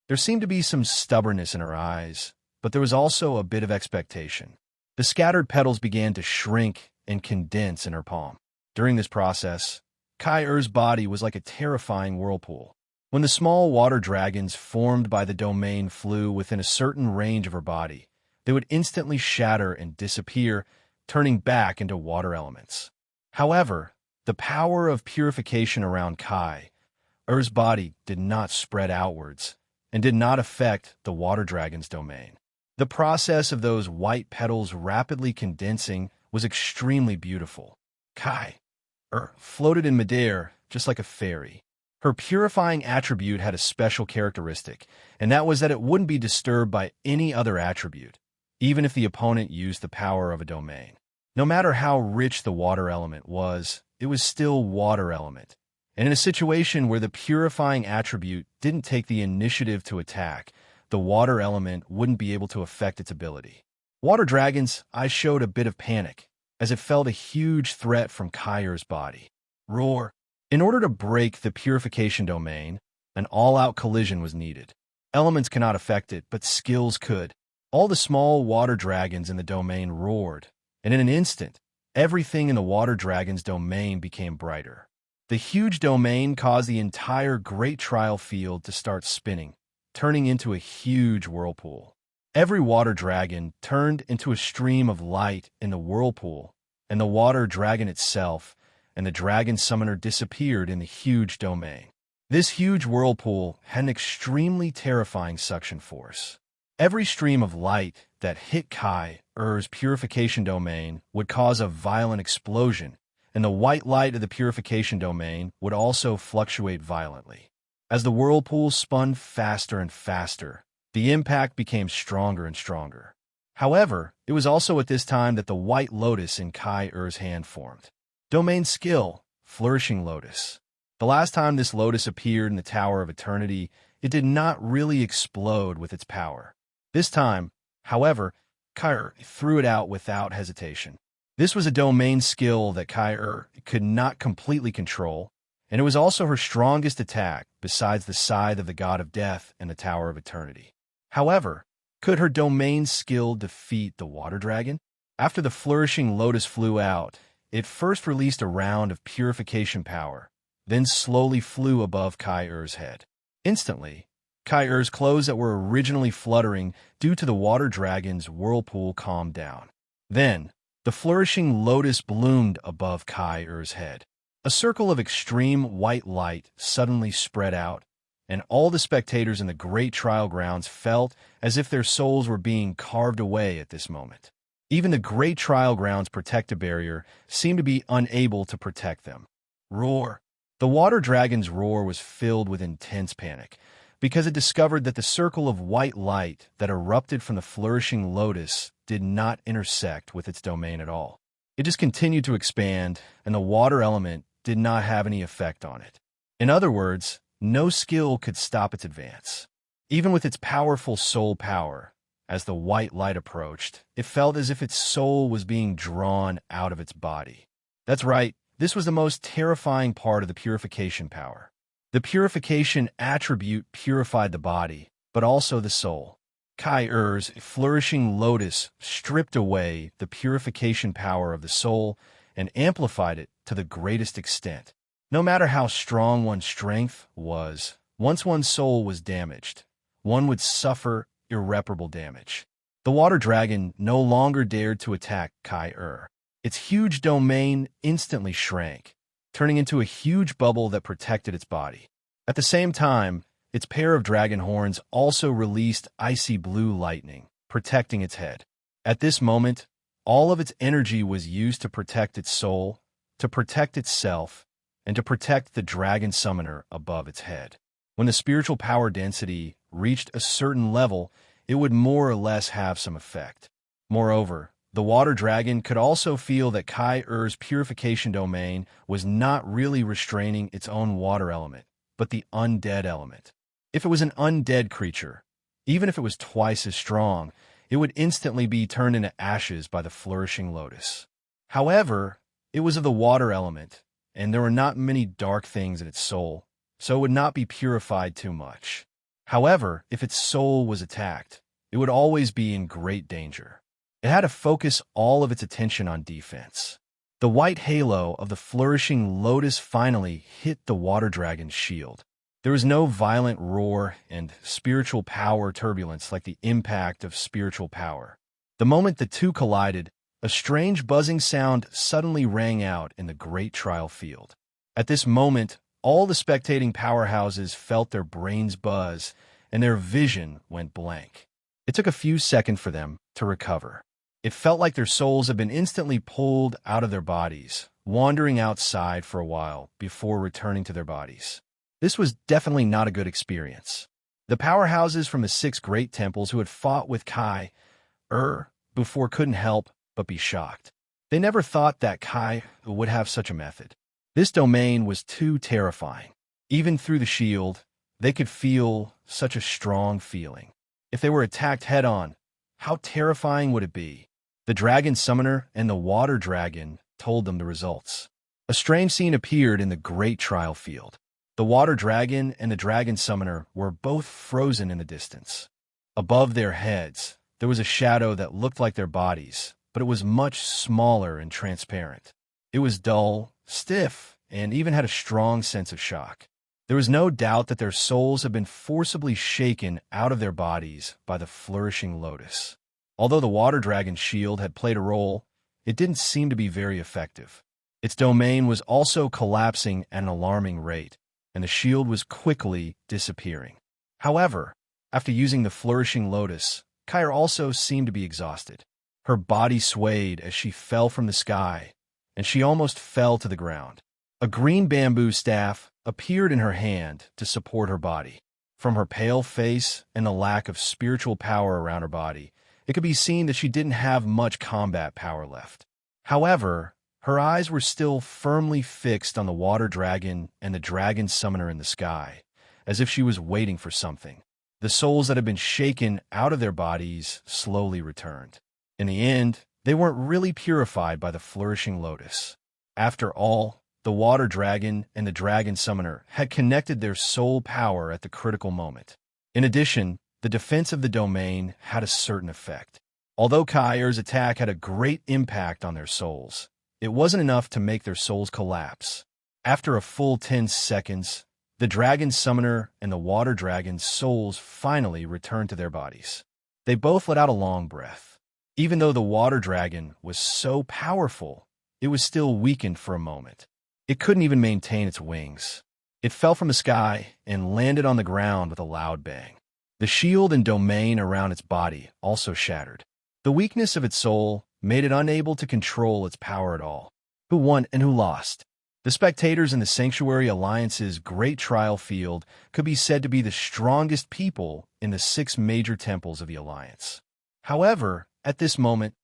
There seemed to be some stubbornness in her eyes, but there was also a bit of expectation. The scattered petals began to shrink and condense in her palm. During this process, Kai-Er's body was like a terrifying whirlpool. When the small water dragons formed by the domain flew within a certain range of her body, they would instantly shatter and disappear, turning back into water elements. However, the power of purification around Kai-Er's body did not spread outwards and did not affect the water dragon's domain. The process of those white petals rapidly condensing was extremely beautiful. Kai-Er floated in midair just like a fairy. Her purifying attribute had a special characteristic, and that was that it wouldn't be disturbed by any other attribute, even if the opponent used the power of a domain. No matter how rich the water element was, it was still water element. And in a situation where the purifying attribute didn't take the initiative to attack, the water element wouldn't be able to affect its ability. Water Dragon's eyes showed a bit of panic, as it felt a huge threat from Kai-Er's body. Roar! In order to break the purification domain, an all-out collision was needed. Elements cannot affect it, but skills could. All the small water dragons in the domain roared, and in an instant, everything in the water dragon's domain became brighter. The huge domain caused the entire great trial field to start spinning, turning into a huge whirlpool. Every water dragon turned into a stream of light in the whirlpool, and the water dragon itself and the dragon summoner disappeared in the huge domain. This huge whirlpool had an extremely terrifying suction force. Every stream of light that hit Kai-Er's purification domain would cause a violent explosion, and the white light of the purification domain would also fluctuate violently. As the whirlpool spun faster and faster, the impact became stronger and stronger. However, it was also at this time that the white lotus in Kai-Er's hand formed. Domain skill, Flourishing Lotus. The last time this lotus appeared in the Tower of Eternity, it did not really explode with its power. This time, however, Kai-Er threw it out without hesitation. This was a domain skill that Kai-Er could not completely control, and it was also her strongest attack besides the Scythe of the God of Death and the Tower of Eternity. However, could her domain skill defeat the Water Dragon? After the Flourishing Lotus flew out, it first released a round of purification power, then slowly flew above Kai-Er's head. Instantly, Kai-Er's clothes that were originally fluttering due to the water dragon's whirlpool calmed down. Then, the Flourishing Lotus bloomed above Kai-Er's head. A circle of extreme white light suddenly spread out, and all the spectators in the great trial grounds felt as if their souls were being carved away at this moment. Even the great trial grounds protective barrier seemed to be unable to protect them. Roar! The water dragon's roar was filled with intense panic, because it discovered that the circle of white light that erupted from the Flourishing Lotus did not intersect with its domain at all. It just continued to expand, and the water element did not have any effect on it. In other words, no skill could stop its advance. Even with its powerful soul power, as the white light approached, it felt as if its soul was being drawn out of its body. That's right, this was the most terrifying part of the purification power. The purification attribute purified the body, but also the soul. Kai-Er's Flourishing Lotus stripped away the purification power of the soul and amplified it to the greatest extent. No matter how strong one's strength was, once one's soul was damaged, one would suffer irreparable damage. The water dragon no longer dared to attack Kai-Er. Its huge domain instantly shrank, turning into a huge bubble that protected its body. At the same time, its pair of dragon horns also released icy blue lightning, protecting its head. At this moment, all of its energy was used to protect its soul, to protect itself, and to protect the dragon summoner above its head. When the spiritual power density reached a certain level, it would more or less have some effect. Moreover, the water dragon could also feel that Kai-Er's purification domain was not really restraining its own water element, but the undead element. If it was an undead creature, even if it was twice as strong, it would instantly be turned into ashes by the flourishing lotus. However, it was of the water element, and there were not many dark things in its soul, so it would not be purified too much. However, if its soul was attacked, it would always be in great danger. It had to focus all of its attention on defense. The white halo of the flourishing lotus finally hit the water dragon's shield. There was no violent roar and spiritual power turbulence like the impact of spiritual power. The moment the two collided, a strange buzzing sound suddenly rang out in the great trial field. At this moment, all the spectating powerhouses felt their brains buzz, and their vision went blank. It took a few seconds for them to recover. It felt like their souls had been instantly pulled out of their bodies, wandering outside for a while before returning to their bodies. This was definitely not a good experience. The powerhouses from the 6 great temples who had fought with Kai-Er before couldn't help but be shocked. They never thought that Kai would have such a method. This domain was too terrifying. Even through the shield, they could feel such a strong feeling. If they were attacked head-on, how terrifying would it be? The dragon summoner and the water dragon told them the results. A strange scene appeared in the great trial field. The water dragon and the dragon summoner were both frozen in the distance. Above their heads, there was a shadow that looked like their bodies, but it was much smaller and transparent. It was dull, stiff, and even had a strong sense of shock. There was no doubt that their souls had been forcibly shaken out of their bodies by the flourishing lotus. Although the water dragon's shield had played a role, it didn't seem to be very effective. Its domain was also collapsing at an alarming rate, and the shield was quickly disappearing. However, after using the flourishing lotus, Kyra also seemed to be exhausted. Her body swayed as she fell from the sky, and she almost fell to the ground. A green bamboo staff appeared in her hand to support her body. From her pale face and the lack of spiritual power around her body, it could be seen that she didn't have much combat power left. However, her eyes were still firmly fixed on the water dragon and the dragon summoner in the sky, as if she was waiting for something. The souls that had been shaken out of their bodies slowly returned. In the end, they weren't really purified by the flourishing lotus. After all, the water dragon and the dragon summoner had connected their soul power at the critical moment. In addition, the defense of the domain had a certain effect. Although Kai-Er's attack had a great impact on their souls, it wasn't enough to make their souls collapse. After a full 10 seconds, the dragon summoner and the water dragon's souls finally returned to their bodies. They both let out a long breath. Even though the water dragon was so powerful, it was still weakened for a moment. It couldn't even maintain its wings. It fell from the sky and landed on the ground with a loud bang. The shield and domain around its body also shattered. The weakness of its soul made it unable to control its power at all. Who won and who lost? The spectators in the Sanctuary Alliance's great trial field could be said to be the strongest people in the 6 major temples of the Alliance. However, at this moment,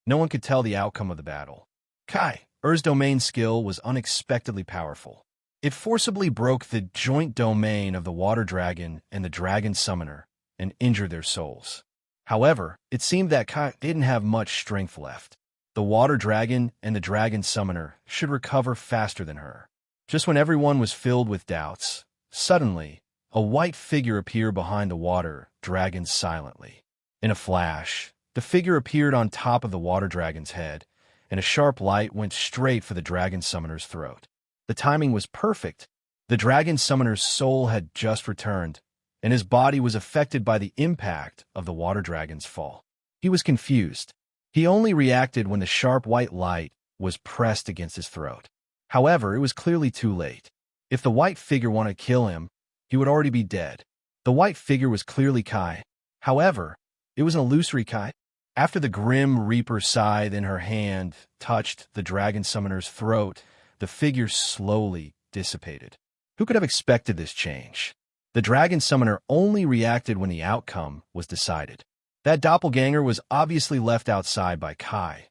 no one could tell the outcome of the battle. Kai-Er's domain skill was unexpectedly powerful. It forcibly broke the joint domain of the water dragon and the dragon summoner and injured their souls. However, it seemed that Kai didn't have much strength left. The water dragon and the dragon summoner should recover faster than her. Just when everyone was filled with doubts, suddenly, a white figure appeared behind the water dragon silently. In a flash, the figure appeared on top of the water dragon's head, and a sharp light went straight for the dragon summoner's throat. The timing was perfect. The dragon summoner's soul had just returned, and his body was affected by the impact of the water dragon's fall. He was confused. He only reacted when the sharp white light was pressed against his throat. However, it was clearly too late. If the white figure wanted to kill him, he would already be dead. The white figure was clearly Kai. However, it was an illusory Kai. After the grim reaper scythe in her hand touched the dragon summoner's throat, the figure slowly dissipated. Who could have expected this change? The dragon summoner only reacted when the outcome was decided. That doppelganger was obviously left outside by Kai,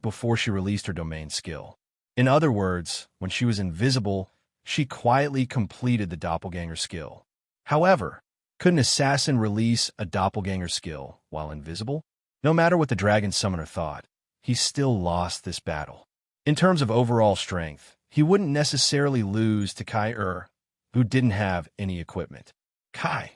before she released her domain skill. In other words, when she was invisible, she quietly completed the doppelganger skill. However, could an assassin release a doppelganger skill while invisible? No matter what the dragon summoner thought, he still lost this battle. In terms of overall strength, he wouldn't necessarily lose to Kai who didn't have any equipment. Kai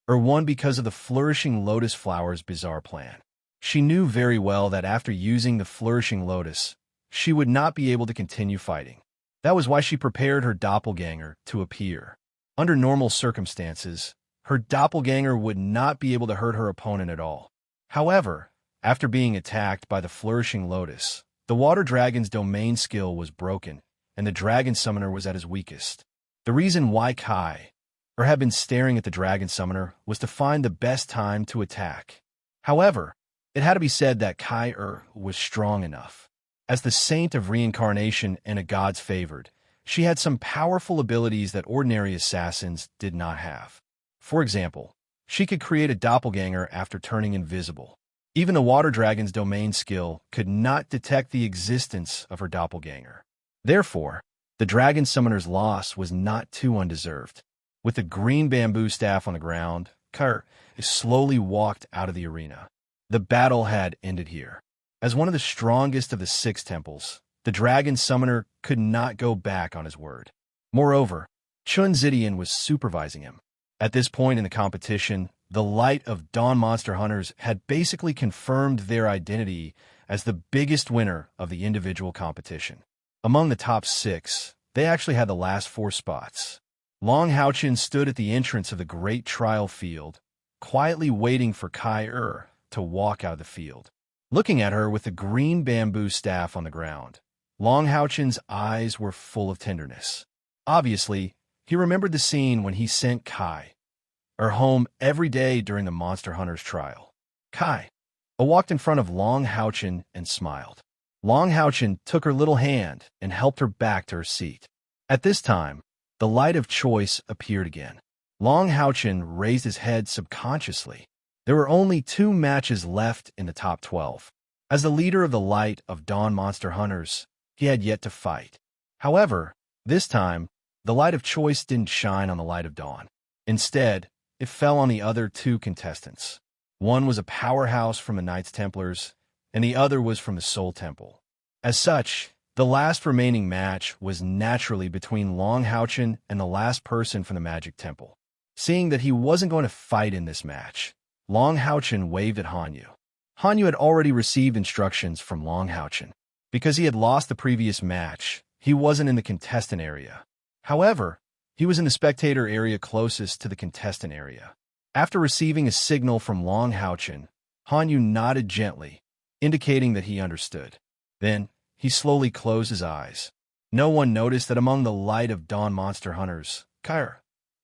won because of the Flourishing Lotus Flower's bizarre plan. She knew very well that after using the Flourishing Lotus, she would not be able to continue fighting. That was why she prepared her doppelganger to appear. Under normal circumstances, her doppelganger would not be able to hurt her opponent at all. However, after being attacked by the Flourishing Lotus, the water dragon's domain skill was broken, and the dragon summoner was at his weakest. The reason why Kai had been staring at the dragon summoner was to find the best time to attack. However, it had to be said that Kai was strong enough. As the saint of reincarnation and a god's favored, she had some powerful abilities that ordinary assassins did not have. For example, she could create a doppelganger after turning invisible. Even the water dragon's domain skill could not detect the existence of her doppelganger. Therefore, the dragon summoner's loss was not too undeserved. With the green bamboo staff on the ground, Kai slowly walked out of the arena. The battle had ended here. As one of the strongest of the six temples, the dragon summoner could not go back on his word. Moreover, Chun Zidian was supervising him. At this point in the competition, the Light of Dawn Monster Hunters had basically confirmed their identity as the biggest winner of the individual competition. Among the top six, they actually had the last four spots. Long Haochin stood at the entrance of the great trial field, quietly waiting for Kai to walk out of the field. Looking at her with the green bamboo staff on the ground, Long Haochin's eyes were full of tenderness. Obviously, he remembered the scene when he sent Kai home every day during the Monster Hunter's trial. Kai walked in front of Long Haochin and smiled. Long Haochin took her little hand and helped her back to her seat. At this time, the light of choice appeared again. Long Haochin raised his head subconsciously. There were only 2 matches left in the top 12. As the leader of the Light of Dawn Monster Hunters, he had yet to fight. However, this time, the light of choice didn't shine on the Light of Dawn. Instead, it fell on the other 2 contestants. One was a powerhouse from the Knights Templars, and the other was from the Soul Temple. As such, the last remaining match was naturally between Long Haochin and the last person from the Magic Temple. Seeing that he wasn't going to fight in this match, Long Haochin waved at Hanyu. Hanyu had already received instructions from Long Haochin. Because he had lost the previous match, he wasn't in the contestant area. However, he was in the spectator area closest to the contestant area. After receiving a signal from Long Haochin, Hanyu nodded gently, indicating that he understood. Then, he slowly closed his eyes. No one noticed that among the Light of Dawn Monster Hunters, Kai,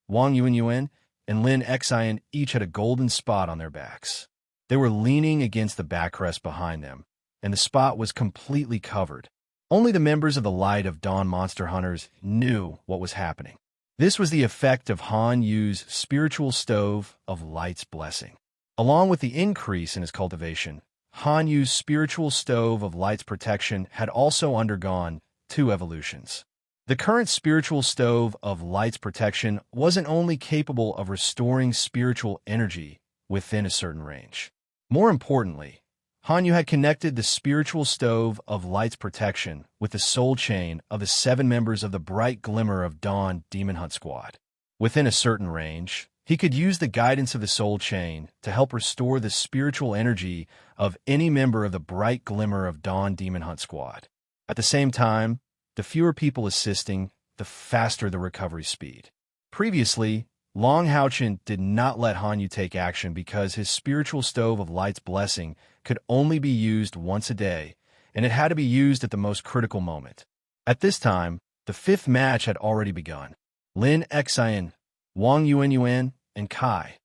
Wang Yuanyuan, and Lin Xian each had a golden spot on their backs. They were leaning against the backrest behind them, and the spot was completely covered. Only the members of the Light of Dawn Monster Hunters knew what was happening. This was the effect of Han Yu's spiritual stove of Light's blessing. Along with the increase in his cultivation, Han Yu's spiritual stove of Light's protection had also undergone 2 evolutions. The current spiritual stove of Light's protection wasn't only capable of restoring spiritual energy within a certain range. More importantly, Hanyu had connected the spiritual stove of Light's protection with the soul chain of the 7 members of the Bright Glimmer of Dawn Demon Hunt Squad. Within a certain range, he could use the guidance of the soul chain to help restore the spiritual energy of any member of the Bright Glimmer of Dawn Demon Hunt Squad. At the same time, the fewer people assisting, the faster the recovery speed. Previously, Long Haochin did not let Hanyu take action because his spiritual stove of Light's blessing could only be used once a day, and it had to be used at the most critical moment. At this time, the 5th match had already begun. Lin Xian, Wang Yuanyuan, and Kai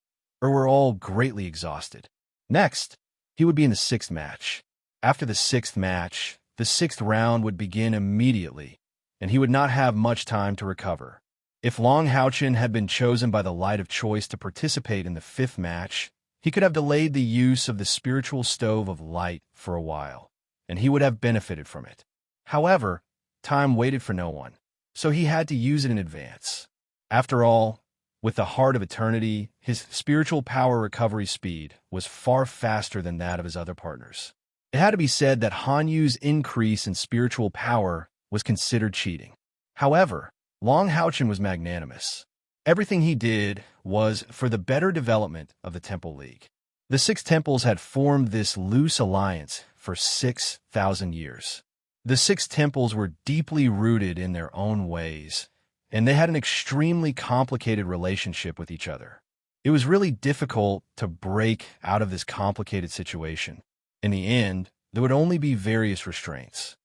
were all greatly exhausted. Next, he would be in the 6th match. After the 6th match, the 6th round would begin immediately, and he would not have much time to recover. If Long Houchin had been chosen by the Light of Choice to participate in the fifth match, he could have delayed the use of the spiritual stove of light for a while, and he would have benefited from it. However, time waited for no one, so he had to use it in advance. After all, with the Heart of Eternity, his spiritual power recovery speed was far faster than that of his other partners. It had to be said that Han Yu's increase in spiritual power was considered cheating. However, Long Houchin was magnanimous. Everything he did was for the better development of the Temple League. The six temples had formed this loose alliance for 6,000 years. The six temples were deeply rooted in their own ways, and they had an extremely complicated relationship with each other. It was really difficult to break out of this complicated situation. In the end, there would only be various restraints.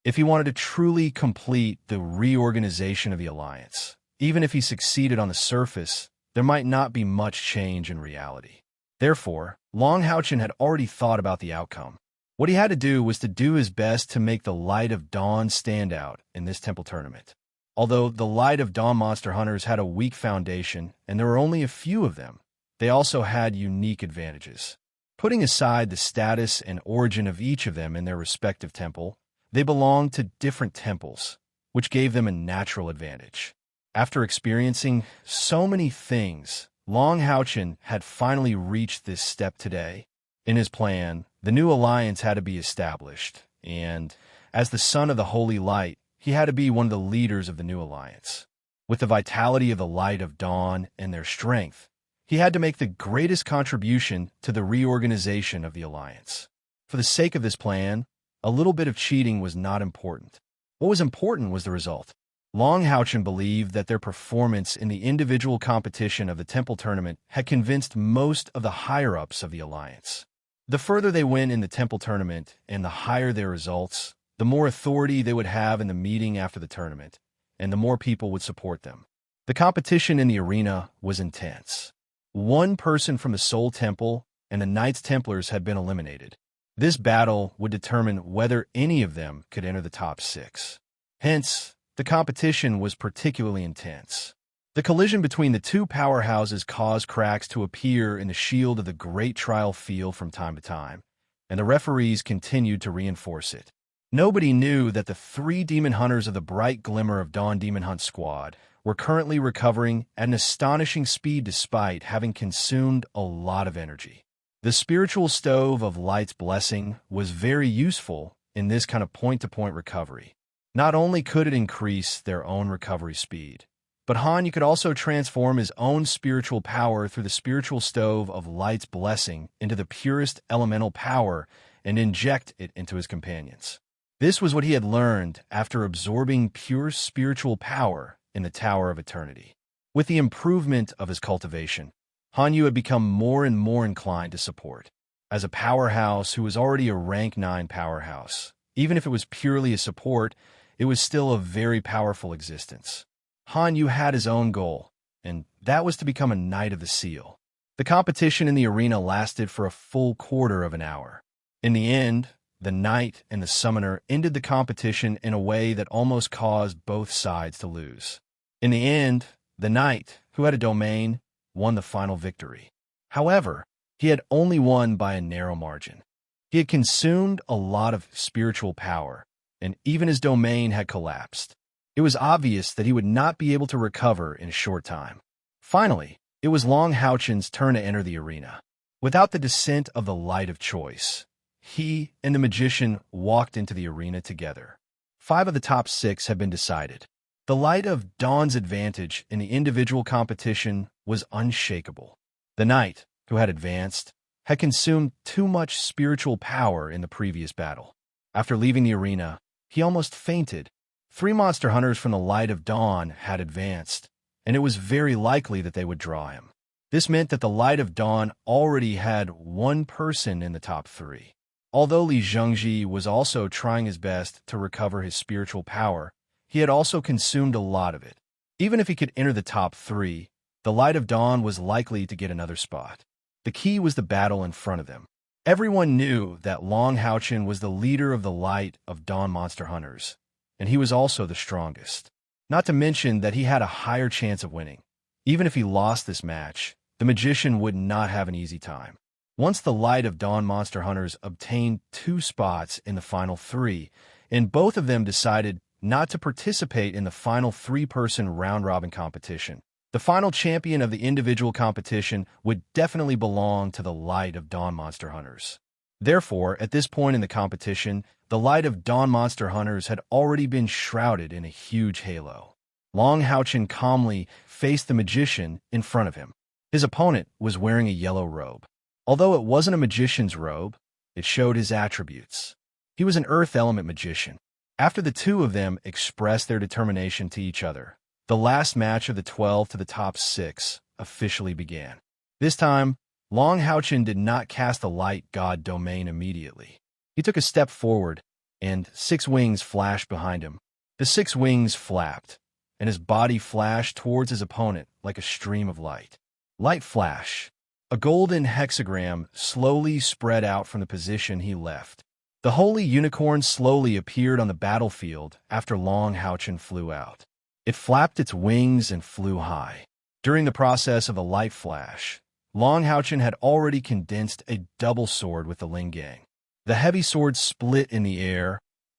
If he wanted to truly complete the reorganization of the alliance, even if he succeeded on the surface, there might not be much change in reality. Therefore, Long Houchin had already thought about the outcome. What he had to do was to do his best to make the Light of Dawn stand out in this temple tournament. Although the Light of Dawn monster hunters had a weak foundation, and there were only a few of them, they also had unique advantages. Putting aside the status and origin of each of them in their respective temple, they belonged to different temples, which gave them a natural advantage. After experiencing so many things, Long Houchin had finally reached this step today. In his plan, the new alliance had to be established, and as the son of the Holy Light, he had to be one of the leaders of the new alliance. With the vitality of the Light of Dawn and their strength, he had to make the greatest contribution to the reorganization of the alliance. For the sake of this plan, a little bit of cheating was not important. What was important was the result. Long Houchin believed that their performance in the individual competition of the temple tournament had convinced most of the higher-ups of the alliance. The further they went in the temple tournament and the higher their results, the more authority they would have in the meeting after the tournament, and the more people would support them. The competition in the arena was intense. One person from the Soul Temple and the Knights Templars had been eliminated. This battle would determine whether any of them could enter the top six. Hence, the competition was particularly intense. The collision between the two powerhouses caused cracks to appear in the shield of the Great Trial Field from time to time, and the referees continued to reinforce it. Nobody knew that the three demon hunters of the Bright Glimmer of Dawn Demon Hunt Squad were currently recovering at an astonishing speed despite having consumed a lot of energy. The spiritual stove of Light's blessing was very useful in this kind of point-to-point recovery. Not only could it increase their own recovery speed, but Han Yu could also transform his own spiritual power through the spiritual stove of Light's blessing into the purest elemental power and inject it into his companions. This was what he had learned after absorbing pure spiritual power in the Tower of Eternity. With the improvement of his cultivation, Han Yu had become more and more inclined to support. As a powerhouse who was already a rank 9 powerhouse, even if it was purely a support, it was still a very powerful existence. Han Yu had his own goal, and that was to become a Knight of the Seal. The competition in the arena lasted for a full quarter of an hour. In the end, the Knight and the Summoner ended the competition in a way that almost caused both sides to lose. In the end, the Knight, who had a domain, won the final victory. However, he had only won by a narrow margin. He had consumed a lot of spiritual power, and even his domain had collapsed. It was obvious that he would not be able to recover in a short time. Finally, it was Long Houchin's turn to enter the arena. Without the descent of the Light of Choice, he and the magician walked into the arena together. 5 of the top 6 had been decided. The Light of Dawn's advantage in the individual competition was unshakable. The Knight, who had advanced, had consumed too much spiritual power in the previous battle. After leaving the arena, he almost fainted. 3 monster hunters from the Light of Dawn had advanced, and it was very likely that they would draw him. This meant that the Light of Dawn already had 1 person in the top 3. Although Li Zhengji was also trying his best to recover his spiritual power, he had also consumed a lot of it. Even if he could enter the top 3, the Light of Dawn was likely to get another spot. The key was the battle in front of them. Everyone knew that Long Houchin was the leader of the Light of Dawn monster hunters, and he was also the strongest. Not to mention that he had a higher chance of winning. Even if he lost this match, the magician would not have an easy time. Once the Light of Dawn monster hunters obtained 2 spots in the final 3, and both of them decided not to participate in the final 3-person round-robin competition. The final champion of the individual competition would definitely belong to the Light of Dawn monster hunters. Therefore, at this point in the competition, the Light of Dawn monster hunters had already been shrouded in a huge halo. Long Houchin calmly faced the magician in front of him. His opponent was wearing a yellow robe. Although it wasn't a magician's robe, it showed his attributes. He was an earth element magician. After the two of them expressed their determination to each other, the last match of the 12 to the top 6 officially began. This time, Long Houchin did not cast the light god domain immediately. He took a step forward, and 6 wings flashed behind him. The 6 wings flapped, and his body flashed towards his opponent like a stream of light. Light flash. A golden hexagram slowly spread out from the position he left. The holy unicorn slowly appeared on the battlefield after Long Houchin flew out. It flapped its wings and flew high. During the process of a light flash, Long Houchin had already condensed a double sword with the Lingang. The heavy sword split in the air,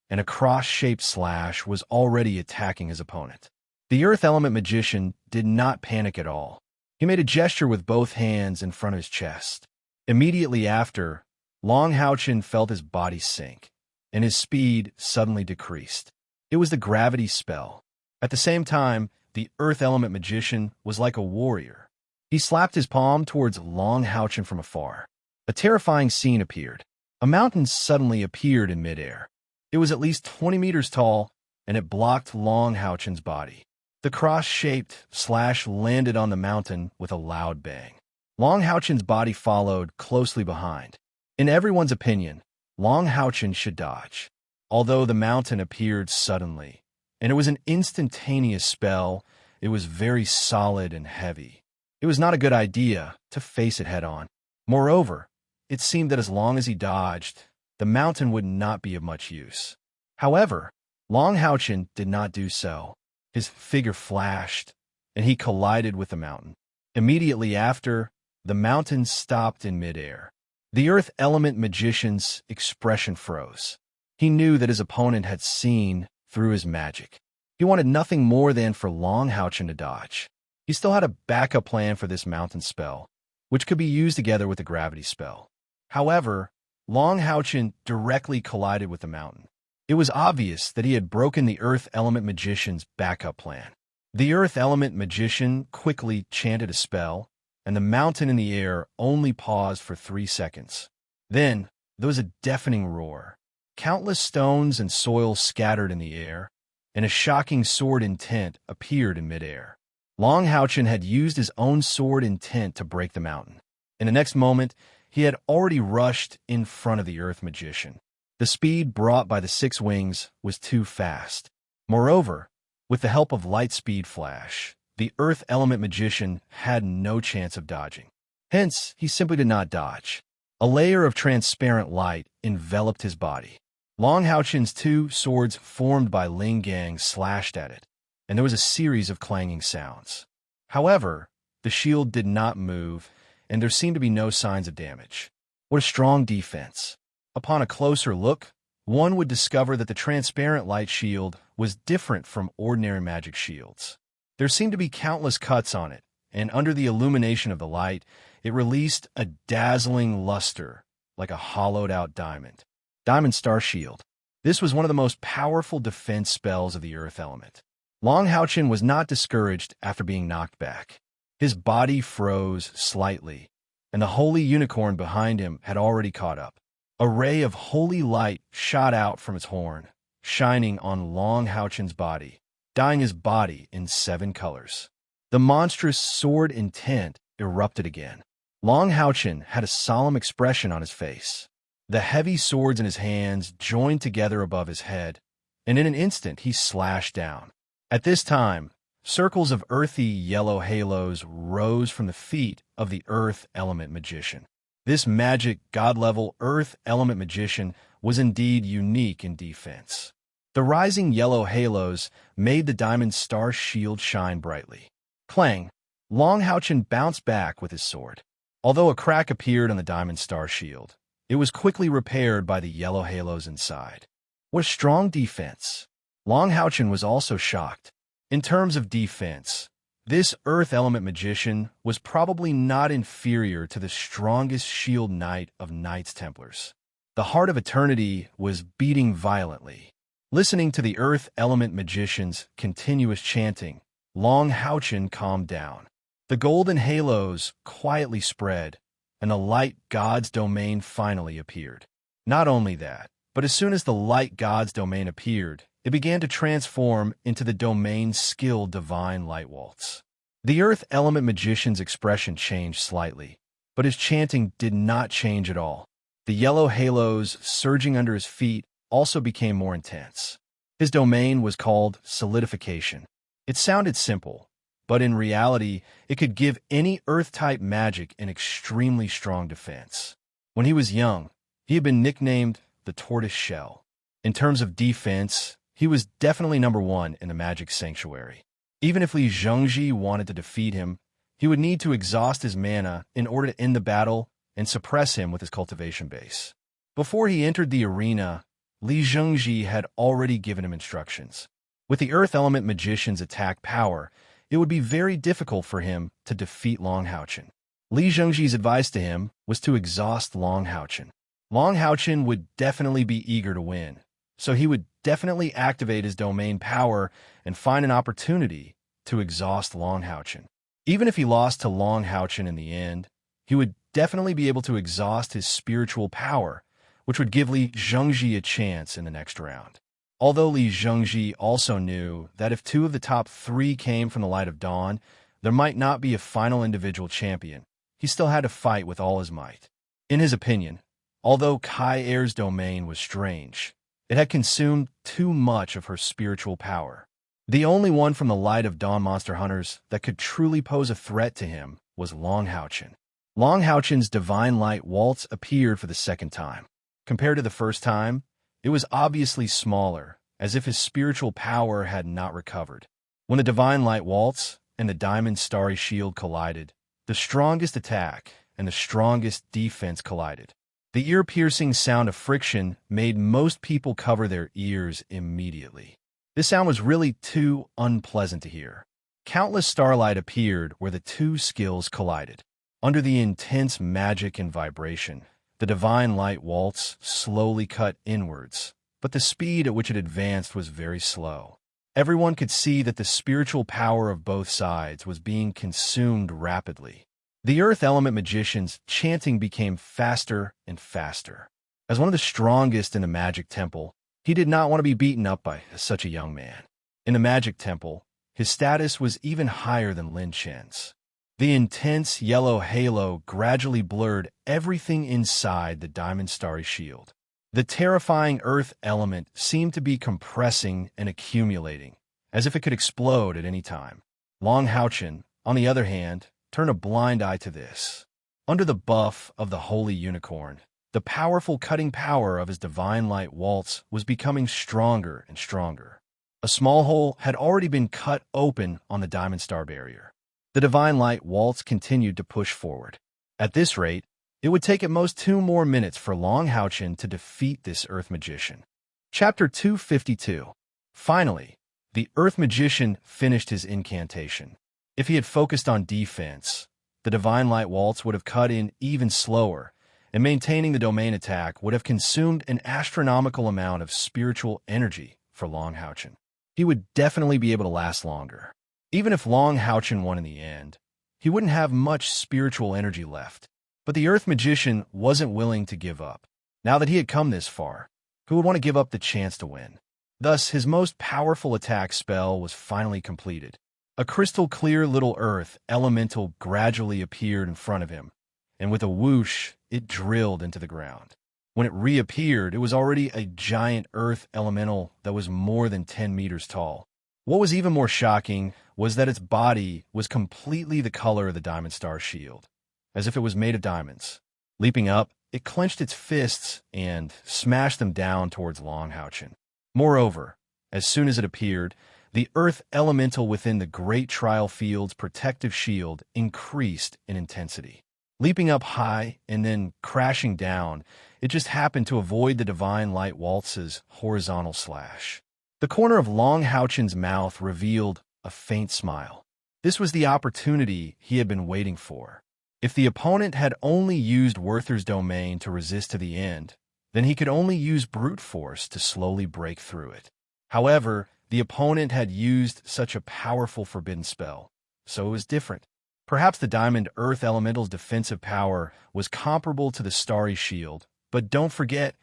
and a cross-shaped slash was already attacking his opponent. The Earth Element Magician did not panic at all. He made a gesture with both hands in front of his chest. Immediately after, Long Houchin felt his body sink, and his speed suddenly decreased. It was the gravity spell. At the same time, the Earth Element Magician was like a warrior. He slapped his palm towards Long Houchin from afar. A terrifying scene appeared. A mountain suddenly appeared in midair. It was at least 20 meters tall, and it blocked Long Houchin's body. The cross-shaped slash landed on the mountain with a loud bang. Long Houchin's body followed closely behind. In everyone's opinion, Long Houchin should dodge. Although the mountain appeared suddenly, and it was an instantaneous spell, it was very solid and heavy. It was not a good idea to face it head-on. Moreover, it seemed that as long as he dodged, the mountain would not be of much use. However, Long Houchin did not do so. His figure flashed, and he collided with the mountain. Immediately after, the mountain stopped in midair. The Earth Element Magician's expression froze. He knew that his opponent had seen through his magic. He wanted nothing more than for Long Houchin to dodge. He still had a backup plan for this mountain spell, which could be used together with the gravity spell. However, Long Houchin directly collided with the mountain. It was obvious that he had broken the Earth Element Magician's backup plan. The Earth Element Magician quickly chanted a spell, and the mountain in the air only paused for 3 seconds. Then, there was a deafening roar. Countless stones and soil scattered in the air, and a shocking sword intent appeared in midair. Long Houchin had used his own sword intent to break the mountain. In the next moment, he had already rushed in front of the Earth Magician. The speed brought by the 6 wings was too fast. Moreover, with the help of Light Speed Flash, the Earth Element Magician had no chance of dodging. Hence, he simply did not dodge. A layer of transparent light enveloped his body. Long Houchin's 2 swords formed by Lingang slashed at it, and there was a series of clanging sounds. However, the shield did not move, and there seemed to be no signs of damage. What a strong defense! Upon a closer look, one would discover that the transparent light shield was different from ordinary magic shields. There seemed to be countless cuts on it, and under the illumination of the light, it released a dazzling luster like a hollowed-out diamond. Diamond Star Shield. This was one of the most powerful defense spells of the Earth Element. Long Houchin was not discouraged after being knocked back. His body froze slightly, and the holy unicorn behind him had already caught up. A ray of holy light shot out from its horn, shining on Long Houchin's body, dyeing his body in 7 colors. The monstrous sword intent erupted again. Long Houchin had a solemn expression on his face. The heavy swords in his hands joined together above his head, and in an instant he slashed down. At this time, circles of earthy yellow halos rose from the feet of the Earth Element Magician. This magic, god-level Earth Element Magician was indeed unique in defense. The rising yellow halos made the diamond star shield shine brightly. Clang! Long Houchen bounced back with his sword. Although a crack appeared on the diamond star shield, it was quickly repaired by the yellow halos inside. What a strong defense! Long Houchen was also shocked. In terms of defense, this Earth Element magician was probably not inferior to the strongest shield knight of Knights Templars. The heart of eternity was beating violently. Listening to the Earth Element magician's continuous chanting, Long Houchen calmed down. The golden halos quietly spread, and the light god's domain finally appeared. Not only that, but as soon as the light god's domain appeared, it began to transform into the domain's skilled divine light waltz. The Earth Element magician's expression changed slightly, but his chanting did not change at all. The yellow halos surging under his feet also became more intense. His domain was called solidification. It sounded simple, but in reality, it could give any Earth-type magic an extremely strong defense. When he was young, he had been nicknamed the Tortoise Shell. In terms of defense, he was definitely number one in the Magic Sanctuary. Even if Li Zhengji wanted to defeat him, he would need to exhaust his mana in order to end the battle and suppress him with his cultivation base. Before he entered the arena, Li Zhengji had already given him instructions. With the Earth Element Magician's attack power, it would be very difficult for him to defeat Long Houchen. Li Zhengji's advice to him was to exhaust Long Houchen. Long Houchen would definitely be eager to win, so he would definitely activate his domain power and find an opportunity to exhaust Long Houchen. Even if he lost to Long Houchen in the end, he would definitely be able to exhaust his spiritual power, which would give Li Zhengji a chance in the next round. Although Li Zhengji also knew that if two of the top three came from the Light of Dawn, there might not be a final individual champion, he still had to fight with all his might. In his opinion, although Kai Air's domain was strange, it had consumed too much of her spiritual power. The only one from the Light of Dawn monster hunters that could truly pose a threat to him was Long Houchen. Long Houchen's divine light waltz appeared for the second time. Compared to the first time, it was obviously smaller, as if his spiritual power had not recovered. When the divine light waltz and the diamond starry shield collided, the strongest attack and the strongest defense collided. The ear-piercing sound of friction made most people cover their ears immediately. This sound was really too unpleasant to hear. Countless starlight appeared where the two skills collided. Under the intense magic and vibration, the divine light waltz slowly cut inwards, but the speed at which it advanced was very slow. Everyone could see that the spiritual power of both sides was being consumed rapidly. The Earth Element Magician's chanting became faster and faster. As one of the strongest in the Magic Temple, he did not want to be beaten up by such a young man. In the Magic Temple, his status was even higher than Lin Chen's. The intense yellow halo gradually blurred everything inside the diamond starry shield. The terrifying Earth element seemed to be compressing and accumulating, as if it could explode at any time. Long Houchen, on the other hand, turned a blind eye to this. Under the buff of the Holy Unicorn, the powerful cutting power of his divine light waltz was becoming stronger and stronger. A small hole had already been cut open on the diamond star barrier. The divine light waltz continued to push forward. At this rate, it would take at most 2 more minutes for Long Houchen to defeat this Earth Magician. Chapter 252. Finally, the Earth Magician finished his incantation. If he had focused on defense, the divine light waltz would have cut in even slower, and maintaining the domain attack would have consumed an astronomical amount of spiritual energy for Long Houchen. He would definitely be able to last longer. Even if Long Houchen won in the end, he wouldn't have much spiritual energy left. But the Earth Magician wasn't willing to give up. Now that he had come this far, who would want to give up the chance to win? Thus, his most powerful attack spell was finally completed. A crystal-clear little earth elemental gradually appeared in front of him, and with a whoosh, it drilled into the ground. When it reappeared, it was already a giant earth elemental that was more than 10 meters tall. What was even more shocking was that its body was completely the color of the diamond star shield, as if it was made of diamonds. Leaping up, it clenched its fists and smashed them down towards Long Houchen. Moreover, As soon as it appeared, the earth elemental within the great trial field's protective shield increased in intensity. Leaping up high and then crashing down, it just happened to avoid the divine light waltz's horizontal slash. The corner of Long Houchen's mouth revealed a faint smile. This was the opportunity he had been waiting for. If the opponent had only used Werther's domain to resist to the end, then he could only use brute force to slowly break through it. However, the opponent had used such a powerful forbidden spell, so it was different. Perhaps the Diamond Earth Elemental's defensive power was comparable to the Starry Shield, but don't forget,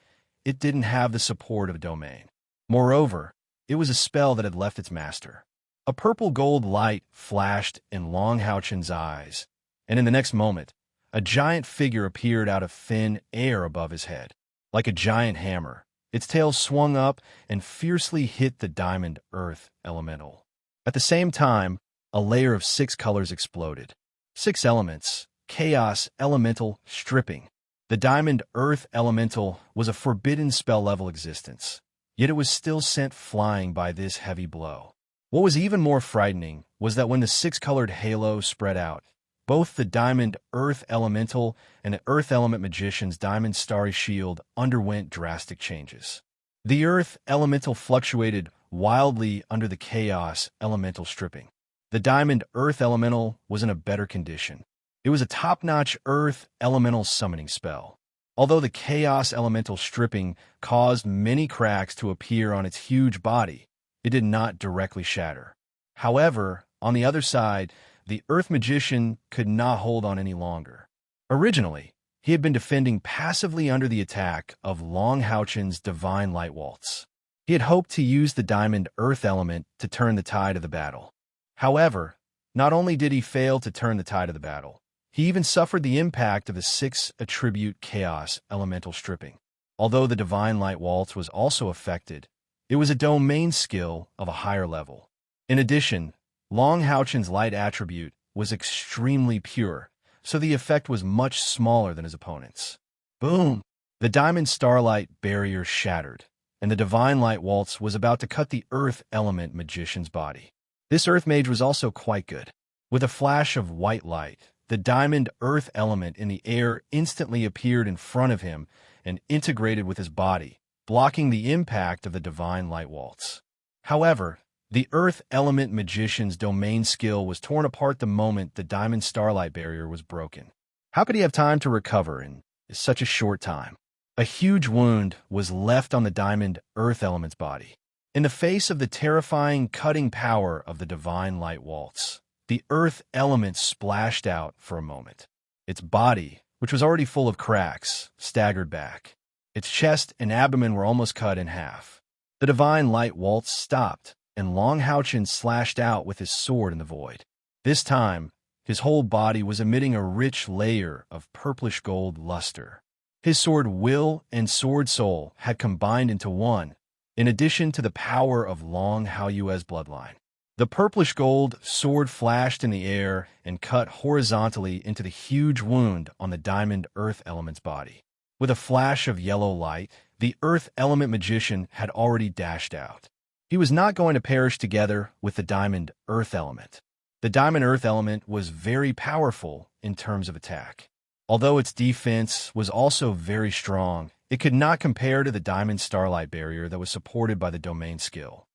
it didn't have the support of a domain. Moreover, it was a spell that had left its master. A purple-gold light flashed in Long Houchen's eyes, and in the next moment, a giant figure appeared out of thin air above his head. Like a giant hammer, its tail swung up and fiercely hit the Diamond Earth Elemental. At the same time, a layer of 6 colors exploded. 6 elements, chaos, elemental, stripping. The Diamond Earth Elemental was a forbidden spell-level existence, yet it was still sent flying by this heavy blow. What was even more frightening was that when the 6-colored halo spread out, both the Diamond Earth Elemental and the Earth Element Magician's Diamond Starry Shield underwent drastic changes. The Earth Elemental fluctuated wildly under the Chaos Elemental stripping. The Diamond Earth Elemental was in a better condition. It was a top-notch Earth Elemental summoning spell. Although the Chaos Elemental stripping caused many cracks to appear on its huge body, it did not directly shatter. However, on the other side, the Earth Magician could not hold on any longer. Originally, he had been defending passively under the attack of Long Houchen's Divine Light Waltz. He had hoped to use the Diamond Earth element to turn the tide of the battle. However, not only did he fail to turn the tide of the battle, he even suffered the impact of the 6-attribute Chaos Elemental stripping. Although the Divine Light Waltz was also affected, it was a domain skill of a higher level. In addition, Long Houchen's light attribute was extremely pure, so the effect was much smaller than his opponent's. Boom! The Diamond Starlight barrier shattered, and the Divine Light Waltz was about to cut the Earth Element Magician's body. This Earth Mage was also quite good. With a flash of white light, the Diamond Earth Element in the air instantly appeared in front of him and integrated with his body, blocking the impact of the Divine Light Waltz. However, the Earth Element Magician's domain skill was torn apart the moment the Diamond Starlight barrier was broken. How could he have time to recover in such a short time? A huge wound was left on the Diamond Earth Element's body. In the face of the terrifying cutting power of the Divine Light Waltz, the Earth Element splashed out for a moment. Its body, which was already full of cracks, staggered back. Its chest and abdomen were almost cut in half. The Divine Light Waltz stopped, and Long Houchen slashed out with his sword in the void. This time, his whole body was emitting a rich layer of purplish-gold luster. His sword will and sword soul had combined into one, in addition to the power of Long Haoyue's bloodline. The purplish-gold sword flashed in the air and cut horizontally into the huge wound on the Diamond Earth Element's body. With a flash of yellow light, the Earth Element Magician had already dashed out. He was not going to perish together with the Diamond Earth Element. The Diamond Earth Element was very powerful in terms of attack. Although its defense was also very strong, it could not compare to the Diamond Starlight barrier that was supported by the domain skill.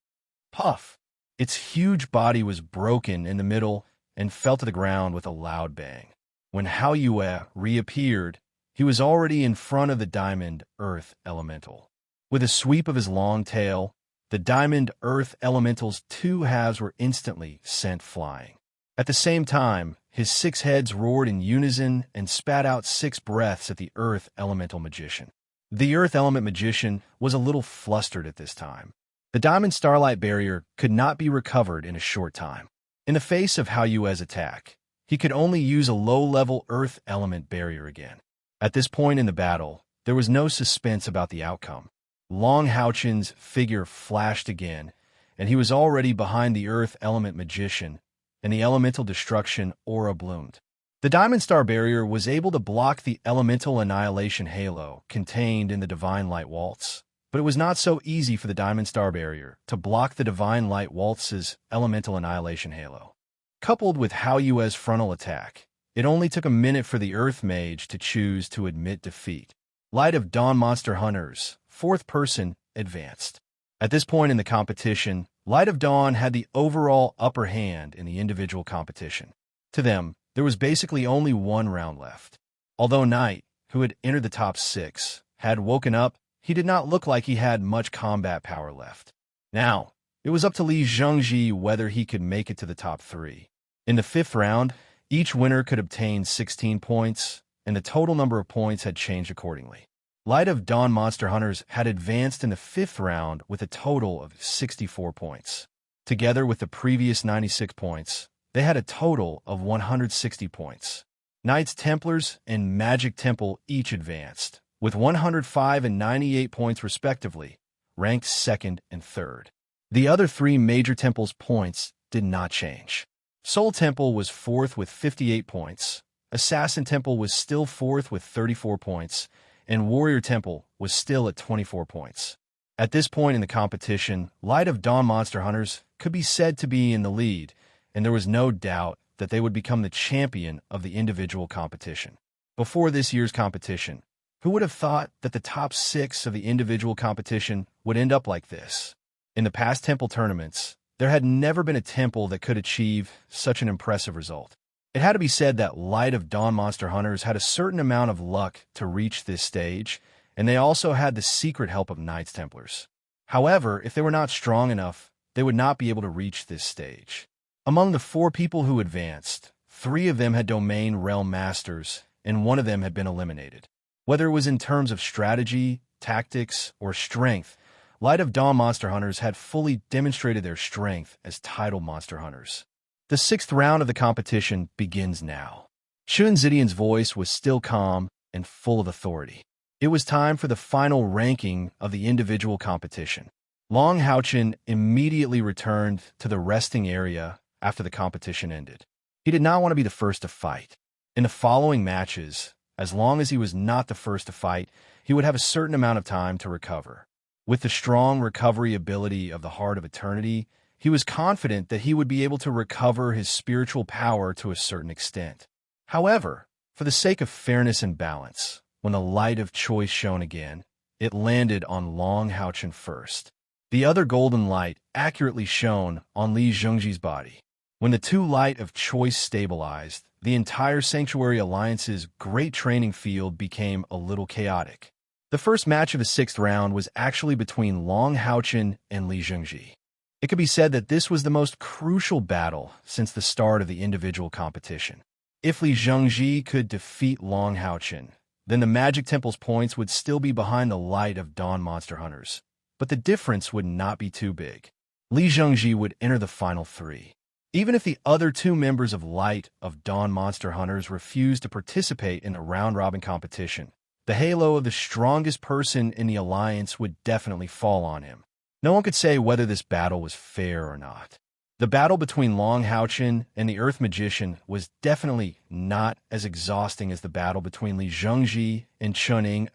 Puff! Its huge body was broken in the middle and fell to the ground with a loud bang. When Haoyue reappeared, he was already in front of the Diamond Earth Elemental. With a sweep of his long tail, the Diamond Earth Elemental's 2 halves were instantly sent flying. At the same time, his 6 heads roared in unison and spat out 6 breaths at the Earth Elemental Magician. The Earth Element Magician was a little flustered at this time. The Diamond Starlight barrier could not be recovered in a short time. In the face of Haoyue's attack, he could only use a low-level Earth Element barrier again. At this point in the battle, there was no suspense about the outcome. Long Houchen's figure flashed again, and he was already behind the Earth Element Magician, and the Elemental Destruction aura bloomed. The Diamond Star barrier was able to block the Elemental Annihilation halo contained in the Divine Light Waltz, But it was not so easy for the Diamond Star Barrier to block the Divine Light Waltz's Elemental Annihilation Halo. Coupled with Hao Yue's frontal attack, it only took a minute for the Earth Mage to choose to admit defeat. Light of Dawn Monster Hunters, 4th person, advanced. At this point in the competition, Light of Dawn had the overall upper hand in the individual competition. To them, there was basically only one round left. Although Knight, who had entered the top 6, had woken up, he did not look like he had much combat power left. Now, it was up to Li Zhengji whether he could make it to the top 3. In the 5th round, each winner could obtain 16 points, and the total number of points had changed accordingly. Light of Dawn Monster Hunters had advanced in the 5th round with a total of 64 points. Together with the previous 96 points, they had a total of 160 points. Knights Templars and Magic Temple each advanced, with 105 and 98 points respectively, ranked 2nd and 3rd. The other 3 major temples' points did not change. Soul Temple was 4th with 58 points, Assassin Temple was still 4th with 34 points, and Warrior Temple was still at 24 points. At this point in the competition, Light of Dawn Monster Hunters could be said to be in the lead, and there was no doubt that they would become the champion of the individual competition. Before this year's competition, who would have thought that the top 6 of the individual competition would end up like this? In the past temple tournaments, there had never been a temple that could achieve such an impressive result. It had to be said that Light of Dawn Monster Hunters had a certain amount of luck to reach this stage, and they also had the secret help of Knights Templars. However, if they were not strong enough, they would not be able to reach this stage. Among the 4 people who advanced, 3 of them had Domain Realm Masters, and 1 of them had been eliminated. Whether it was in terms of strategy, tactics, or strength, Light of Dawn Monster Hunters had fully demonstrated their strength as title Monster Hunters. The 6th round of the competition begins now. Shun Zidian's voice was still calm and full of authority. It was time for the final ranking of the individual competition. Long Haochen immediately returned to the resting area after the competition ended. He did not want to be the first to fight. In the following matches, as long as he was not the first to fight, he would have a certain amount of time to recover. With the strong recovery ability of the Heart of Eternity, he was confident that he would be able to recover his spiritual power to a certain extent. However, for the sake of fairness and balance, when the light of choice shone again, it landed on Long Haochen first. The other golden light accurately shone on Li Zhengji's body. When the 2 light of choice stabilized, the entire Sanctuary Alliance's great training field became a little chaotic. The first match of the 6th round was actually between Long Haochen and Li Zhengji. It could be said that this was the most crucial battle since the start of the individual competition. If Li Zhengji could defeat Long Haochen, then the Magic Temple's points would still be behind the Light of Dawn Monster Hunters, but the difference would not be too big. Li Zhengji would enter the final 3. Even if the other 2 members of Light of Dawn Monster Hunters refused to participate in the round-robin competition, the halo of the strongest person in the Alliance would definitely fall on him. No one could say whether this battle was fair or not. The battle between Long Haochen and the Earth Magician was definitely not as exhausting as the battle between Li Zhengji and Chuning.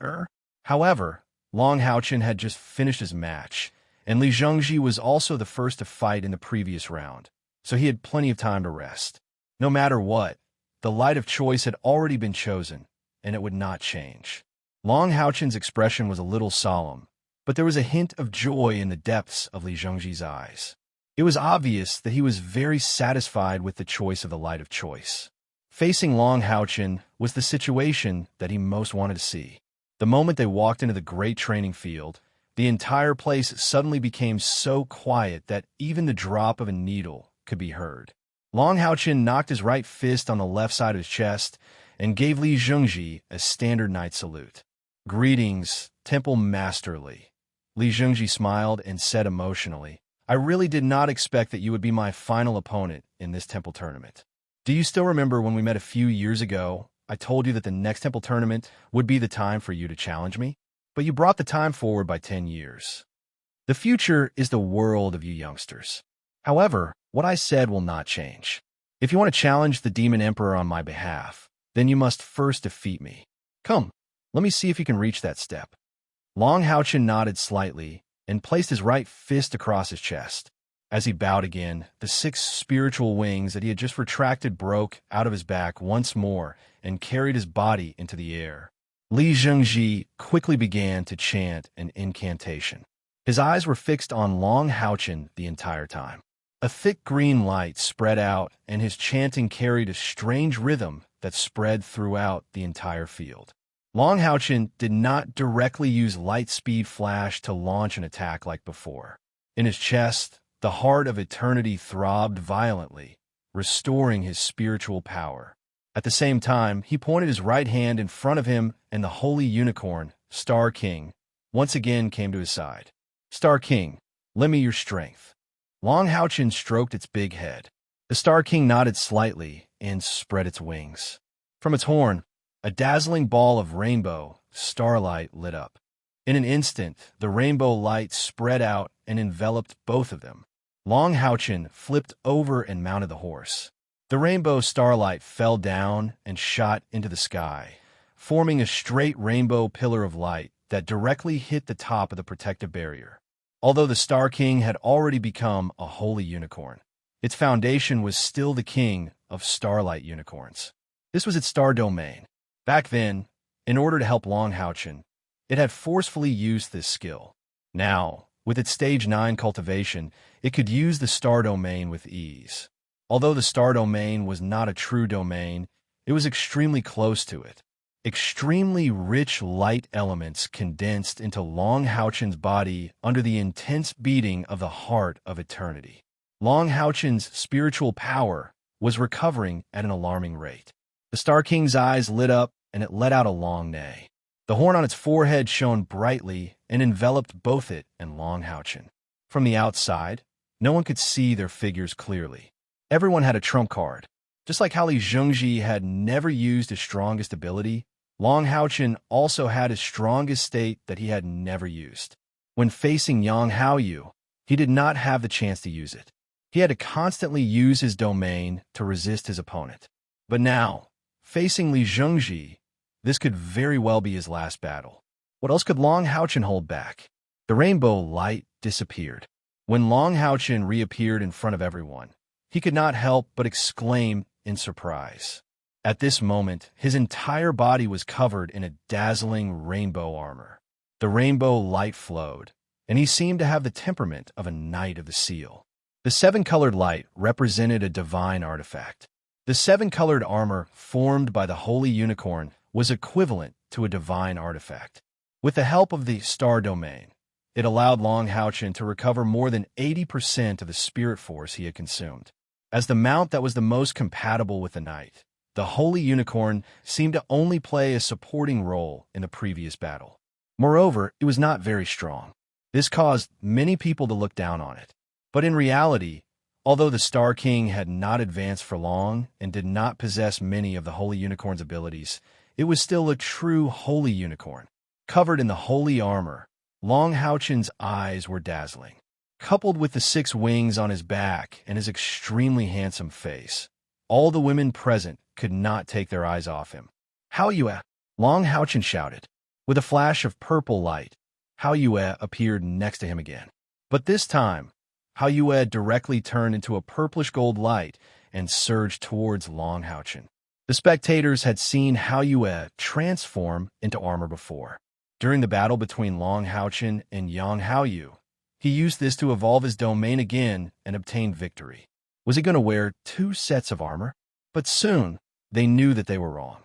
However, Long Haochen had just finished his match, and Li Zhengji was also the first to fight in the previous round, so he had plenty of time to rest. No matter what, the light of choice had already been chosen, and it would not change. Long Haochen's expression was a little solemn, but there was a hint of joy in the depths of Li Zhengji's eyes. It was obvious that he was very satisfied with the choice of the light of choice. Facing Long Haochen was the situation that he most wanted to see. The moment they walked into the great training field, the entire place suddenly became so quiet that even the drop of a needle could be heard. Long Haochen knocked his right fist on the left side of his chest and gave Li Zhengji a standard knight salute. "Greetings, Temple Master Li." Li Zhengji smiled and said emotionally, "I really did not expect that you would be my final opponent in this temple tournament. Do you still remember when we met a few years ago? I told you that the next temple tournament would be the time for you to challenge me? But you brought the time forward by 10 years. The future is the world of you youngsters. However, what I said will not change. If you want to challenge the Demon Emperor on my behalf, then you must first defeat me. Come, let me see if you can reach that step." Long Houchin nodded slightly and placed his right fist across his chest. As he bowed again, the 6 spiritual wings that he had just retracted broke out of his back once more and carried his body into the air. Li Zhengji quickly began to chant an incantation. His eyes were fixed on Long Houchin the entire time. A thick green light spread out, and his chanting carried a strange rhythm that spread throughout the entire field. Long Houchin did not directly use light speed flash to launch an attack like before. In his chest, the heart of eternity throbbed violently, restoring his spiritual power. At the same time, he pointed his right hand in front of him, and the holy unicorn, Star King, once again came to his side. Star King, lend me your strength. Long Houchin stroked its big head. The Star King nodded slightly and spread its wings. From its horn, a dazzling ball of rainbow starlight lit up. In an instant, the rainbow light spread out and enveloped both of them. Long Houchin flipped over and mounted the horse. The rainbow starlight fell down and shot into the sky, forming a straight rainbow pillar of light that directly hit the top of the protective barrier. Although the Star King had already become a holy unicorn, its foundation was still the king of starlight unicorns. This was its star domain. Back then, in order to help Long Houchin, it had forcefully used this skill. Now, with its stage 9 cultivation, it could use the star domain with ease. Although the star domain was not a true domain, it was extremely close to it. Extremely rich light elements condensed into Long Houchin's body under the intense beating of the heart of eternity. Long Houchin's spiritual power was recovering at an alarming rate. The Star King's eyes lit up, and it let out a long neigh. The horn on its forehead shone brightly and enveloped both it and Long Houchin. From the outside, no one could see their figures clearly. Everyone had a trump card. Just like how Li Zhengji had never used his strongest ability, Long Houchin also had his strongest state that he had never used. When facing Yang Haoyu, he did not have the chance to use it. He had to constantly use his domain to resist his opponent. But now, facing Li Zhengji, this could very well be his last battle. What else could Long Houchin hold back? The rainbow light disappeared. When Long Houchin reappeared in front of everyone, he could not help but exclaim in surprise. At this moment, his entire body was covered in a dazzling rainbow armor. The rainbow light flowed, and he seemed to have the temperament of a knight of the seal. The 7-colored light represented a divine artifact. The 7-colored armor formed by the holy unicorn was equivalent to a divine artifact. With the help of the star domain, it allowed Long Houchin to recover more than 80% of the spirit force he had consumed. As the mount that was the most compatible with the knight, the holy unicorn seemed to only play a supporting role in the previous battle. Moreover, it was not very strong. This caused many people to look down on it. But in reality, although the Star King had not advanced for long and did not possess many of the holy unicorn's abilities, it was still a true holy unicorn. Covered in the holy armor, Long Houchin's eyes were dazzling. Coupled with the 6 wings on his back and his extremely handsome face, all the women present could not take their eyes off him. Haoyu! Long Houchin shouted. With a flash of purple light, Haoyu appeared next to him again. But this time, Haoyu directly turned into a purplish gold light and surged towards Long Houchin. The spectators had seen Haoyu transform into armor before. During the battle between Long Houchin and Yang Haoyu, he used this to evolve his domain again and obtain victory. Was he going to wear 2 sets of armor? But soon, they knew that they were wrong.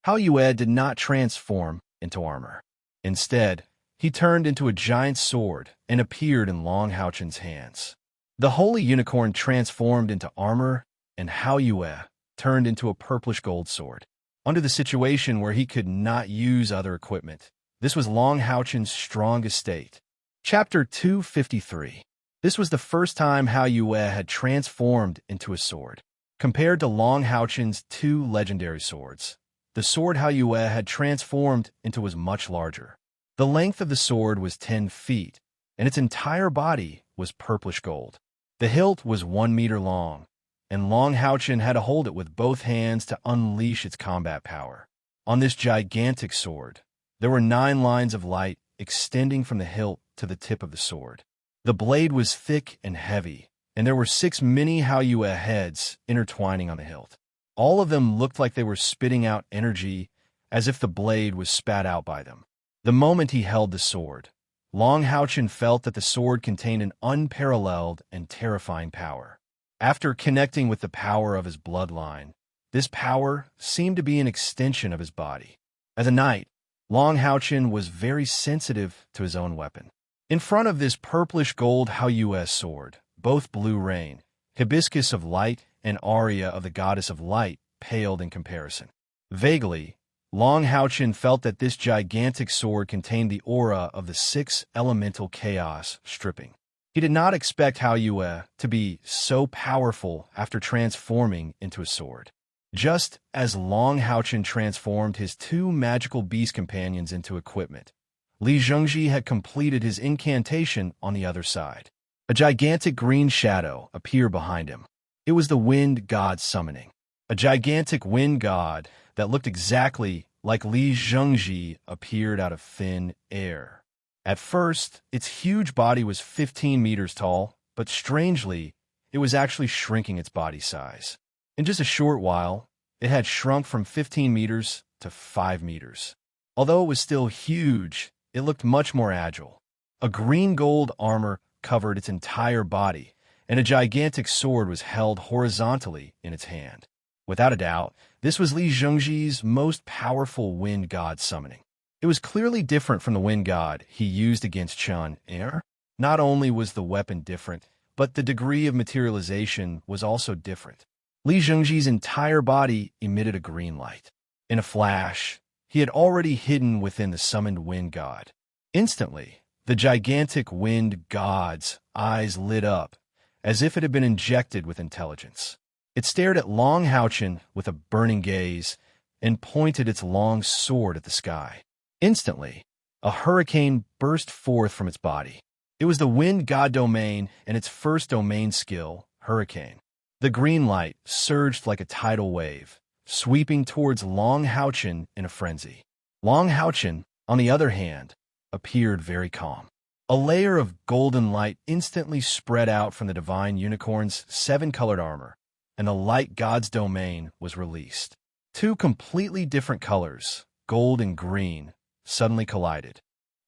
Haoyu did not transform into armor. Instead, he turned into a giant sword and appeared in Long Houchin's hands. The holy unicorn transformed into armor, and Haoyu turned into a purplish gold sword. Under the situation where he could not use other equipment, this was Long Houchin's strongest state. Chapter 253. This was the first time Haoyu had transformed into a sword. Compared to Long Houchin's 2 legendary swords, the sword Haoyu had transformed into was much larger. The length of the sword was 10 feet, and its entire body was purplish gold. The hilt was 1 meter long, and Long Houchin had to hold it with both hands to unleash its combat power. On this gigantic sword, there were 9 lines of light extending from the hilt to the tip of the sword. The blade was thick and heavy, and there were 6 mini Haoyue heads intertwining on the hilt. All of them looked like they were spitting out energy, as if the blade was spat out by them. The moment he held the sword, Long Haochen felt that the sword contained an unparalleled and terrifying power. After connecting with the power of his bloodline, this power seemed to be an extension of his body. As a knight, Long Haochen was very sensitive to his own weapon. In front of this purplish-gold Haoyue sword, both Blue Rain, Hibiscus of Light, and Aria of the Goddess of Light paled in comparison. Vaguely, Long Haochen felt that this gigantic sword contained the aura of the 6 elemental chaos stripping. He did not expect Haoyue to be so powerful after transforming into a sword. Just as Long Haochen transformed his 2 magical beast companions into equipment, Li Zhengji had completed his incantation on the other side. A gigantic green shadow appeared behind him. It was the wind god summoning. A gigantic wind god that looked exactly like Li Zhengji appeared out of thin air. At first, its huge body was 15 meters tall, but strangely, it was actually shrinking its body size. In just a short while, it had shrunk from 15 meters to 5 meters. Although it was still huge, it looked much more agile. A green-gold armor covered its entire body, and a gigantic sword was held horizontally in its hand. Without a doubt, this was Li Zhengji's most powerful wind god summoning. It was clearly different from the wind god he used against Chun Er. Not only was the weapon different, but the degree of materialization was also different. Li Zhengji's entire body emitted a green light. In a flash, he had already hidden within the summoned wind god. Instantly, the gigantic wind god's eyes lit up, as if it had been injected with intelligence. It stared at Long Haochen with a burning gaze and pointed its long sword at the sky. Instantly, a hurricane burst forth from its body. It was the wind god domain and its first domain skill, Hurricane. The green light surged like a tidal wave, sweeping towards Long Haochen in a frenzy. Long Haochen, on the other hand, appeared very calm. A layer of golden light instantly spread out from the divine unicorn's 7-colored armor, and the light god's domain was released. 2 completely different colors, gold and green, suddenly collided.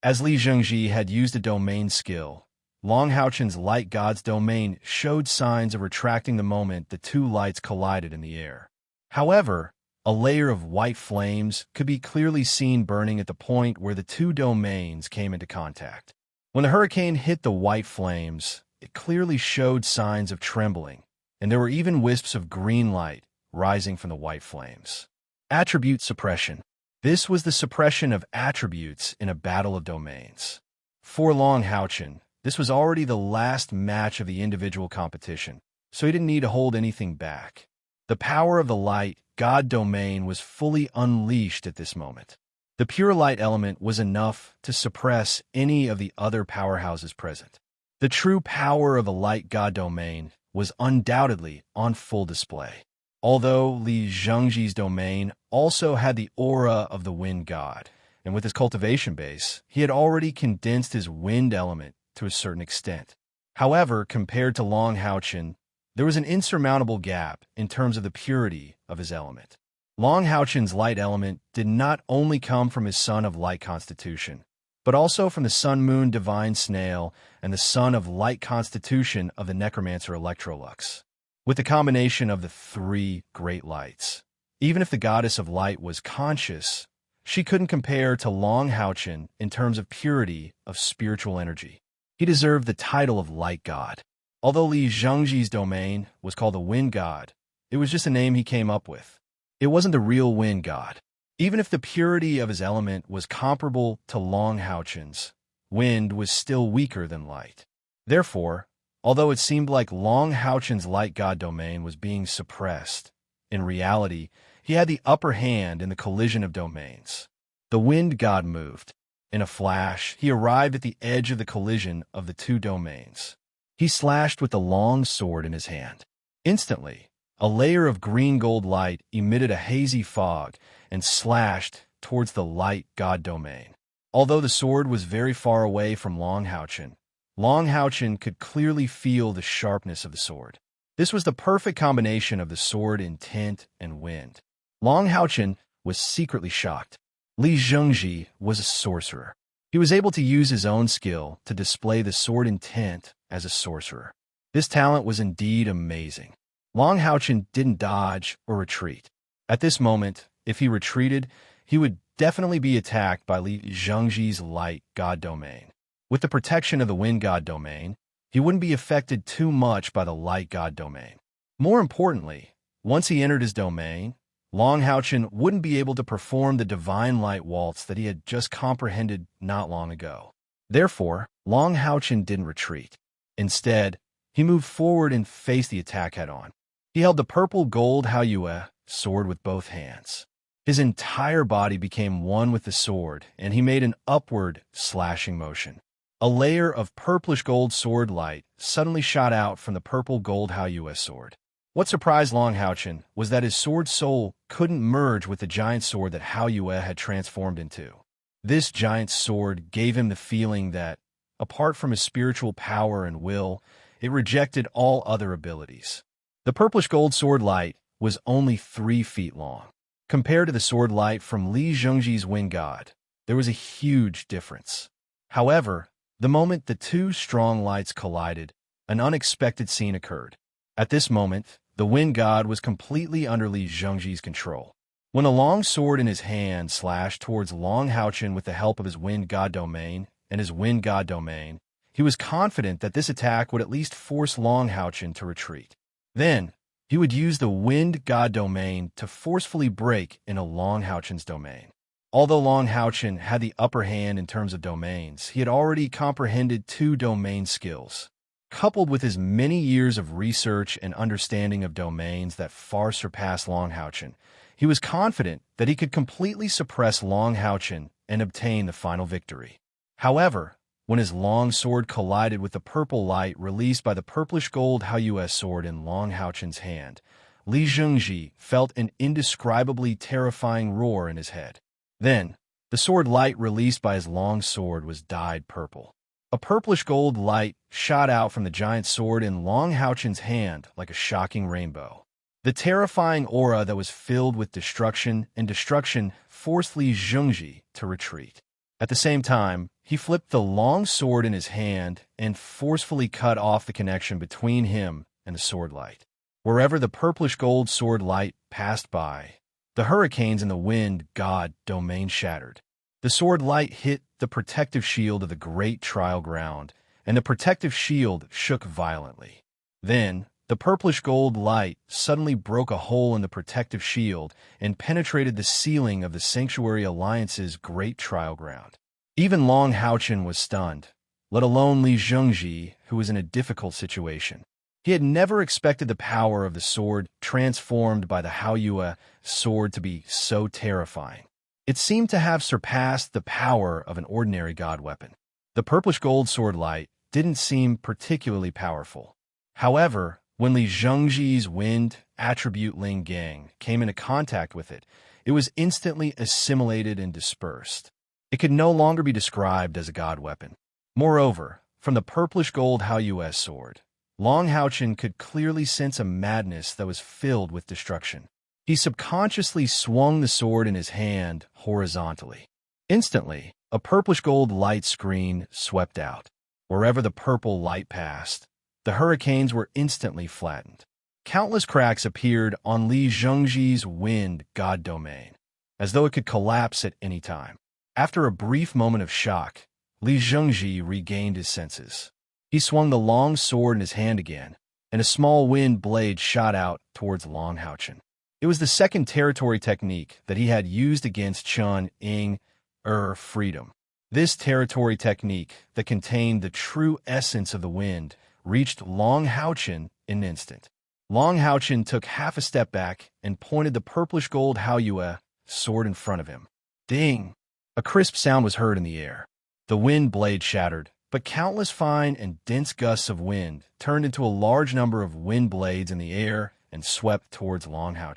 As Li Zhengji had used a domain skill, Long Haochen's light god's domain showed signs of retracting the moment the 2 lights collided in the air. However, a layer of white flames could be clearly seen burning at the point where the 2 domains came into contact. When the hurricane hit the white flames, it clearly showed signs of trembling, and there were even wisps of green light rising from the white flames. Attribute suppression. This was the suppression of attributes in a battle of domains. For Long Haochen, this was already the last match of the individual competition, so he didn't need to hold anything back. The power of the light god domain was fully unleashed at this moment. The pure light element was enough to suppress any of the other powerhouses present. The true power of the light god domain was undoubtedly on full display. Although Li Zhengji's domain also had the aura of the wind god, and with his cultivation base, he had already condensed his wind element to a certain extent. However, compared to Long Haochen, there was an insurmountable gap in terms of the purity of his element. Long Haochen's light element did not only come from his son of light constitution, but also from the sun-moon divine snail and the son of light constitution of the necromancer Electrolux. With the combination of the 3 great lights, even if the goddess of light was conscious, she couldn't compare to Long Haochen in terms of purity of spiritual energy. He deserved the title of light god. Although Li Zhengji's domain was called the wind god, it was just a name he came up with. It wasn't the real wind god. Even if the purity of his element was comparable to Long Haochen's, wind was still weaker than light. Therefore, although it seemed like Long Haochen's light god domain was being suppressed, in reality, he had the upper hand in the collision of domains. The wind god moved. In a flash, he arrived at the edge of the collision of the 2 domains. He slashed with the long sword in his hand. Instantly, a layer of green-gold light emitted a hazy fog and slashed towards the light god domain. Although the sword was very far away from Long Hao could clearly feel the sharpness of the sword. This was the perfect combination of the sword intent and wind. Long Hao was secretly shocked. Li Zhengji was a sorcerer. He was able to use his own skill to display the sword intent as a sorcerer. This talent was indeed amazing. Long Hao didn't dodge or retreat. At this moment, if he retreated, he would definitely be attacked by Li Zhengji's light god domain. With the protection of the wind god domain, he wouldn't be affected too much by the light god domain. More importantly, once he entered his domain, Long Hao wouldn't be able to perform the divine light waltz that he had just comprehended not long ago. Therefore, Long Hao didn't retreat. Instead, he moved forward and faced the attack head-on. He held the purple gold Haoyue sword with both hands. His entire body became one with the sword, and he made an upward slashing motion. A layer of purplish gold sword light suddenly shot out from the purple gold Haoyue sword. What surprised Long Hao was that his sword soul couldn't merge with the giant sword that Haoyue had transformed into. This giant sword gave him the feeling that, apart from his spiritual power and will, it rejected all other abilities. The purplish gold sword light was only 3 feet long. Compared to the sword light from Li Zhengji's wind god, there was a huge difference. However, the moment the two strong lights collided, an unexpected scene occurred. At this moment, the wind god was completely under Li Zhengji's control. When a long sword in his hand slashed towards Long Hao with the help of his wind god domain and his wind god domain, he was confident that this attack would at least force Long Hao to retreat. Then, he would use the wind god domain to forcefully break into Long Hao's domain. Although Long Hao had the upper hand in terms of domains, he had already comprehended 2 domain skills. Coupled with his many years of research and understanding of domains that far surpassed Long Hao, he was confident that he could completely suppress Long Hao and obtain the final victory. However, when his long sword collided with the purple light released by the purplish gold Haoyue sword in Long Hao's hand, Li Zhengji felt an indescribably terrifying roar in his head. Then, the sword light released by his long sword was dyed purple. A purplish gold light shot out from the giant sword in Long Hao's hand like a shocking rainbow. The terrifying aura that was filled with destruction forced Li Zhengji to retreat. At the same time, he flipped the long sword in his hand and forcefully cut off the connection between him and the sword light. Wherever the purplish gold sword light passed by, the hurricanes in the wind god domain shattered. The sword light hit the protective shield of the great trial ground, and the protective shield shook violently. Then, the purplish gold light suddenly broke a hole in the protective shield and penetrated the ceiling of the Sanctuary Alliance's great trial ground. Even Long Hao was stunned, let alone Li Zhengji, who was in a difficult situation. He had never expected the power of the sword transformed by the Haoyue sword to be so terrifying. It seemed to have surpassed the power of an ordinary god weapon. The purplish gold sword light didn't seem particularly powerful. However, when Li Zhengji's wind attribute Ling Gang came into contact with it, it was instantly assimilated and dispersed. It could no longer be described as a god weapon. Moreover, from the purplish gold Haoyue sword, Long Hao could clearly sense a madness that was filled with destruction. He subconsciously swung the sword in his hand horizontally. Instantly, a purplish gold light screen swept out. Wherever the purple light passed, the hurricanes were instantly flattened. Countless cracks appeared on Li Zhengji's wind god domain, as though it could collapse at any time. After a brief moment of shock, Li Zhengji regained his senses. He swung the long sword in his hand again, and a small wind blade shot out towards Long Hao. It was the second territory technique that he had used against Chun Ying, freedom. This territory technique that contained the true essence of the wind reached Long Hao in an instant. Long Hao took half a step back and pointed the purplish gold Haoyue sword in front of him. Ding! A crisp sound was heard in the air. The wind blade shattered, but countless fine and dense gusts of wind turned into a large number of wind blades in the air and swept towards Long Hao.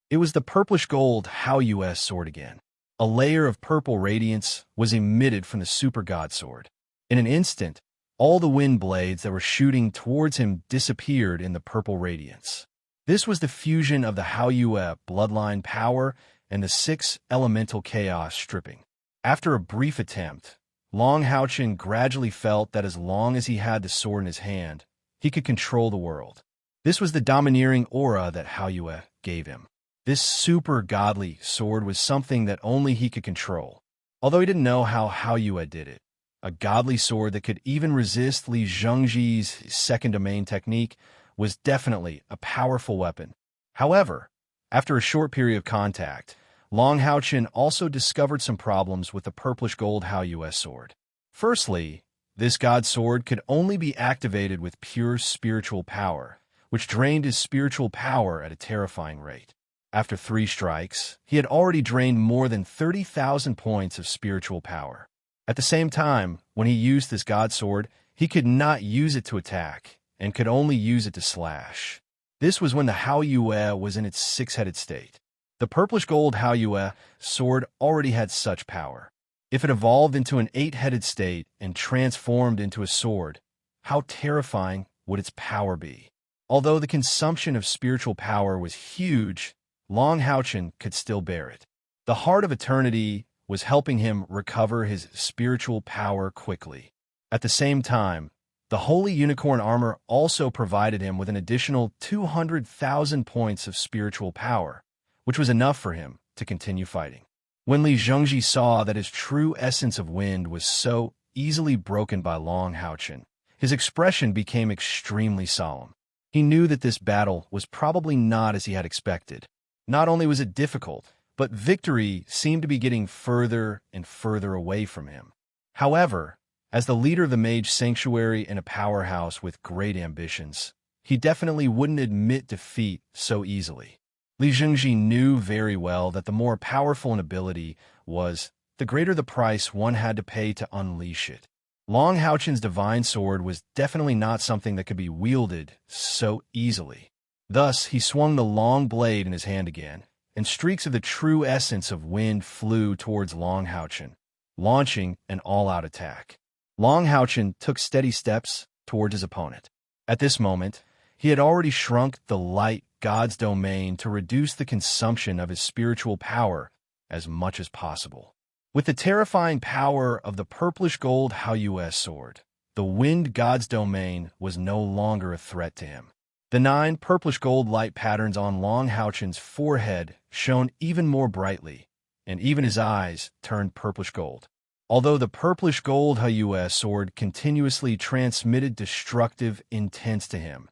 It was the purplish gold Haoyue sword again. A layer of purple radiance was emitted from the super god sword. In an instant, all the wind blades that were shooting towards him disappeared in the purple radiance. This was the fusion of the Haoyue bloodline power and the six elemental chaos stripping. After a brief attempt, Long Haochen gradually felt that as long as he had the sword in his hand, he could control the world. This was the domineering aura that Haoyue gave him. This super godly sword was something that only he could control, although he didn't know how Haoyue did it. A godly sword that could even resist Li Zhengji's second domain technique was definitely a powerful weapon. However, after a short period of contact, Long Haochen also discovered some problems with the purplish gold Haoyue sword. Firstly, this god sword could only be activated with pure spiritual power, which drained his spiritual power at a terrifying rate. After 3 strikes, he had already drained more than 30,000 points of spiritual power. At the same time, when he used this god sword, he could not use it to attack, and could only use it to slash. This was when the Haoyue was in its 6-headed state. The purplish gold Haoyue sword already had such power. If it evolved into an 8-headed state and transformed into a sword, how terrifying would its power be? Although the consumption of spiritual power was huge, Long Haochen could still bear it. The Heart of Eternity was helping him recover his spiritual power quickly. At the same time, the Holy Unicorn Armor also provided him with an additional 200,000 points of spiritual power, which was enough for him to continue fighting. When Li Zhengji saw that his true essence of wind was so easily broken by Long Haochen, his expression became extremely solemn. He knew that this battle was probably not as he had expected. Not only was it difficult, but victory seemed to be getting further and further away from him. However, as the leader of the Mage Sanctuary and a powerhouse with great ambitions, he definitely wouldn't admit defeat so easily. Li Zhengji knew very well that the more powerful an ability was, the greater the price one had to pay to unleash it. Long Haochen's divine sword was definitely not something that could be wielded so easily. Thus, he swung the long blade in his hand again, and streaks of the true essence of wind flew towards Long Haochen, launching an all-out attack. Long Haochen took steady steps towards his opponent. At this moment, he had already shrunk the light god's domain to reduce the consumption of his spiritual power as much as possible. With the terrifying power of the purplish gold Haoyue sword, the wind god's domain was no longer a threat to him. The 9 purplish gold light patterns on Long Haochen's forehead shone even more brightly, and even his eyes turned purplish gold. Although the purplish gold Haoyue sword continuously transmitted destructive intents to him,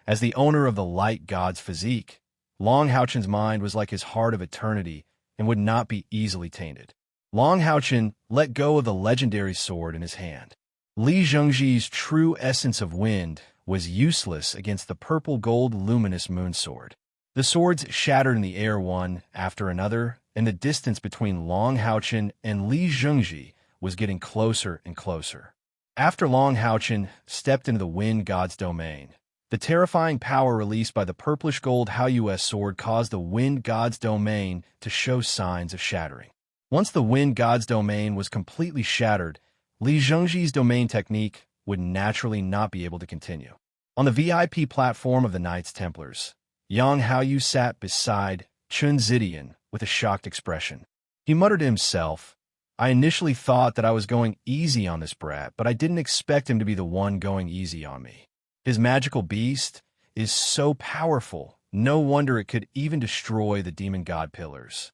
as the owner of the light god's physique, Long Haochen's mind was like his heart of eternity and would not be easily tainted. Long Haochen let go of the legendary sword in his hand. Li Zhengji's true essence of wind was useless against the purple-gold luminous moon sword. The swords shattered in the air one after another, and the distance between Long Haochen and Li Zhengji was getting closer and closer. After Long Haochen stepped into the wind god's domain, the terrifying power released by the purplish gold Haoyue sword caused the wind god's domain to show signs of shattering. Once the wind god's domain was completely shattered, Li Zhengji's domain technique would naturally not be able to continue. On the VIP platform of the Knights Templars, Yang Haoyu sat beside Chun Zidian with a shocked expression. He muttered to himself, "I initially thought that I was going easy on this brat, but I didn't expect him to be the one going easy on me. His magical beast is so powerful, no wonder it could even destroy the demon god pillars."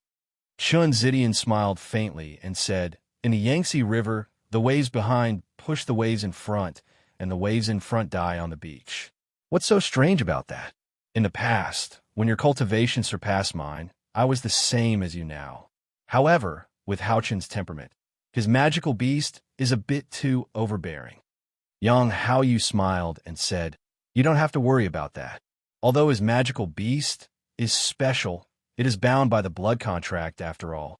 Chun Zidian smiled faintly and said, "In the Yangtze River, the waves behind push the waves in front, and the waves in front die on the beach. What's so strange about that? In the past, when your cultivation surpassed mine, I was the same as you now. However, with Haochen's temperament, his magical beast is a bit too overbearing." Yang Haoyu smiled and said, "You don't have to worry about that. Although his magical beast is special, it is bound by the blood contract after all."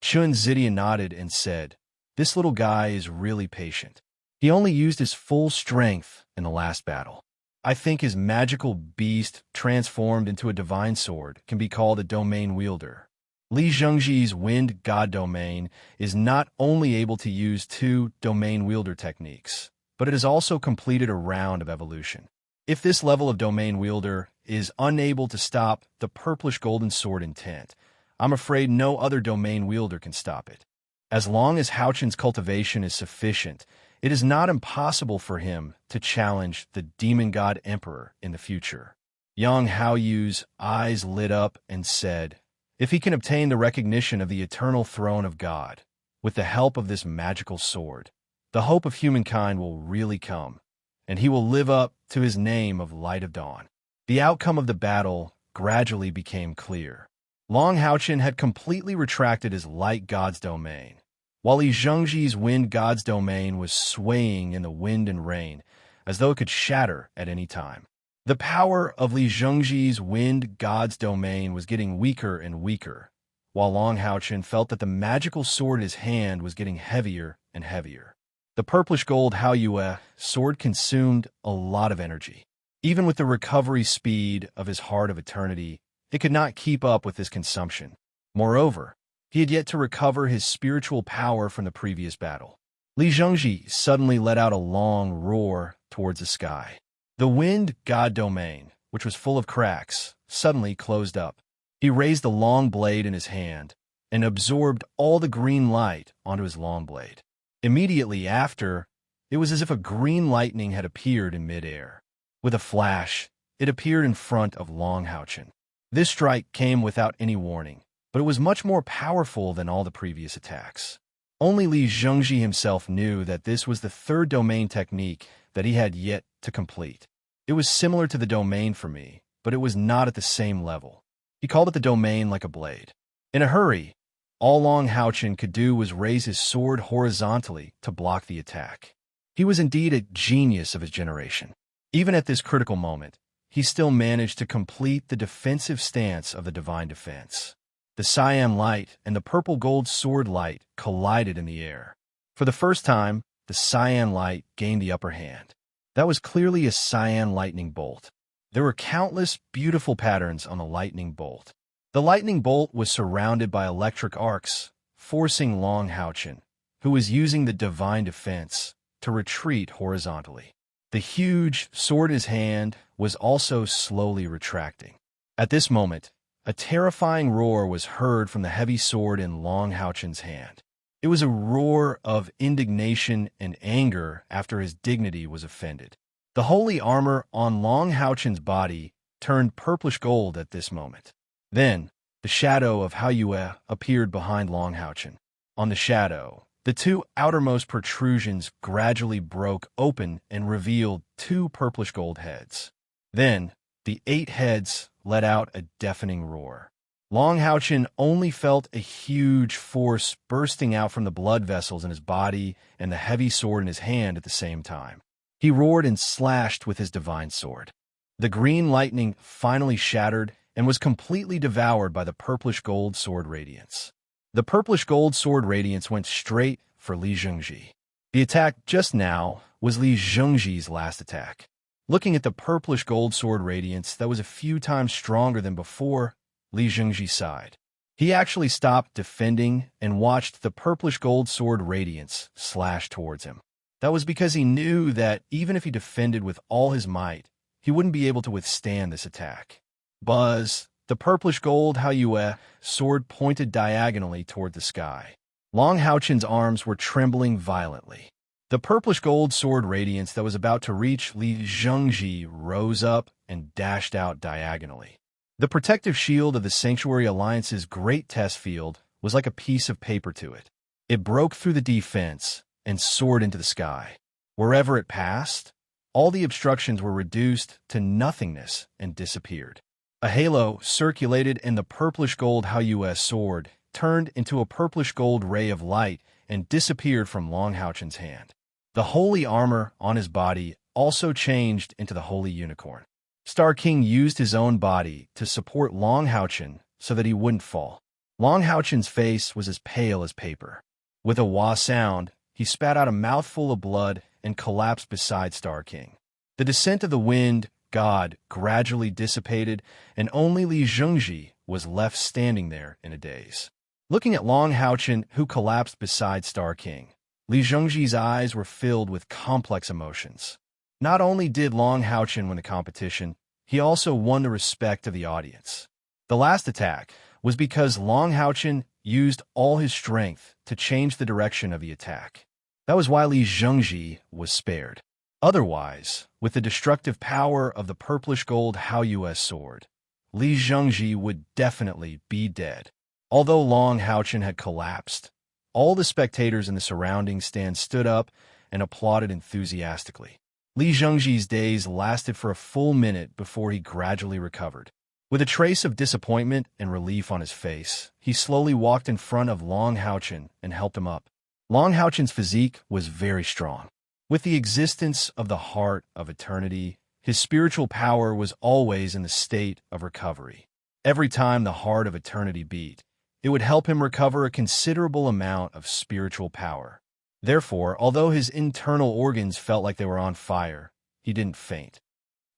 Chun Zidian nodded and said, "This little guy is really patient. He only used his full strength in the last battle. I think his magical beast transformed into a divine sword can be called a domain wielder. Li Zhengji's wind god domain is not only able to use two domain wielder techniques, but it has also completed a round of evolution. If this level of domain wielder is unable to stop the purplish golden sword intent, I'm afraid no other domain wielder can stop it. As long as Houchen's cultivation is sufficient, it is not impossible for him to challenge the demon god emperor in the future. Yang Haoyu's eyes lit up and said, if he can obtain the recognition of the eternal throne of God, with the help of this magical sword, the hope of humankind will really come, and he will live up to his name of Light of Dawn. The outcome of the battle gradually became clear. Long Houchen had completely retracted his light god's domain, while Li Zhengji's wind god's domain was swaying in the wind and rain, as though it could shatter at any time. The power of Li Zhengji's wind god's domain was getting weaker and weaker, while Long Houchen felt that the magical sword in his hand was getting heavier and heavier. The purplish gold Haoyue sword consumed a lot of energy. Even with the recovery speed of his Heart of Eternity, it could not keep up with this consumption. Moreover, he had yet to recover his spiritual power from the previous battle. Li Zhengji suddenly let out a long roar towards the sky. The wind god domain, which was full of cracks, suddenly closed up. He raised the long blade in his hand and absorbed all the green light onto his long blade. Immediately after, it was as if a green lightning had appeared in midair. With a flash, it appeared in front of Long Houchen. This strike came without any warning, but it was much more powerful than all the previous attacks. Only Li Zhengji himself knew that this was the third domain technique that he had yet to complete. It was similar to the domain for me, but it was not at the same level. He called it the domain like a blade. In a hurry, all Long Houchen could do was raise his sword horizontally to block the attack. He was indeed a genius of his generation. Even at this critical moment, he still managed to complete the defensive stance of the divine defense. The cyan light and the purple gold sword light collided in the air. For the first time, the cyan light gained the upper hand. That was clearly a cyan lightning bolt. There were countless beautiful patterns on the lightning bolt. The lightning bolt was surrounded by electric arcs, forcing Long Houchen, who was using the divine defense, to retreat horizontally. The huge sword in his hand was also slowly retracting. At this moment, a terrifying roar was heard from the heavy sword in Long Houchen's hand. It was a roar of indignation and anger after his dignity was offended. The holy armor on Long Houchen's body turned purplish gold at this moment. Then, the shadow of Haoyue appeared behind Long Houchen. On the shadow, the two outermost protrusions gradually broke open and revealed two purplish gold heads. Then, the 8 heads let out a deafening roar. Long Houchen only felt a huge force bursting out from the blood vessels in his body and the heavy sword in his hand at the same time. He roared and slashed with his divine sword. The green lightning finally shattered and was completely devoured by the purplish gold sword radiance. The purplish gold sword radiance went straight for Li Zhengji. The attack just now was Li Zhengji's last attack. Looking at the purplish gold sword radiance that was a few times stronger than before, Li Zhengji sighed. He actually stopped defending and watched the purplish gold sword radiance slash towards him. That was because he knew that even if he defended with all his might, he wouldn't be able to withstand this attack. Buzz, the purplish gold Haoyue sword pointed diagonally toward the sky. Long Houchen's arms were trembling violently. The purplish gold sword radiance that was about to reach Li Zhengji rose up and dashed out diagonally. The protective shield of the Sanctuary Alliance's great test field was like a piece of paper to it. It broke through the defense and soared into the sky. Wherever it passed, all the obstructions were reduced to nothingness and disappeared. A halo circulated and the purplish gold Haoyue sword turned into a purplish gold ray of light and disappeared from Long Houchen's hand. The holy armor on his body also changed into the holy unicorn. Star King used his own body to support Long Houchen so that he wouldn't fall. Long Houchen's face was as pale as paper. With a wah sound, he spat out a mouthful of blood and collapsed beside Star King. The descent of the wind god gradually dissipated, and only Li Zhengji was left standing there in a daze. Looking at Long Haochen, who collapsed beside Star King, Li Zhengji's eyes were filled with complex emotions. Not only did Long Haochen win the competition, he also won the respect of the audience. The last attack was because Long Haochen used all his strength to change the direction of the attack. That was why Li Zhengji was spared. Otherwise, with the destructive power of the purplish-gold Haoyue sword, Li Zhengji would definitely be dead. Although Long Haochen had collapsed, all the spectators in the surrounding stand stood up and applauded enthusiastically. Li Zhengji's daze lasted for a full minute before he gradually recovered. With a trace of disappointment and relief on his face, he slowly walked in front of Long Haochen and helped him up. Long Haochen's physique was very strong. With the existence of the Heart of Eternity, his spiritual power was always in the state of recovery. Every time the Heart of Eternity beat, it would help him recover a considerable amount of spiritual power. Therefore, although his internal organs felt like they were on fire, he didn't faint.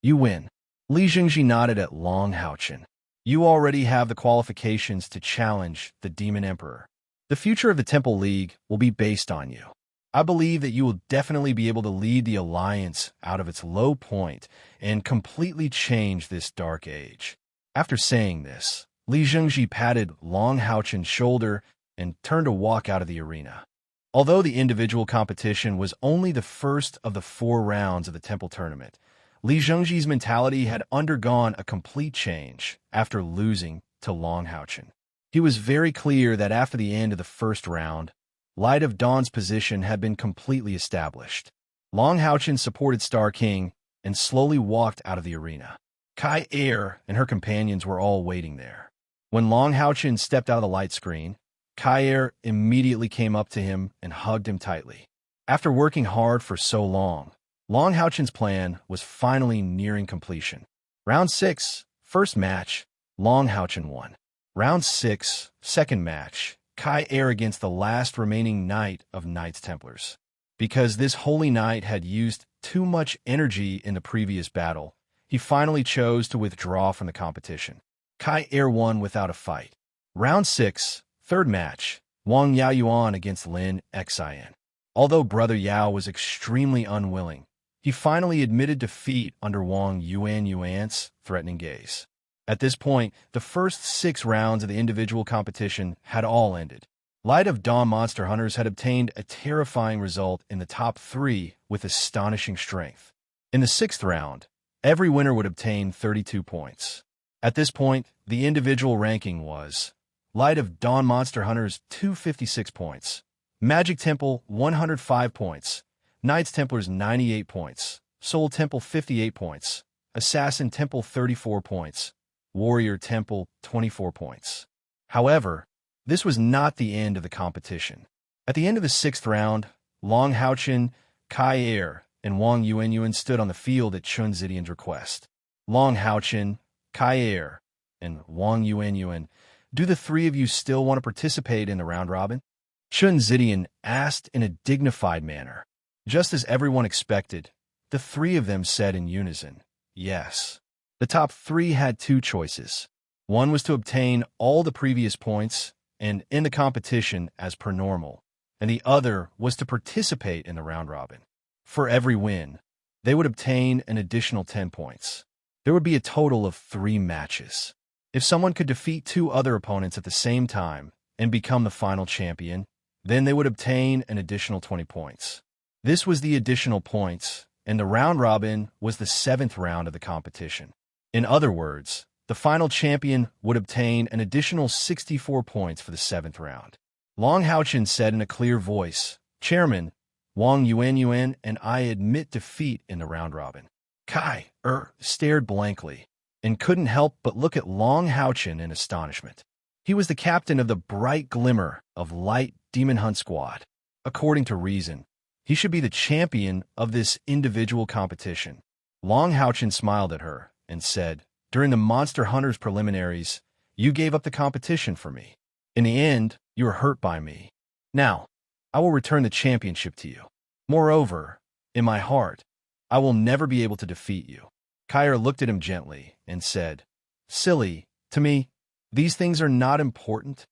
You win. Li Zhengji nodded at Long Haochen. You already have the qualifications to challenge the Demon Emperor. The future of the Temple League will be based on you. I believe that you will definitely be able to lead the Alliance out of its low point and completely change this dark age. After saying this, Li Zhengji patted Long Haochen's shoulder and turned to walk out of the arena. Although the individual competition was only the first of the 4 rounds of the Temple Tournament, Li Zhengji's mentality had undergone a complete change after losing to Long Haochen. He was very clear that after the end of the first round, Light of Dawn's position had been completely established. Long Haochen supported Star King and slowly walked out of the arena. Kai Er and her companions were all waiting there. When Long Haochen stepped out of the light screen, Kai Er immediately came up to him and hugged him tightly. After working hard for so long, Long Haochen's plan was finally nearing completion. Round 6, first match, Long Haochen won. Round 6, second match, Kai Er against the last remaining Knight of Knights Templars. Because this Holy Knight had used too much energy in the previous battle, he finally chose to withdraw from the competition. Kai Er won without a fight. Round 6, third match, Wang Yaoyuan against Lin Xian. Although Brother Yao was extremely unwilling, he finally admitted defeat under Wang Yuan's threatening gaze. At this point, the first 6 rounds of the individual competition had all ended. Light of Dawn Monster Hunters had obtained a terrifying result in the top 3 with astonishing strength. In the 6th round, every winner would obtain 32 points. At this point, the individual ranking was Light of Dawn Monster Hunters 256 points, Magic Temple 105 points, Knights Templars 98 points, Soul Temple 58 points, Assassin Temple 34 points, Warrior Temple 24 points. However, this was not the end of the competition. At the end of the 6th round, Long Haochen, Kai Er, and Wang Yuan stood on the field at Chun Zidian's request. Long Haochen, Kai Er, and Wang Yuan, do the 3 of you still want to participate in the round robin? Chun Zidian asked in a dignified manner. Just as everyone expected, the 3 of them said in unison, yes. The top 3 had 2 choices. One was to obtain all the previous points and end the competition as per normal, and the other was to participate in the round robin. For every win, they would obtain an additional 10 points. There would be a total of 3 matches. If someone could defeat 2 other opponents at the same time and become the final champion, then they would obtain an additional 20 points. This was the additional points, and the round robin was the 7th round of the competition. In other words, the final champion would obtain an additional 64 points for the 7th round. Long Haochen said in a clear voice, Chairman, Wang Yuan and I admit defeat in the round robin. Kai stared blankly and couldn't help but look at Long Haochen in astonishment. He was the captain of the Bright Glimmer of Light Demon Hunt Squad. According to reason, he should be the champion of this individual competition. Long Haochen smiled at her and said, during the Monster Hunters preliminaries, you gave up the competition for me. In the end, you were hurt by me. Now, I will return the championship to you. Moreover, in my heart, I will never be able to defeat you. Kai Er looked at him gently and said, silly, to me, These things are not important.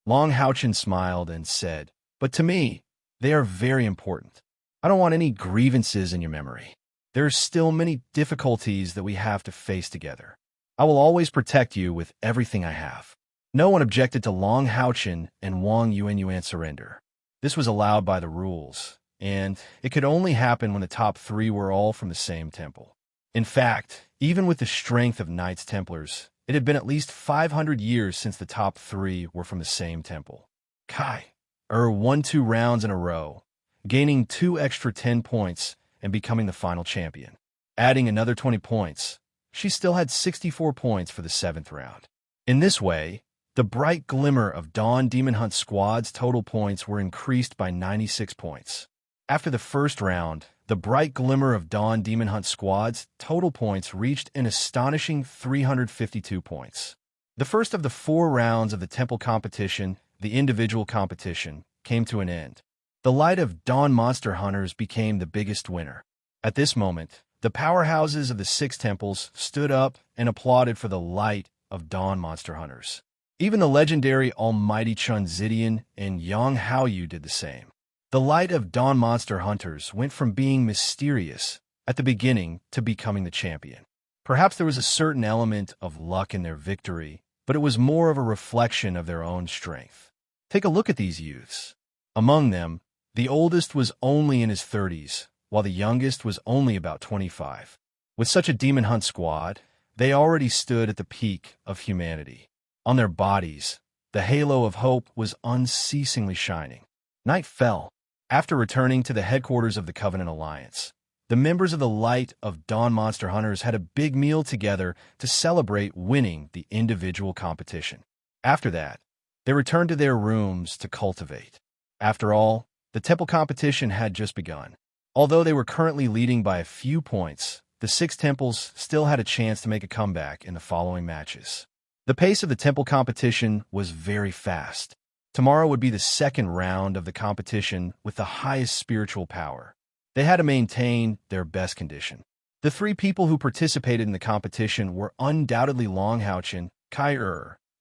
Long Haochen smiled and said, but to me, they are very important. I don't want any grievances in your memory. There are still many difficulties that we have to face together. I will always protect you with everything I have. No one objected to Long Haochen and Wang Yuanyuan surrender. This was allowed by the rules, and it could only happen when the top three were all from the same temple. In fact, even with the strength of Knights Templars, it had been at least 500 years since the top three were from the same temple. Kai won 2 rounds in a row, gaining 2 extra 10 points and becoming the final champion. Adding another 20 points, she still had 64 points for the 7th round. In this way, the Bright Glimmer of Dawn Demon Hunt Squad's total points were increased by 96 points. After the first round, the Bright Glimmer of Dawn Demon Hunt Squad's total points reached an astonishing 352 points. The first of the 4 rounds of the temple competition, the individual competition, came to an end. The Light of Dawn Monster Hunters became the biggest winner. At this moment, the powerhouses of the 6 temples stood up and applauded for the Light of Dawn Monster Hunters. Even the legendary Almighty Chun Zidian and Yang Haoyu did the same. The Light of Dawn Monster Hunters went from being mysterious at the beginning to becoming the champion. Perhaps there was a certain element of luck in their victory, but it was more of a reflection of their own strength. Take a look at these youths. Among them, the oldest was only in his 30s, while the youngest was only about 25. With such a demon hunt squad, they already stood at the peak of humanity. On their bodies, the halo of hope was unceasingly shining. Night fell. After returning to the headquarters of the Covenant Alliance, the members of the Light of Dawn Monster Hunters had a big meal together to celebrate winning the individual competition. After that, they returned to their rooms to cultivate. After all, the temple competition had just begun. Although they were currently leading by a few points, the 6 temples still had a chance to make a comeback in the following matches. The pace of the temple competition was very fast. Tomorrow would be the 2nd round of the competition with the highest spiritual power. They had to maintain their best condition. The 3 people who participated in the competition were undoubtedly Long Haochen, Kai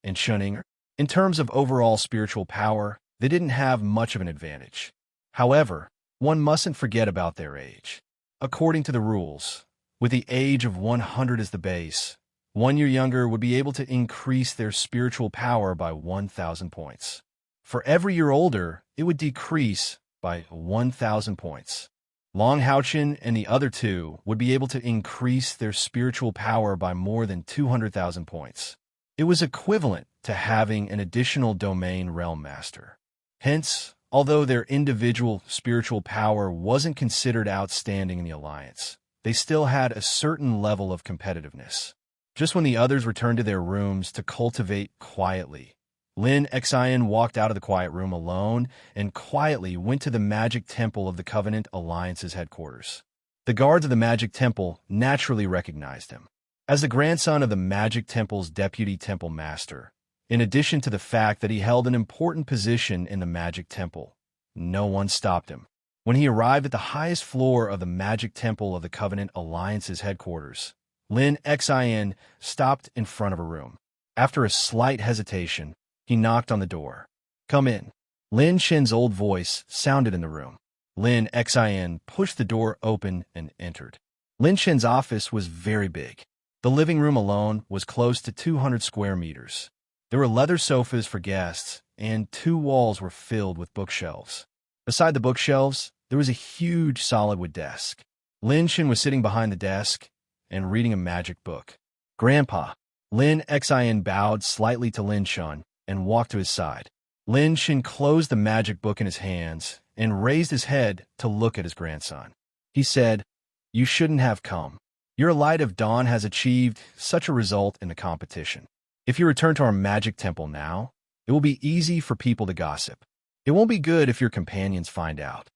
and Shuning. In terms of overall spiritual power, they didn't have much of an advantage. However, one mustn't forget about their age. According to the rules, with the age of 100 as the base, 1 year younger would be able to increase their spiritual power by 1,000 points. For every year older, it would decrease by 1,000 points. Long Haochen and the other 2 would be able to increase their spiritual power by more than 200,000 points. It was equivalent to having an additional domain realm master. Hence, although their individual spiritual power wasn't considered outstanding in the alliance, they still had a certain level of competitiveness. Just when the others returned to their rooms to cultivate quietly, Lin Xian walked out of the quiet room alone and quietly went to the Magic Temple of the Covenant Alliance's headquarters. The guards of the Magic Temple naturally recognized him. As the grandson of the Magic Temple's deputy temple master, in addition to the fact that he held an important position in the Magic Temple, no one stopped him. When he arrived at the highest floor of the Magic Temple of the Covenant Alliance's headquarters, Lin Xian stopped in front of a room. After a slight hesitation, he knocked on the door. "Come in." Lin Shen's old voice sounded in the room. Lin Xian pushed the door open and entered. Lin Shen's office was very big. The living room alone was close to 200 square meters. There were leather sofas for guests, and 2 walls were filled with bookshelves. Beside the bookshelves, there was a huge solid wood desk. Lin Shen was sitting behind the desk and reading a magic book. "Grandpa." Lin Xian bowed slightly to Lin Shen and walked to his side. Lin Shen closed the magic book in his hands and raised his head to look at his grandson. He said, "You shouldn't have come. Your Light of Dawn has achieved such a result in the competition. If you return to our magic temple now, it will be easy for people to gossip. It won't be good if your companions find out."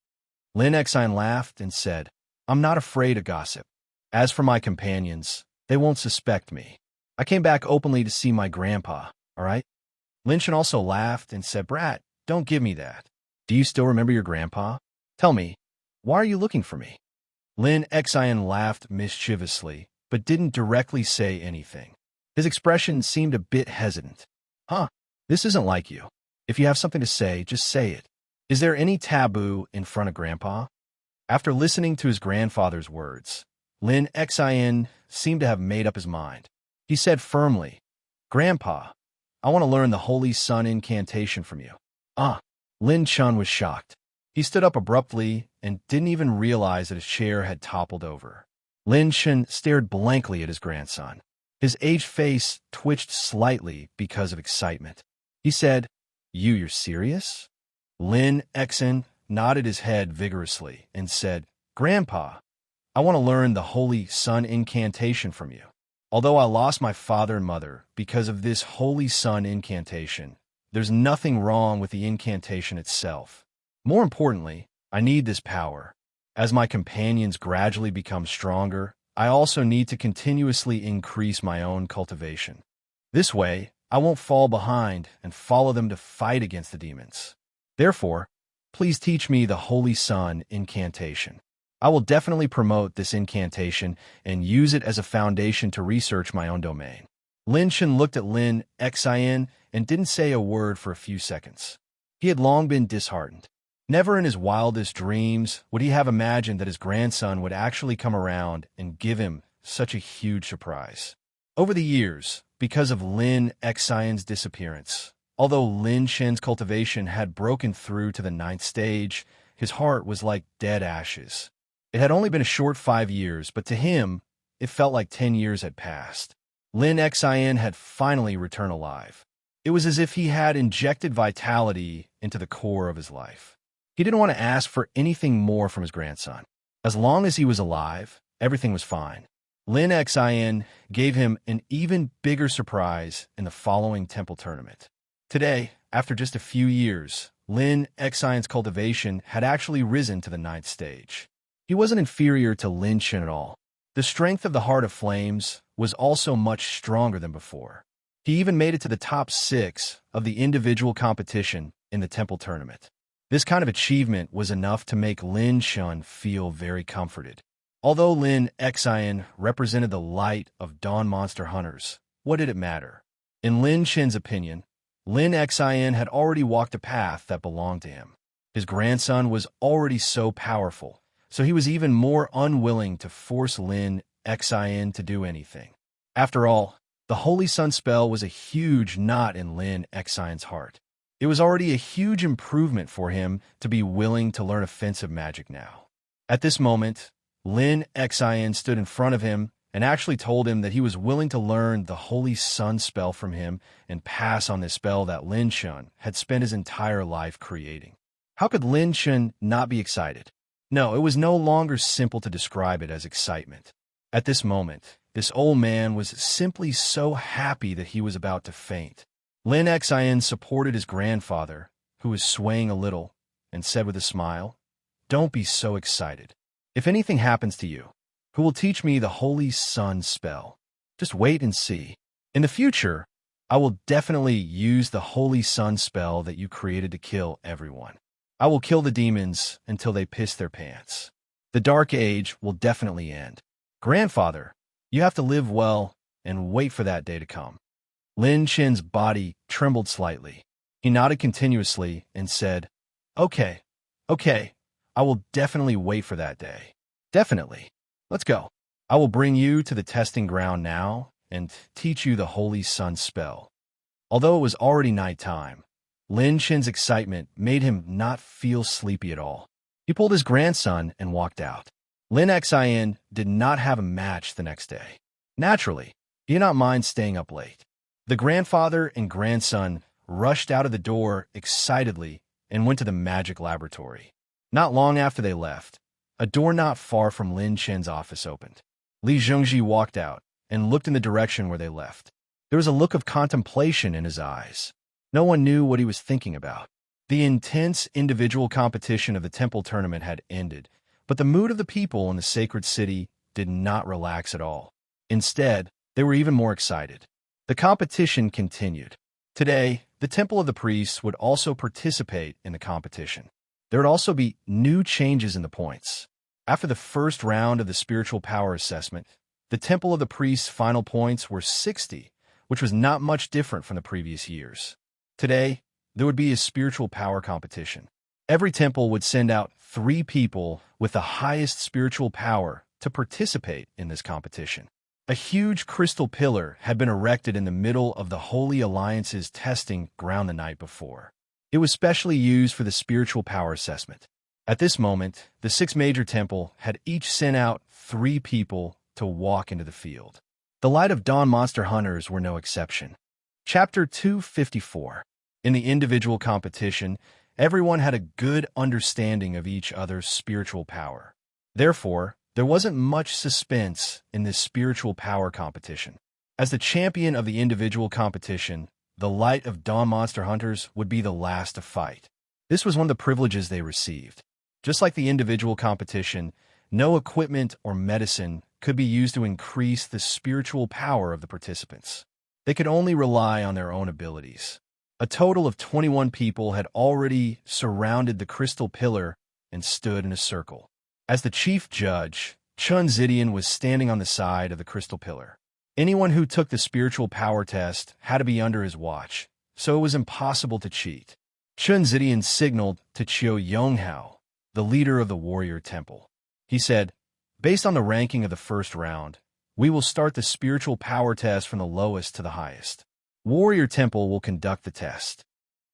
Lin Xian laughed and said, "I'm not afraid of gossip. As for my companions, they won't suspect me. I came back openly to see my grandpa, all right?" Lin Shen also laughed and said, "Brat, don't give me that. Do you still remember your grandpa? Tell me, why are you looking for me?" Lin Xian laughed mischievously, but didn't directly say anything. His expression seemed a bit hesitant. Huh? This isn't like you. If you have something to say, just say it. Is there any taboo in front of Grandpa? After listening to his grandfather's words, Lin Xin seemed to have made up his mind. He said firmly, Grandpa, I want to learn the Holy Sun incantation from you. Ah, Lin Chun was shocked. He stood up abruptly and didn't even realize that his chair had toppled over. Lin Chun stared blankly at his grandson. His aged face twitched slightly because of excitement. He said, You're serious? Lin Xin nodded his head vigorously and said, Grandpa, I want to learn the Holy Sun incantation from you. Although I lost my father and mother because of this Holy Sun incantation, there's nothing wrong with the incantation itself. More importantly, I need this power. As my companions gradually become stronger, I also need to continuously increase my own cultivation. This way, I won't fall behind and follow them to fight against the demons. Therefore, please teach me the Holy Sun incantation. I will definitely promote this incantation and use it as a foundation to research my own domain. Lin Chun looked at Lin Xin and didn't say a word for a few seconds. He had long been disheartened. Never in his wildest dreams would he have imagined that his grandson would actually come around and give him such a huge surprise. Over the years, because of Lin Xion's disappearance, although Lin Chen's cultivation had broken through to the 9th stage, his heart was like dead ashes. It had only been a short 5 years, but to him, it felt like 10 years had passed. Lin Xian had finally returned alive. It was as if he had injected vitality into the core of his life. He didn't want to ask for anything more from his grandson. As long as he was alive, everything was fine. Lin Xian gave him an even bigger surprise in the following temple tournament. Today, after just a few years, Lin Xian's cultivation had actually risen to the 9th stage. He wasn't inferior to Lin Chen at all. The strength of the Heart of Flames was also much stronger than before. He even made it to the top 6 of the individual competition in the temple tournament. This kind of achievement was enough to make Lin Chun feel very comforted. Although Lin Xian represented the light of dawn monster hunters, what did it matter? In Lin Chen's opinion, Lin Xian had already walked a path that belonged to him. His grandson was already so powerful, so he was even more unwilling to force Lin Xian to do anything. After all, the Holy Sun spell was a huge knot in Lin Xian's heart. It was already a huge improvement for him to be willing to learn offensive magic now. At this moment, Lin Xian stood in front of him and actually told him that he was willing to learn the Holy Sun spell from him and pass on this spell that Lin Chun had spent his entire life creating. How could Lin Chun not be excited? No, it was no longer simple to describe it as excitement. At this moment, this old man was simply so happy that he was about to faint. Lin Xian supported his grandfather, who was swaying a little, and said with a smile, Don't be so excited. If anything happens to you, who will teach me the Holy Sun spell? Just wait and see. In the future, I will definitely use the Holy Sun spell that you created to kill everyone. I will kill the demons until they piss their pants. The Dark Age will definitely end. Grandfather, you have to live well and wait for that day to come. Lin Chen's body trembled slightly. He nodded continuously and said, Okay, I will definitely wait for that day. Definitely. Let's go. I will bring you to the testing ground now and teach you the Holy Sun spell. Although it was already nighttime, Lin Chen's excitement made him not feel sleepy at all. He pulled his grandson and walked out. Lin Xian did not have a match the next day. Naturally, he did not mind staying up late. The grandfather and grandson rushed out of the door excitedly and went to the magic laboratory. Not long after they left, a door not far from Lin Chen's office opened. Li Zhongji walked out and looked in the direction where they left. There was a look of contemplation in his eyes. No one knew what he was thinking about. The intense individual competition of the temple tournament had ended, but the mood of the people in the sacred city did not relax at all. Instead, they were even more excited. The competition continued. Today, the Temple of the Priests would also participate in the competition. There would also be new changes in the points. After the first round of the spiritual power assessment, the Temple of the Priests' final points were 60, which was not much different from the previous years. Today, there would be a spiritual power competition. Every temple would send out 3 people with the highest spiritual power to participate in this competition. A huge crystal pillar had been erected in the middle of the Holy Alliance's testing ground the night before. It was specially used for the spiritual power assessment. At this moment, the 6 major temple had each sent out 3 people to walk into the field. The Light of Dawn monster hunters were no exception. Chapter 254. In the individual competition, everyone had a good understanding of each other's spiritual power. Therefore, there wasn't much suspense in this spiritual power competition. As the champion of the individual competition, the Light of Dawn monster hunters would be the last to fight. This was one of the privileges they received. Just like the individual competition, no equipment or medicine could be used to increase the spiritual power of the participants. They could only rely on their own abilities. A total of 21 people had already surrounded the crystal pillar and stood in a circle. As the chief judge, Chun Zidian was standing on the side of the crystal pillar. Anyone who took the spiritual power test had to be under his watch, so it was impossible to cheat. Chun Zidian signaled to Chiu Yonghao, the leader of the warrior temple. He said, "Based on the ranking of the first round, we will start the spiritual power test from the lowest to the highest. Warrior Temple will conduct the test."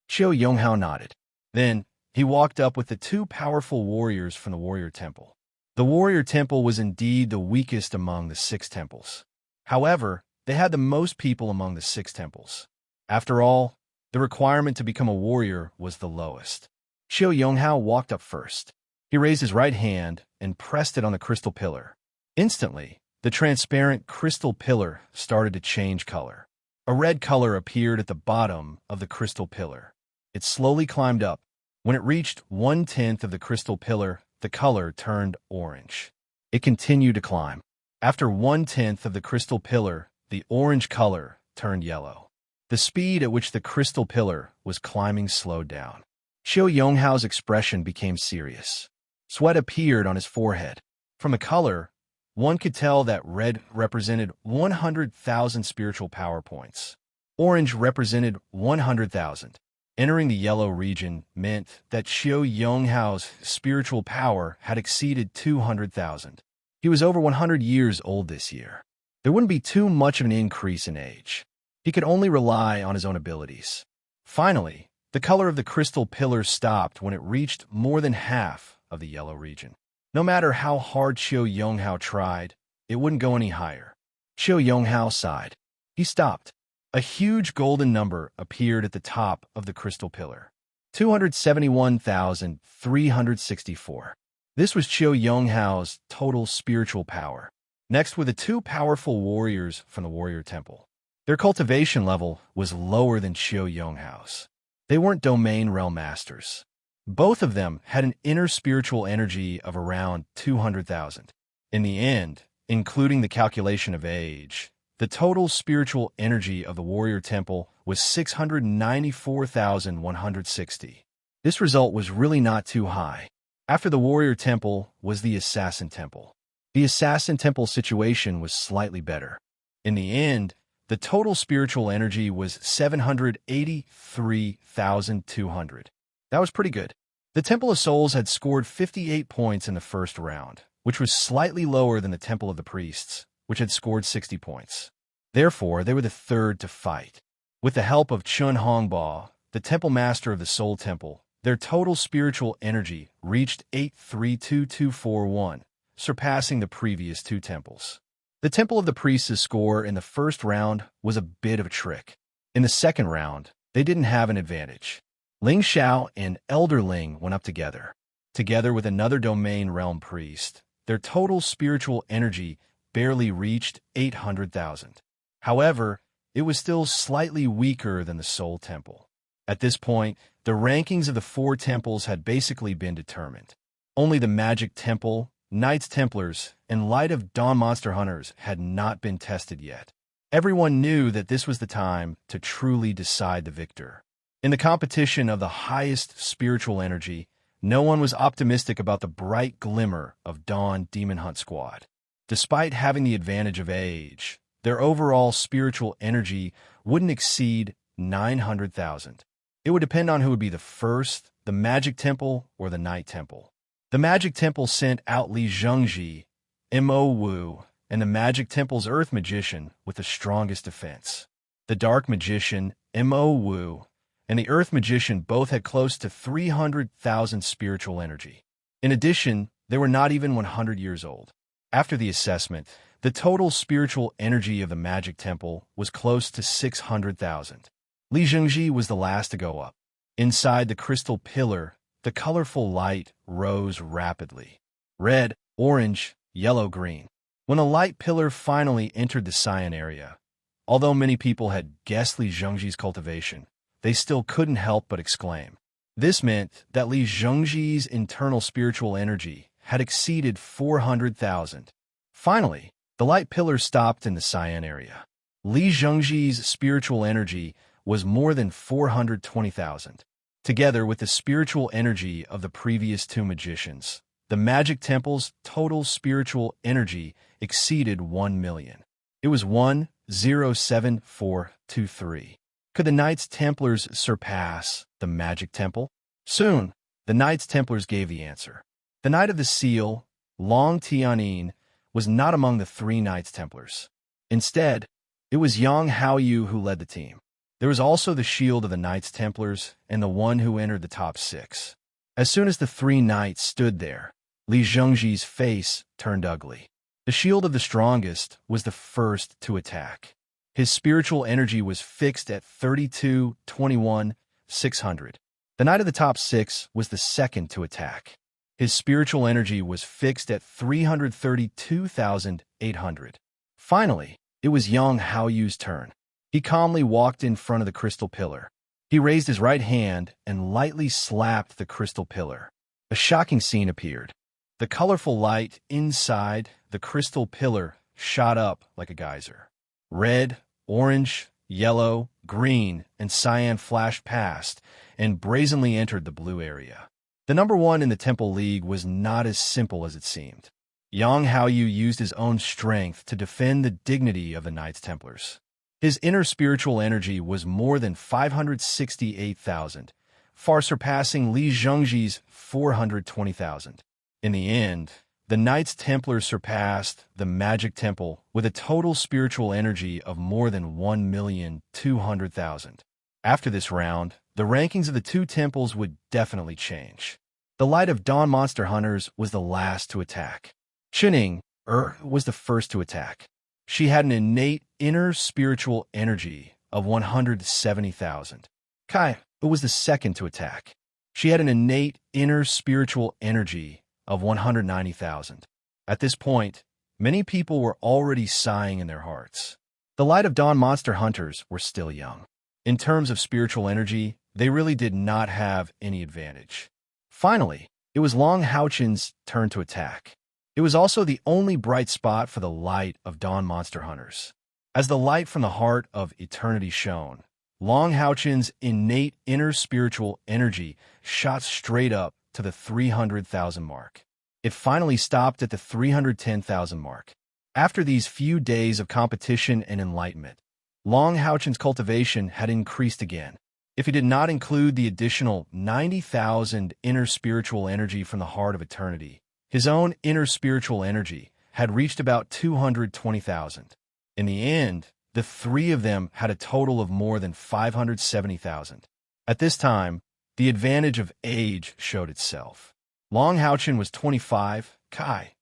Chiu Yonghao nodded. Then, he walked up with the 2 powerful warriors from the Warrior Temple. The Warrior Temple was indeed the weakest among the 6 temples. However, they had the most people among the 6 temples. After all, the requirement to become a warrior was the lowest. Chiu Yonghao walked up first. He raised his right hand and pressed it on the crystal pillar. Instantly, the transparent crystal pillar started to change color. A red color appeared at the bottom of the crystal pillar. It slowly climbed up. When it reached 1/10 of the crystal pillar, the color turned orange. It continued to climb. After 1/10 of the crystal pillar, the orange color turned yellow. The speed at which the crystal pillar was climbing slowed down. Chiu Yonghao's expression became serious. Sweat appeared on his forehead. From the color, one could tell that red represented 100,000 spiritual power points. Orange represented 100,000. Entering the yellow region meant that Chiu Yonghao's spiritual power had exceeded 200,000. He was over 100 years old this year. There wouldn't be too much of an increase in age. He could only rely on his own abilities. Finally, the color of the crystal pillar stopped when it reached more than half of the yellow region. No matter how hard Chiu Yonghao tried, it wouldn't go any higher. Chiu Yonghao sighed. He stopped. A huge golden number appeared at the top of the crystal pillar. 271,364. This was Chiu Yonghao's total spiritual power. Next were the 2 powerful warriors from the warrior temple. Their cultivation level was lower than Chiu Yonghao's. They weren't domain realm masters. Both of them had an inner spiritual energy of around 200,000. In the end, including the calculation of age, the total spiritual energy of the warrior temple was 694,160. This result was really not too high. After the warrior temple was the assassin temple. The assassin temple situation was slightly better. In the end, the total spiritual energy was 783,200. That was pretty good. The Temple of Souls had scored 58 points in the first round, which was slightly lower than the Temple of the Priests, which had scored 60 points. Therefore, they were the third to fight. With the help of Chun Hongba, the Temple Master of the Soul Temple, their total spiritual energy reached 832241, surpassing the previous 2 temples. The Temple of the Priests' score in the first round was a bit of a trick. In the second round, they didn't have an advantage. Ling Xiao and Elder Ling went up together. Together with another domain realm priest, their total spiritual energy barely reached 800,000. However, it was still slightly weaker than the Soul Temple. At this point, the rankings of the 4 temples had basically been determined. Only the Magic Temple, Knights Templars, and Light of Dawn Monster Hunters had not been tested yet. Everyone knew that this was the time to truly decide the victor. In the competition of the highest spiritual energy, no one was optimistic about the bright glimmer of Dawn Demon Hunt Squad. Despite having the advantage of age, their overall spiritual energy wouldn't exceed 900,000. It would depend on who would be the first, the Magic Temple or the Night Temple. The Magic Temple sent out Li Zhengji, Mo Wu, and the Magic Temple's Earth Magician with the strongest defense. The Dark Magician, Mo Wu, and the Earth Magician both had close to 300,000 spiritual energy. In addition, they were not even 100 years old. After the assessment, the total spiritual energy of the Magic Temple was close to 600,000. Li Zhengji was the last to go up. Inside the crystal pillar, the colorful light rose rapidly. Red, orange, yellow, green. When the light pillar finally entered the cyan area, although many people had guessed Li Zhengji's cultivation, they still couldn't help but exclaim. This meant that Li Zhengji's internal spiritual energy had exceeded 400,000. Finally, the light pillar stopped in the cyan area. Li Zhengji's spiritual energy was more than 420,000. Together with the spiritual energy of the previous two magicians, the Magic Temple's total spiritual energy exceeded 1 million. It was 1,07423. Could the Knights Templars surpass the Magic Temple? Soon, the Knights Templars gave the answer. The Knight of the Seal, Long Tianin, was not among the three Knights Templars. Instead, it was Yang Haoyu who led the team. There was also the shield of the Knights Templars and the one who entered the top 6. As soon as the three knights stood there, Li Zhengji's face turned ugly. The shield of the strongest was the first to attack. His spiritual energy was fixed at 32,21,600. The knight of the top 6 was the second to attack. His spiritual energy was fixed at 332,800. Finally, it was Yang Haoyu's turn. He calmly walked in front of the crystal pillar. He raised his right hand and lightly slapped the crystal pillar. A shocking scene appeared. The colorful light inside the crystal pillar shot up like a geyser. Red, orange, yellow, green, and cyan flashed past and brazenly entered the blue area. The number 1 in the Temple League was not as simple as it seemed. Yang Haoyu used his own strength to defend the dignity of the Knights Templars. His inner spiritual energy was more than 568,000, far surpassing Li Zhengji's 420,000. In the end, the Knights Templars surpassed the Magic Temple with a total spiritual energy of more than 1,200,000. After this round, the rankings of the two temples would definitely change. The Light of Dawn Monster Hunters was the last to attack. Chuning was the first to attack. She had an innate inner spiritual energy of 170,000. Kai was the second to attack. She had an innate inner spiritual energy of 190,000. At this point, many people were already sighing in their hearts. The Light of Dawn Monster Hunters were still young. In terms of spiritual energy, they really did not have any advantage. Finally, it was Long Haochen's turn to attack. It was also the only bright spot for the Light of Dawn Monster Hunters. As the light from the heart of eternity shone, Long Haochen's innate inner spiritual energy shot straight up to the 300,000 mark. It finally stopped at the 310,000 mark. After these few days of competition and enlightenment, Long Haochen's cultivation had increased again. If he did not include the additional 90,000 inner spiritual energy from the heart of eternity, his own inner spiritual energy had reached about 220,000. In the end, the three of them had a total of more than 570,000. At this time, the advantage of age showed itself. Long Haochen was 25, Kai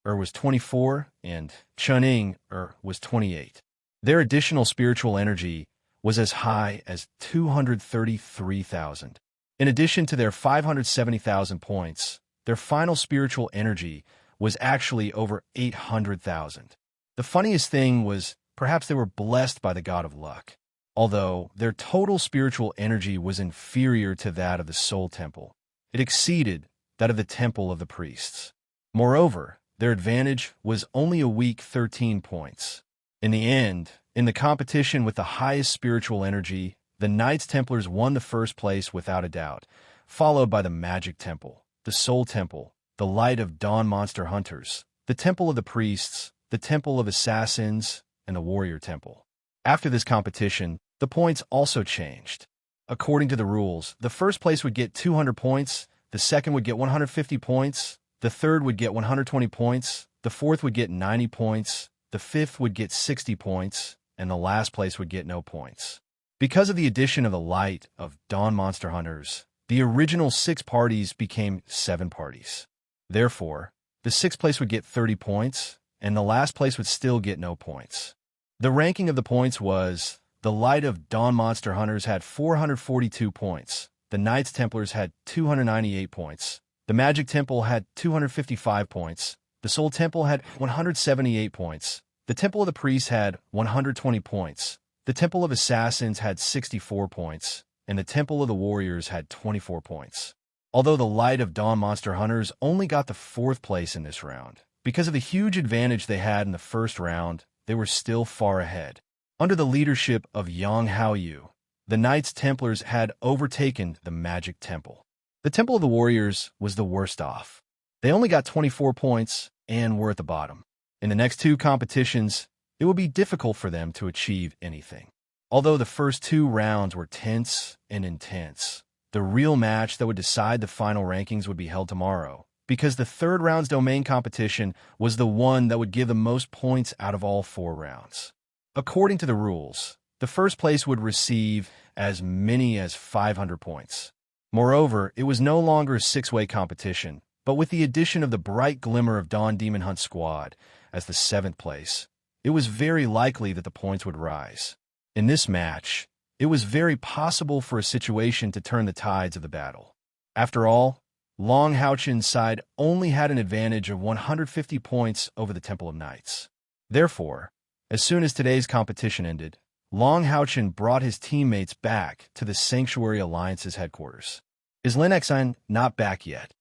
was 24, and Chuning was 28. Their additional spiritual energy was as high as 233,000. In addition to their 570,000 points, their final spiritual energy was actually over 800,000. The funniest thing was perhaps they were blessed by the god of luck. Although their total spiritual energy was inferior to that of the Soul Temple, it exceeded that of the Temple of the Priests. Moreover, their advantage was only a weak 13 points. In the end, in the competition with the highest spiritual energy, the Knights Templars won the first place without a doubt, followed by the Magic Temple, the Soul Temple, the Light of Dawn Monster Hunters, the Temple of the Priests, the Temple of Assassins, and the warrior temple. After this competition, the points also changed. According to the rules, the first place would get 200 points, the second would get 150 points, the third would get 120 points, the fourth would get 90 points, the fifth would get 60 points, and the last place would get no points. Because of the addition of the Light of Dawn Monster Hunters, the original 6 parties became 7 parties. Therefore, the 6th place would get 30 points, and the last place would still get no points. The ranking of the points was: the Light of Dawn Monster Hunters had 442 points, the Knights Templars had 298 points, the Magic Temple had 255 points, the Soul Temple had 178 points, the Temple of the Priests had 120 points, the Temple of Assassins had 64 points, and the Temple of the Warriors had 24 points. Although the Light of Dawn Monster Hunters only got the 4th place in this round, because of the huge advantage they had in the first round, they were still far ahead. Under the leadership of Yang Haoyu, the Knights Templars had overtaken the Magic Temple. The Temple of the Warriors was the worst off. They only got 24 points and were at the bottom. In the next 2 competitions, it would be difficult for them to achieve anything. Although the first 2 rounds were tense and intense, the real match that would decide the final rankings would be held tomorrow, because the 3rd round's domain competition was the one that would give the most points out of all 4 rounds. According to the rules, the first place would receive as many as 500 points. Moreover, it was no longer a 6-way competition, but with the addition of the Bright Glimmer of Dawn Demon Hunt Squad as the 7th place, it was very likely that the points would rise. In this match, it was very possible for a situation to turn the tides of the battle. After all, Long Haochen's side only had an advantage of 150 points over the Temple of Knights. Therefore, as soon as today's competition ended, Long Haochen brought his teammates back to the Sanctuary Alliance's headquarters. Is Lin Xan not back yet?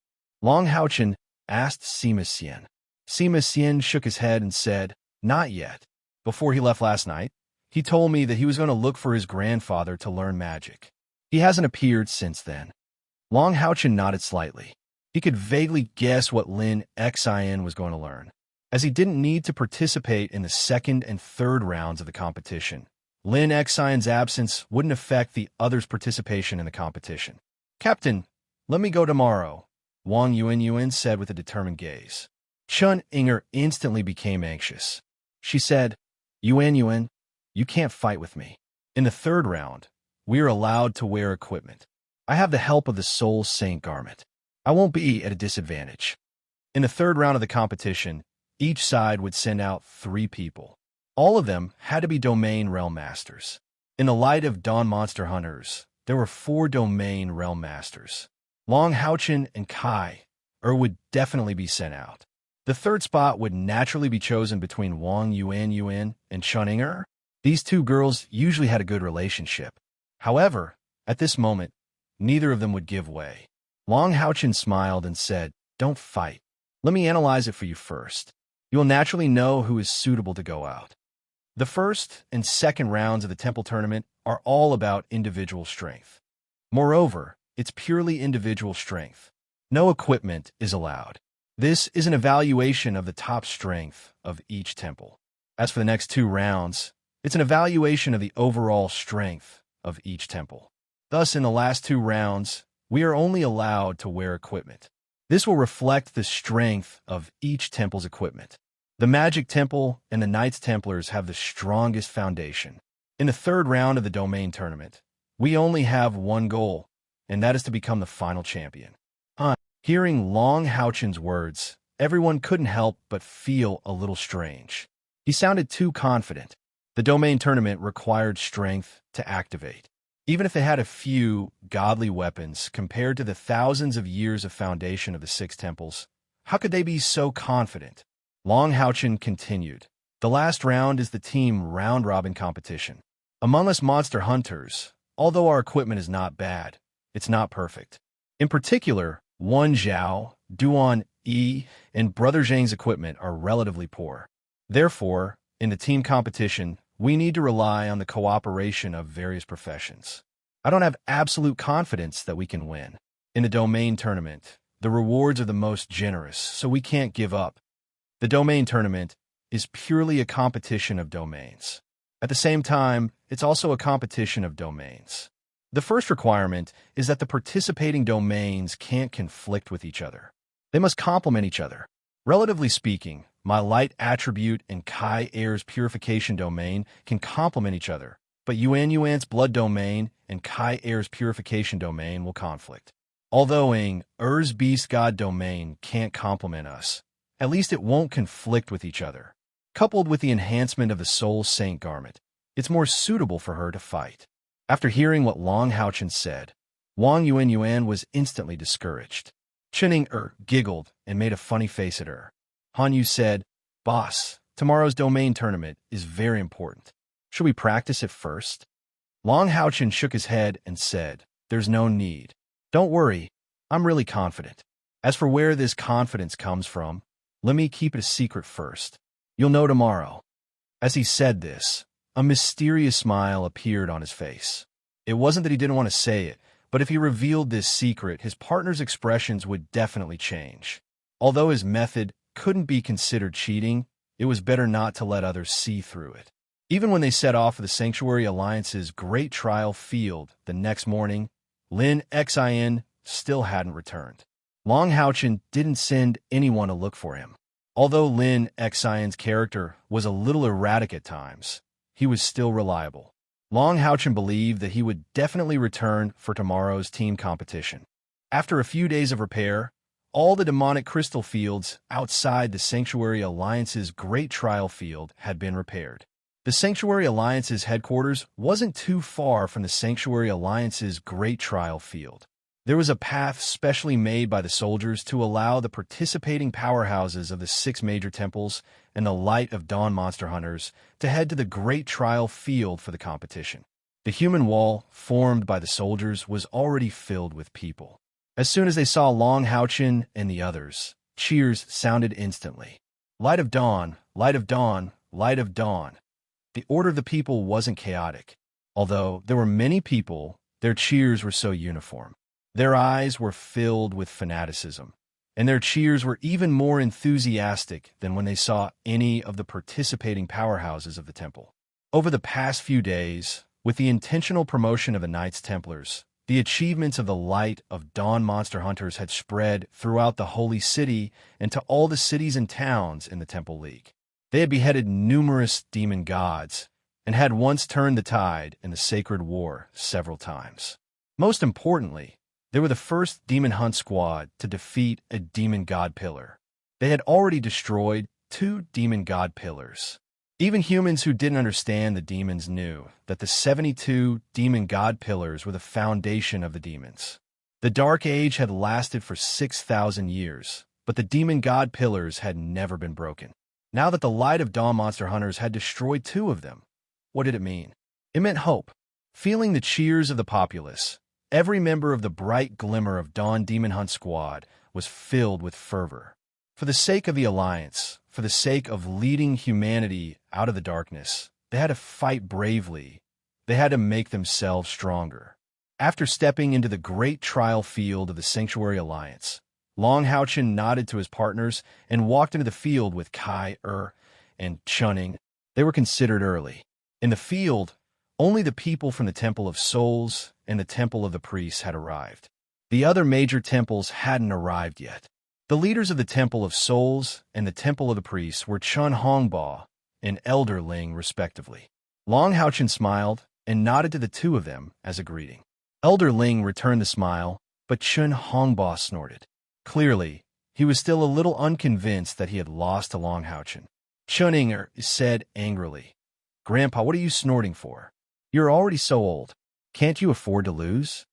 Long Haochen asked Sima Xian. Sima Xian shook his head and said, "Not yet. Before he left last night, he told me that he was going to look for his grandfather to learn magic. He hasn't appeared since then." Long Haochen nodded slightly. He could vaguely guess what Lin Xian was going to learn. As he didn't need to participate in the 2nd and 3rd rounds of the competition, Lin Xian's absence wouldn't affect the others' participation in the competition. "Captain, let me go tomorrow," Wang Yuan said with a determined gaze. Chun Inger instantly became anxious. She said, Yuan, you can't fight with me. In the 3rd round, we are allowed to wear equipment. I have the help of the Soul Saint Garment. I won't be at a disadvantage." In the 3rd round of the competition, each side would send out 3 people. All of them had to be Domain Realm Masters. In the Light of Dawn Monster Hunters, there were 4 Domain Realm Masters. Long Haochen and Kai would definitely be sent out. The 3rd spot would naturally be chosen between Wang Yuan and Chun Inger. These 2 girls usually had a good relationship. However, at this moment, neither of them would give way. Long Haochen smiled and said, "Don't fight. Let me analyze it for you first. You will naturally know who is suitable to go out." The 1st and 2nd rounds of the Temple Tournament are all about individual strength. Moreover, it's purely individual strength. No equipment is allowed. This is an evaluation of the top strength of each temple. As for the next 2 rounds, it's an evaluation of the overall strength of each temple. Thus, in the last 2 rounds, we are only allowed to wear equipment. This will reflect the strength of each temple's equipment. The Magic Temple and the Knights Templars have the strongest foundation. In the 3rd round of the Domain Tournament, we only have one goal, and that is to become the final champion. Hearing Long Haochen's words, everyone couldn't help but feel a little strange. He sounded too confident. The Domain Tournament required strength to activate. Even if they had a few godly weapons compared to the thousands of years of foundation of the 6 temples, how could they be so confident? Long Haochen continued. The last round is the team round-robin competition. Among us monster hunters, although our equipment is not bad, it's not perfect. In particular, Wan Zhao, Duan Yi, and Brother Zhang's equipment are relatively poor. Therefore, in the team competition, we need to rely on the cooperation of various professions. I don't have absolute confidence that we can win. In the Domain Tournament, the rewards are the most generous, so we can't give up. The Domain Tournament is purely a competition of domains. At the same time, it's also a competition of domains. The first requirement is that the participating domains can't conflict with each other. They must complement each other. Relatively speaking, my light attribute and Kai Air's purification domain can complement each other, but Yuan's blood domain and Kai Air's purification domain will conflict. Although Er's beast god domain can't complement us, at least it won't conflict with each other. Coupled with the enhancement of the soul saint garment, it's more suitable for her to fight. After hearing what Long Haochen said, Wang Yuan was instantly discouraged. Chening giggled and made a funny face at her. Han Yu said, "Boss, tomorrow's domain tournament is very important. Should we practice it first?" Long Haochen shook his head and said, "There's no need. Don't worry, I'm really confident. As for where this confidence comes from, let me keep it a secret first. You'll know tomorrow." As he said this, a mysterious smile appeared on his face. It wasn't that he didn't want to say it, but if he revealed this secret, his partner's expressions would definitely change. Although his method couldn't be considered cheating, it was better not to let others see through it. Even when they set off for the Sanctuary Alliance's Great Trial Field the next morning, Lin Xin still hadn't returned. Long Haochen didn't send anyone to look for him. Although Lin Xion's character was a little erratic at times, he was still reliable. Long Haochen believed that he would definitely return for tomorrow's team competition. After a few days of repair, all the demonic crystal fields outside the Sanctuary Alliance's Great Trial Field had been repaired. The Sanctuary Alliance's headquarters wasn't too far from the Sanctuary Alliance's Great Trial Field. There was a path specially made by the soldiers to allow the participating powerhouses of the 6 major temples and the Light of Dawn monster hunters to head to the Great Trial Field for the competition. The human wall formed by the soldiers was already filled with people. As soon as they saw Long Haochen and the others, cheers sounded instantly. Light of Dawn, Light of Dawn, Light of Dawn. The order of the people wasn't chaotic. Although there were many people, their cheers were so uniform. Their eyes were filled with fanaticism, and their cheers were even more enthusiastic than when they saw any of the participating powerhouses of the temple. Over the past few days, with the intentional promotion of the Knights Templars, the achievements of the Light of Dawn monster hunters had spread throughout the Holy City and to all the cities and towns in the Temple League. They had beheaded numerous demon gods and had once turned the tide in the sacred war several times. Most importantly, they were the first demon hunt squad to defeat a demon god pillar. They had already destroyed 2 demon god pillars. Even humans who didn't understand the demons knew that the 72 demon god pillars were the foundation of the demons. The Dark Age had lasted for 6,000 years, but the demon god pillars had never been broken. Now that the Light of Dawn monster hunters had destroyed 2 of them, what did it mean? It meant hope. Feeling the cheers of the populace, every member of the Bright Glimmer of Dawn Demon Hunt Squad was filled with fervor. For the sake of the Alliance, for the sake of leading humanity out of the darkness, they had to fight bravely. They had to make themselves stronger. After stepping into the Great Trial Field of the Sanctuary Alliance, Long Haochen nodded to his partners and walked into the field with Kai and Chunning. They were considered early. In the field, only the people from the Temple of Souls and the Temple of the Priests had arrived. The other major temples hadn't arrived yet. The leaders of the Temple of Souls and the Temple of the Priests were Chun Hongba and Elder Ling, respectively. Long Haochen smiled and nodded to the 2 of them as a greeting. Elder Ling returned the smile, but Chun Hongba snorted. Clearly, he was still a little unconvinced that he had lost to Long Haochen. Chunning said angrily, "Grandpa, what are you snorting for? You're already so old. Can't you afford to lose?"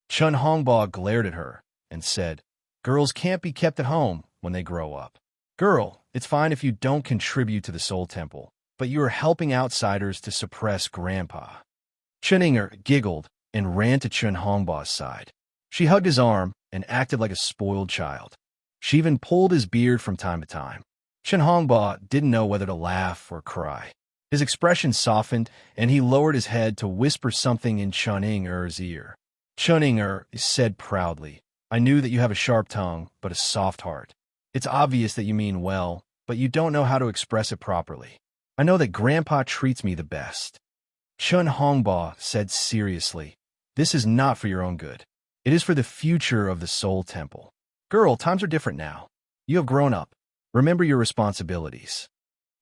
Chun Hongba glared at her and said, "Girls can't be kept at home when they grow up. Girl, it's fine if you don't contribute to the Soul Temple, but you are helping outsiders to suppress Grandpa." Chunning giggled and ran to Chun Hongba's side. She hugged his arm and acted like a spoiled child. She even pulled his beard from time to time. Chun Hongba didn't know whether to laugh or cry. His expression softened, and he lowered his head to whisper something in Chunning-er's ear. Chunning-er said proudly, "I knew that you have a sharp tongue, but a soft heart. It's obvious that you mean well, but you don't know how to express it properly. I know that Grandpa treats me the best. Chun Hongba said seriously, "This is not for your own good. It is for the future of the Soul Temple. Girl, times are different now. You have grown up. Remember your responsibilities."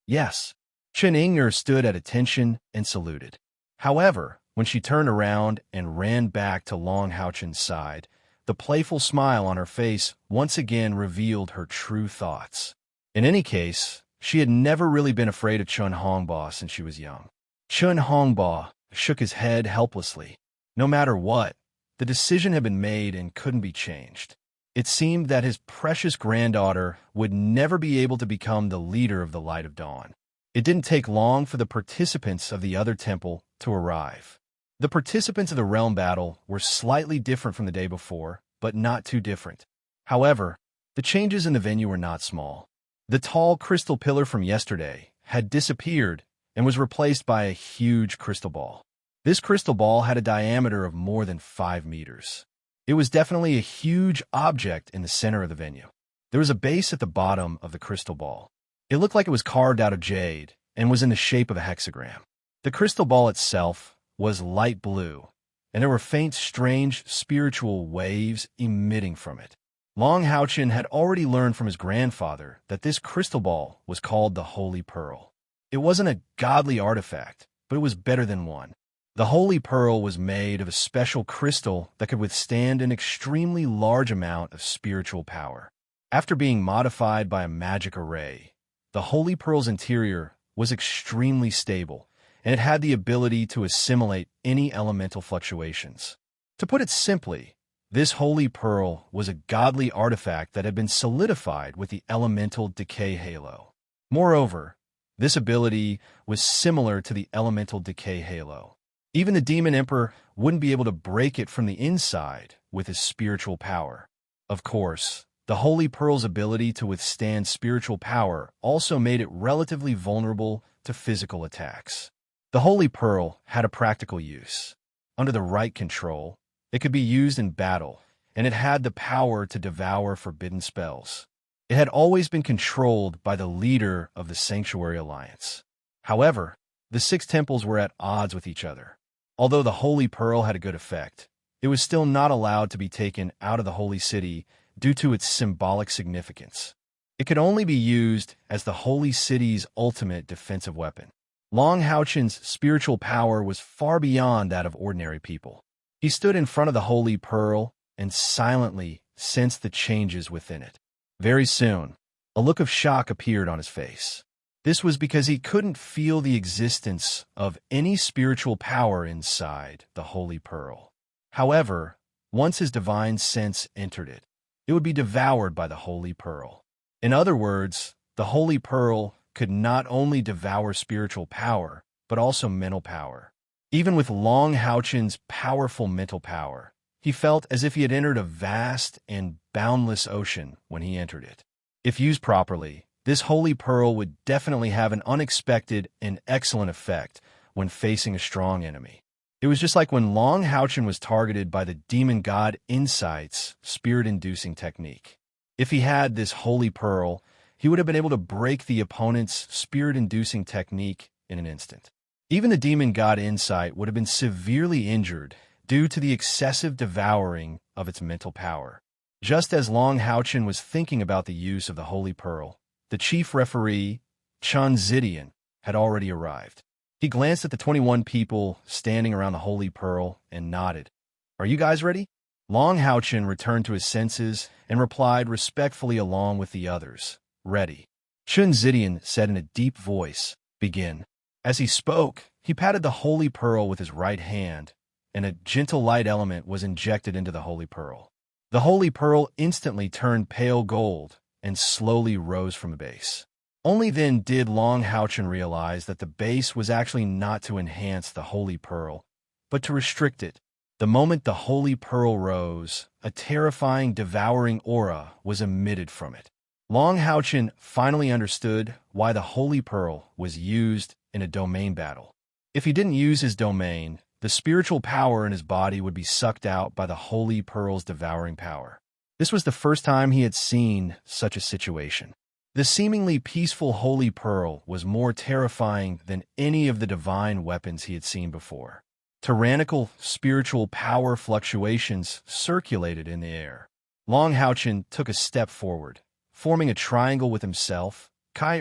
Yes. Chen Ingner stood at attention and saluted. However, when she turned around and ran back to Long Haochen's side, the playful smile on her face once again revealed her true thoughts. In any case, she had never really been afraid of Chun Hongba since she was young. Chun Hongba shook his head helplessly. No matter what, the decision had been made and couldn't be changed. It seemed that his precious granddaughter would never be able to become the leader of the Light of Dawn. It didn't take long for the participants of the other temple to arrive. The participants of the realm battle were slightly different from the day before, but not too different. However, the changes in the venue were not small. The tall crystal pillar from yesterday had disappeared and was replaced by a huge crystal ball. This crystal ball had a diameter of more than 5 meters. It was definitely a huge object in the center of the venue. There was a base at the bottom of the crystal ball. It looked like it was carved out of jade and was in the shape of a hexagram. The crystal ball itself was light blue, and there were faint, strange spiritual waves emitting from it. Long Haochen had already learned from his grandfather that this crystal ball was called the Holy Pearl. It wasn't a godly artifact, but it was better than one. The Holy Pearl was made of a special crystal that could withstand an extremely large amount of spiritual power. After being modified by a magic array, the Holy Pearl's interior was extremely stable, and it had the ability to assimilate any elemental fluctuations. To put it simply, this Holy Pearl was a godly artifact that had been solidified with the elemental decay halo. Moreover, this ability was similar to the elemental decay halo. Even the Demon Emperor wouldn't be able to break it from the inside with his spiritual power. Of course, the Holy Pearl's ability to withstand spiritual power also made it relatively vulnerable to physical attacks. The Holy Pearl had a practical use. Under the right control, it could be used in battle, and it had the power to devour forbidden spells. It had always been controlled by the leader of the Sanctuary Alliance. However, the 6 temples were at odds with each other. Although the Holy Pearl had a good effect, it was still not allowed to be taken out of the Holy City due to its symbolic significance. It could only be used as the Holy City's ultimate defensive weapon. Long Haochen's spiritual power was far beyond that of ordinary people. He stood in front of the Holy Pearl and silently sensed the changes within it. Very soon, a look of shock appeared on his face. This was because he couldn't feel the existence of any spiritual power inside the Holy Pearl. However, once his divine sense entered it, it would be devoured by the Holy Pearl. In other words, the Holy Pearl could not only devour spiritual power, but also mental power. Even with Long Haochen's powerful mental power, he felt as if he had entered a vast and boundless ocean when he entered it. If used properly, this Holy Pearl would definitely have an unexpected and excellent effect when facing a strong enemy. It was just like when Long Haochen was targeted by the Demon God Insight's spirit-inducing technique. If he had this Holy Pearl, he would have been able to break the opponent's spirit-inducing technique in an instant. Even the Demon God Insight would have been severely injured due to the excessive devouring of its mental power. Just as Long Haochen was thinking about the use of the Holy Pearl, the chief referee, Chun Zidian, had already arrived. He glanced at the 21 people standing around the Holy Pearl and nodded. "Are you guys ready?" Long Haochen returned to his senses and replied respectfully along with the others, "Ready." Chun Zidian said in a deep voice, "Begin." As he spoke, he patted the Holy Pearl with his right hand, and a gentle light element was injected into the Holy Pearl. The Holy Pearl instantly turned pale gold and slowly rose from the base. Only then did Long Haochen realize that the base was actually not to enhance the Holy Pearl, but to restrict it. The moment the Holy Pearl rose, a terrifying, devouring aura was emitted from it. Long Haochen finally understood why the Holy Pearl was used in a domain battle. If he didn't use his domain, the spiritual power in his body would be sucked out by the Holy Pearl's devouring power. This was the first time he had seen such a situation. The seemingly peaceful Holy Pearl was more terrifying than any of the divine weapons he had seen before. Tyrannical spiritual power fluctuations circulated in the air. Long Haochen took a step forward, forming a triangle with himself, Kai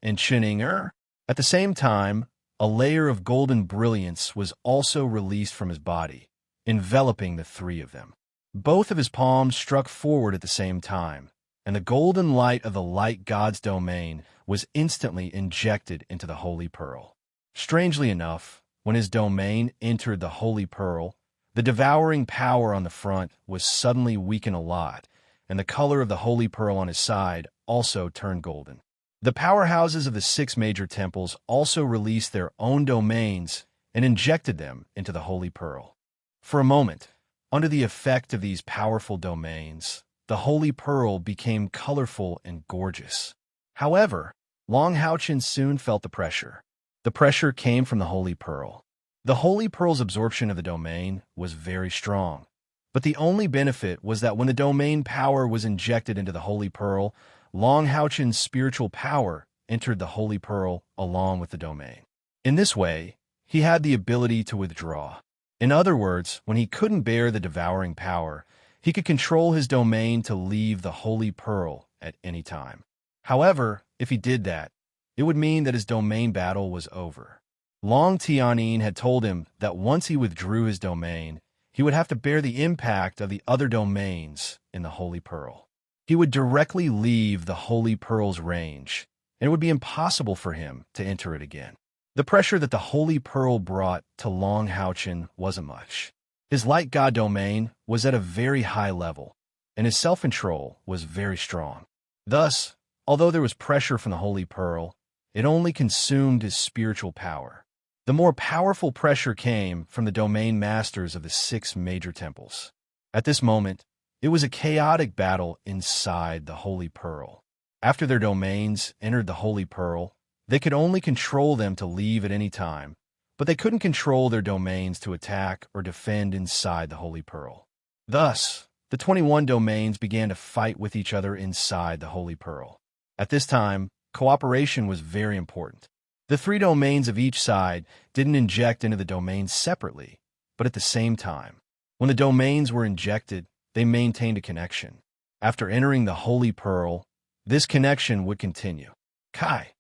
and Chening. At the same time, a layer of golden brilliance was also released from his body, enveloping the three of them. Both of his palms struck forward at the same time, and the golden light of the light god's domain was instantly injected into the Holy Pearl. Strangely enough, when his domain entered the Holy Pearl, the devouring power on the front was suddenly weakened a lot, and the color of the Holy Pearl on his side also turned golden. The powerhouses of the 6 major temples also released their own domains and injected them into the Holy Pearl. For a moment, under the effect of these powerful domains, the Holy Pearl became colorful and gorgeous. However, Long Haochen soon felt the pressure. The pressure came from the Holy Pearl. The Holy Pearl's absorption of the domain was very strong, but the only benefit was that when the domain power was injected into the Holy Pearl, Long Haochen's spiritual power entered the Holy Pearl along with the domain. In this way, he had the ability to withdraw. In other words, when he couldn't bear the devouring power, he could control his domain to leave the Holy Pearl at any time. However, if he did that, it would mean that his domain battle was over. Long Tianyin had told him that once he withdrew his domain, he would have to bear the impact of the other domains in the Holy Pearl. He would directly leave the Holy Pearl's range, and it would be impossible for him to enter it again. The pressure that the Holy Pearl brought to Long Haochen wasn't much. His light god domain was at a very high level, and his self-control was very strong. Thus, although there was pressure from the Holy Pearl, it only consumed his spiritual power. The more powerful pressure came from the domain masters of the 6 major temples. At this moment, it was a chaotic battle inside the Holy Pearl. After their domains entered the Holy Pearl, they could only control them to leave at any time, but they couldn't control their domains to attack or defend inside the Holy Pearl. Thus, the 21 domains began to fight with each other inside the Holy Pearl. At this time, cooperation was very important. The 3 domains of each side didn't inject into the domains separately, but at the same time. When the domains were injected, they maintained a connection. After entering the Holy Pearl, this connection would continue. Kai,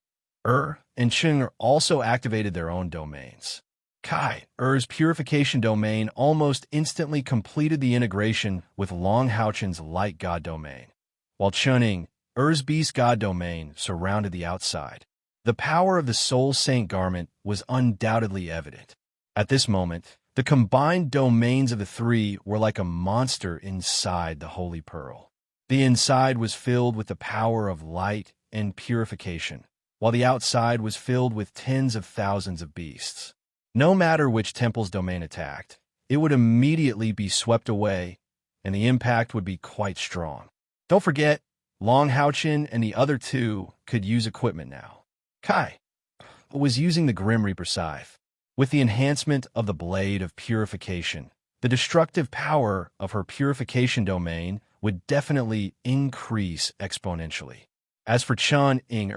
and Cheng also activated their own domains. Kai's purification domain almost instantly completed the integration with Long Haochen's light god domain, while Cheng's beast god domain surrounded the outside. The power of the Soul Saint garment was undoubtedly evident. At this moment, the combined domains of the 3 were like a monster inside the Holy Pearl. The inside was filled with the power of light and purification, while the outside was filled with tens of thousands of beasts. No matter which temple's domain attacked, it would immediately be swept away, and the impact would be quite strong. Don't forget, Long Haochen and the other 2 could use equipment now. Kai was using the Grim Reaper scythe. With the enhancement of the Blade of Purification, the destructive power of her purification domain would definitely increase exponentially. As for Chun Ying,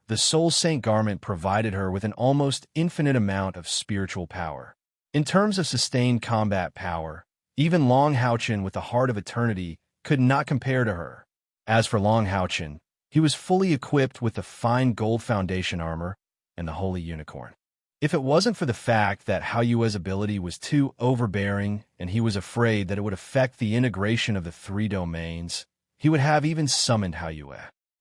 the Soul Saint garment provided her with an almost infinite amount of spiritual power. In terms of sustained combat power, even Long Haochen with the Heart of Eternity could not compare to her. As for Long Haochen, he was fully equipped with the fine gold foundation armor and the Holy Unicorn. If it wasn't for the fact that Hao Yue's ability was too overbearing and he was afraid that it would affect the integration of the 3 domains, he would have even summoned Hao Yue.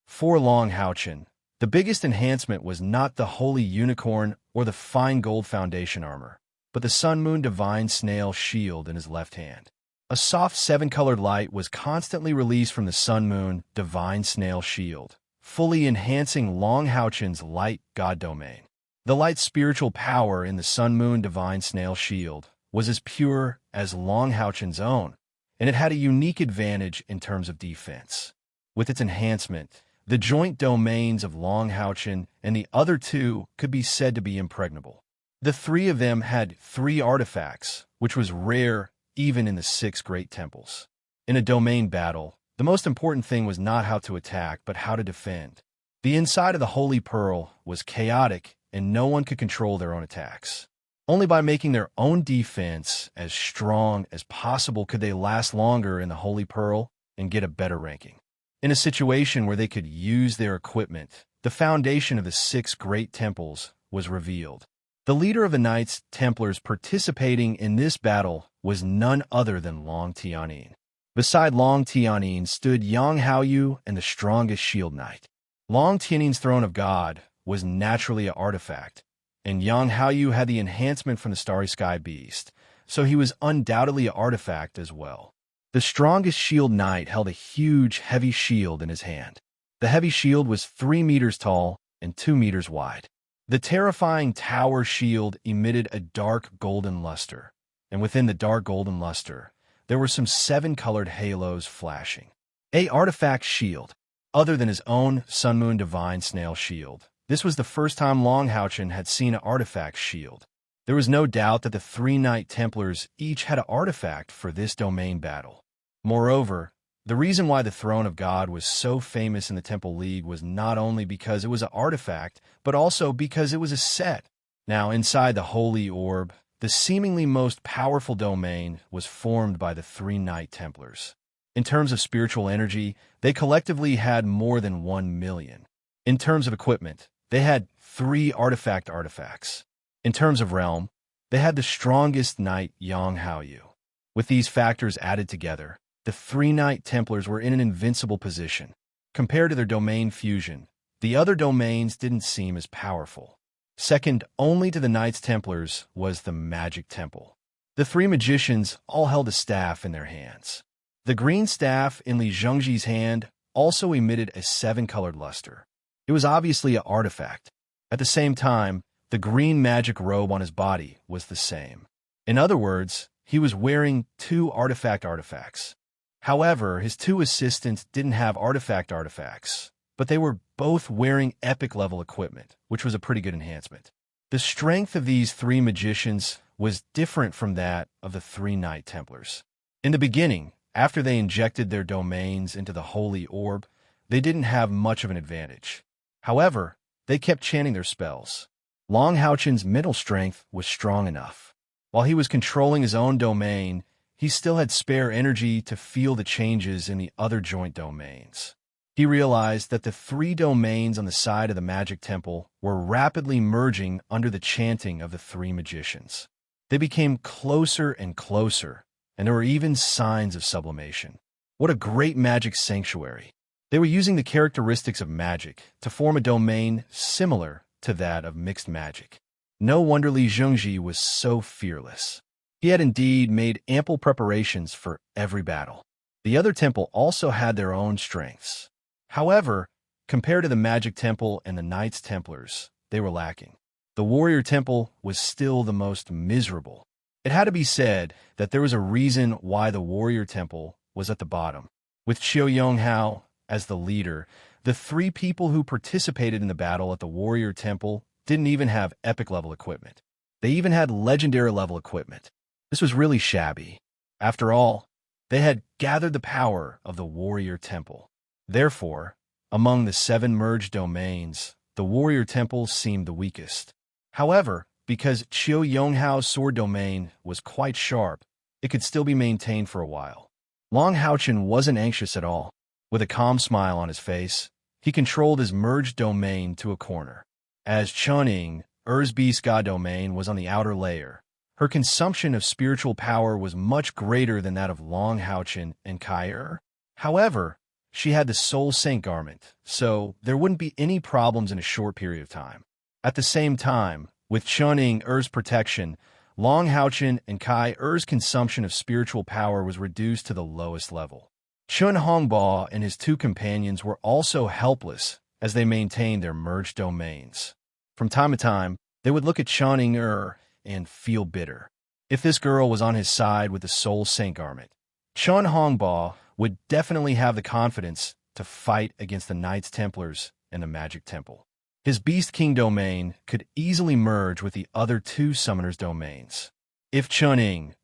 For Long Haochen, the biggest enhancement was not the Holy Unicorn or the fine gold foundation armor, but the Sun Moon Divine Snail shield in his left hand. A soft 7-colored light was constantly released from the Sun Moon Divine Snail shield, fully enhancing Long Haochen's light god domain. The light spiritual power in the Sun Moon Divine Snail shield was as pure as Long Haochen's own, and it had a unique advantage in terms of defense. With its enhancement, the joint domains of Long Haochen and the other 2 could be said to be impregnable. The 3 of them had 3 artifacts, which was rare even in the 6 great temples. In a domain battle, The most important thing was not how to attack, but how to defend. The inside of the Holy Pearl was chaotic, and no one could control their own attacks. Only by making their own defense as strong as possible could they last longer in the Holy Pearl and get a better ranking. In a situation where they could use their equipment, the foundation of the 6 great temples was revealed. The leader of the Knights Templars participating in this battle was none other than Long Tianyin. Beside Long Tianyin stood Yang Haoyu and the strongest shield knight. Long Tianyin's Throne of God was naturally an artifact, and Yang Haoyu had the enhancement from the Starry Sky Beast, so he was undoubtedly an artifact as well. The strongest shield knight held a huge, heavy shield in his hand. The heavy shield was 3 meters tall and 2 meters wide. The terrifying tower shield emitted a dark golden luster, and within the dark golden luster, there were some 7-colored halos flashing. A artifact shield, other than his own Sun Moon Divine Snail shield. This was the first time Long Haochen had seen an artifact shield. There was no doubt that the 3 Knight Templars each had an artifact for this domain battle. Moreover, the reason why the Throne of God was so famous in the Temple League was not only because it was an artifact, but also because it was a set. Now, inside the Holy Orb, the seemingly most powerful domain was formed by the 3 Knight Templars. In terms of spiritual energy, they collectively had more than 1 million. In terms of equipment, they had 3 artifacts. In terms of realm, they had the strongest knight Yang Haoyu. With these factors added together, the 3 Knight Templars were in an invincible position. Compared to their domain fusion, the other domains didn't seem as powerful. Second only to the Knights Templars was the Magic Temple. The 3 magicians all held a staff in their hands. The green staff in Li Zhengji's hand also emitted a 7-colored luster. It was obviously an artifact. At the same time, the green magic robe on his body was the same. In other words, he was wearing 2 artifacts. However, his 2 assistants didn't have artifacts, but they were both wearing epic-level equipment, which was a pretty good enhancement. The strength of these 3 magicians was different from that of the 3 Knight Templars. In the beginning, after they injected their domains into the Holy Orb, they didn't have much of an advantage. However, they kept chanting their spells. Long Haochen's mental strength was strong enough. While he was controlling his own domain, he still had spare energy to feel the changes in the other joint domains. He realized that the 3 domains on the side of the Magic Temple were rapidly merging under the chanting of the 3 magicians. They became closer and closer, and there were even signs of sublimation. What a great magic sanctuary! They were using the characteristics of magic to form a domain similar to that of mixed magic. No wonder Li Zhengji was so fearless. He had indeed made ample preparations for every battle. The other temple also had their own strengths. However, compared to the Magic Temple and the Knights Templars, they were lacking. The Warrior Temple was still the most miserable. It had to be said that there was a reason why the Warrior Temple was at the bottom. With Qiu Yonghao as the leader, the 3 people who participated in the battle at the Warrior Temple didn't even have epic-level equipment. They even had legendary-level equipment. This was really shabby. After all, they had gathered the power of the Warrior Temple. Therefore, among the 7 merged domains, the Warrior Temple seemed the weakest. However, because Qiu Yonghao's sword domain was quite sharp, it could still be maintained for a while. Long Haochen wasn't anxious at all. With a calm smile on his face, he controlled his merged domain to a corner. As Chuning, Beast God domain, was on the outer layer, her consumption of spiritual power was much greater than that of Long Haochen and Kai. However, she had the Soul Saint garment, so there wouldn't be any problems in a short period of time. At the same time, with Chuning protection, Long Haochen and Kai consumption of spiritual power was reduced to the lowest level. Chun Hongbo and his 2 companions were also helpless as they maintained their merged domains. From time to time, they would look at Chuning and feel bitter. If this girl was on his side with the Soul Saint garment, Chun Hongbo would definitely have the confidence to fight against the Knights Templars and the Magic Temple. His Beast King domain could easily merge with the other 2 summoners' domains. If Chuning,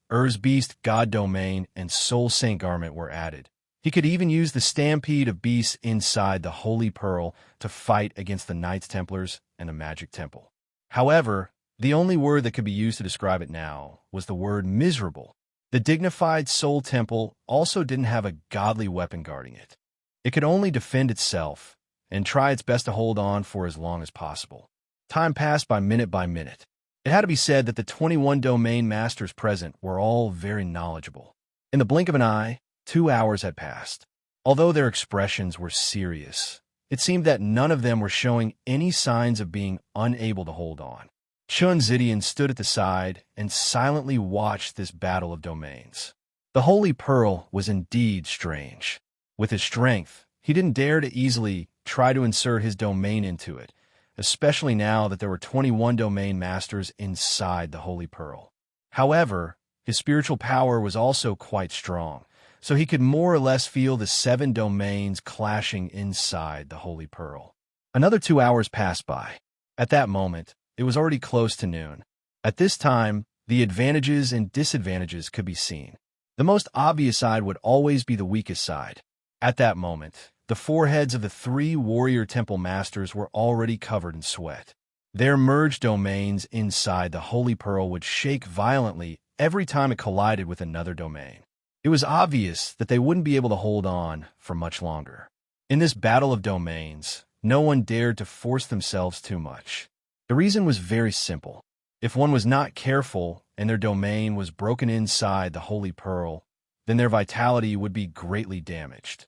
Beast God domain, and Soul Saint garment were added, He could even use the stampede of beasts inside the Holy Pearl to fight against the Knights Templars and the Magic Temple. However, the only word that could be used to describe it now was the word miserable. The dignified Soul Temple also didn't have a godly weapon guarding it. It could only defend itself and try its best to hold on for as long as possible. Time passed by minute. It had to be said that the 21 domain masters present were all very knowledgeable. In the blink of an eye, 2 hours had passed. Although their expressions were serious, it seemed that none of them were showing any signs of being unable to hold on. Chun Zidian stood at the side and silently watched this battle of domains. The Holy Pearl was indeed strange. With his strength, he didn't dare to easily try to insert his domain into it, especially now that there were 21 domain masters inside the Holy Pearl. However, his spiritual power was also quite strong, so he could more or less feel the 7 domains clashing inside the Holy Pearl. Another 2 hours passed by. At that moment, it was already close to noon. At this time, the advantages and disadvantages could be seen. The most obvious side would always be the weakest side. At that moment, the foreheads of the 3 warrior temple masters were already covered in sweat. Their merged domains inside the Holy Pearl would shake violently every time it collided with another domain. It was obvious that they wouldn't be able to hold on for much longer. In this battle of domains, no one dared to force themselves too much. The reason was very simple. If one was not careful and their domain was broken inside the Holy Pearl, then their vitality would be greatly damaged.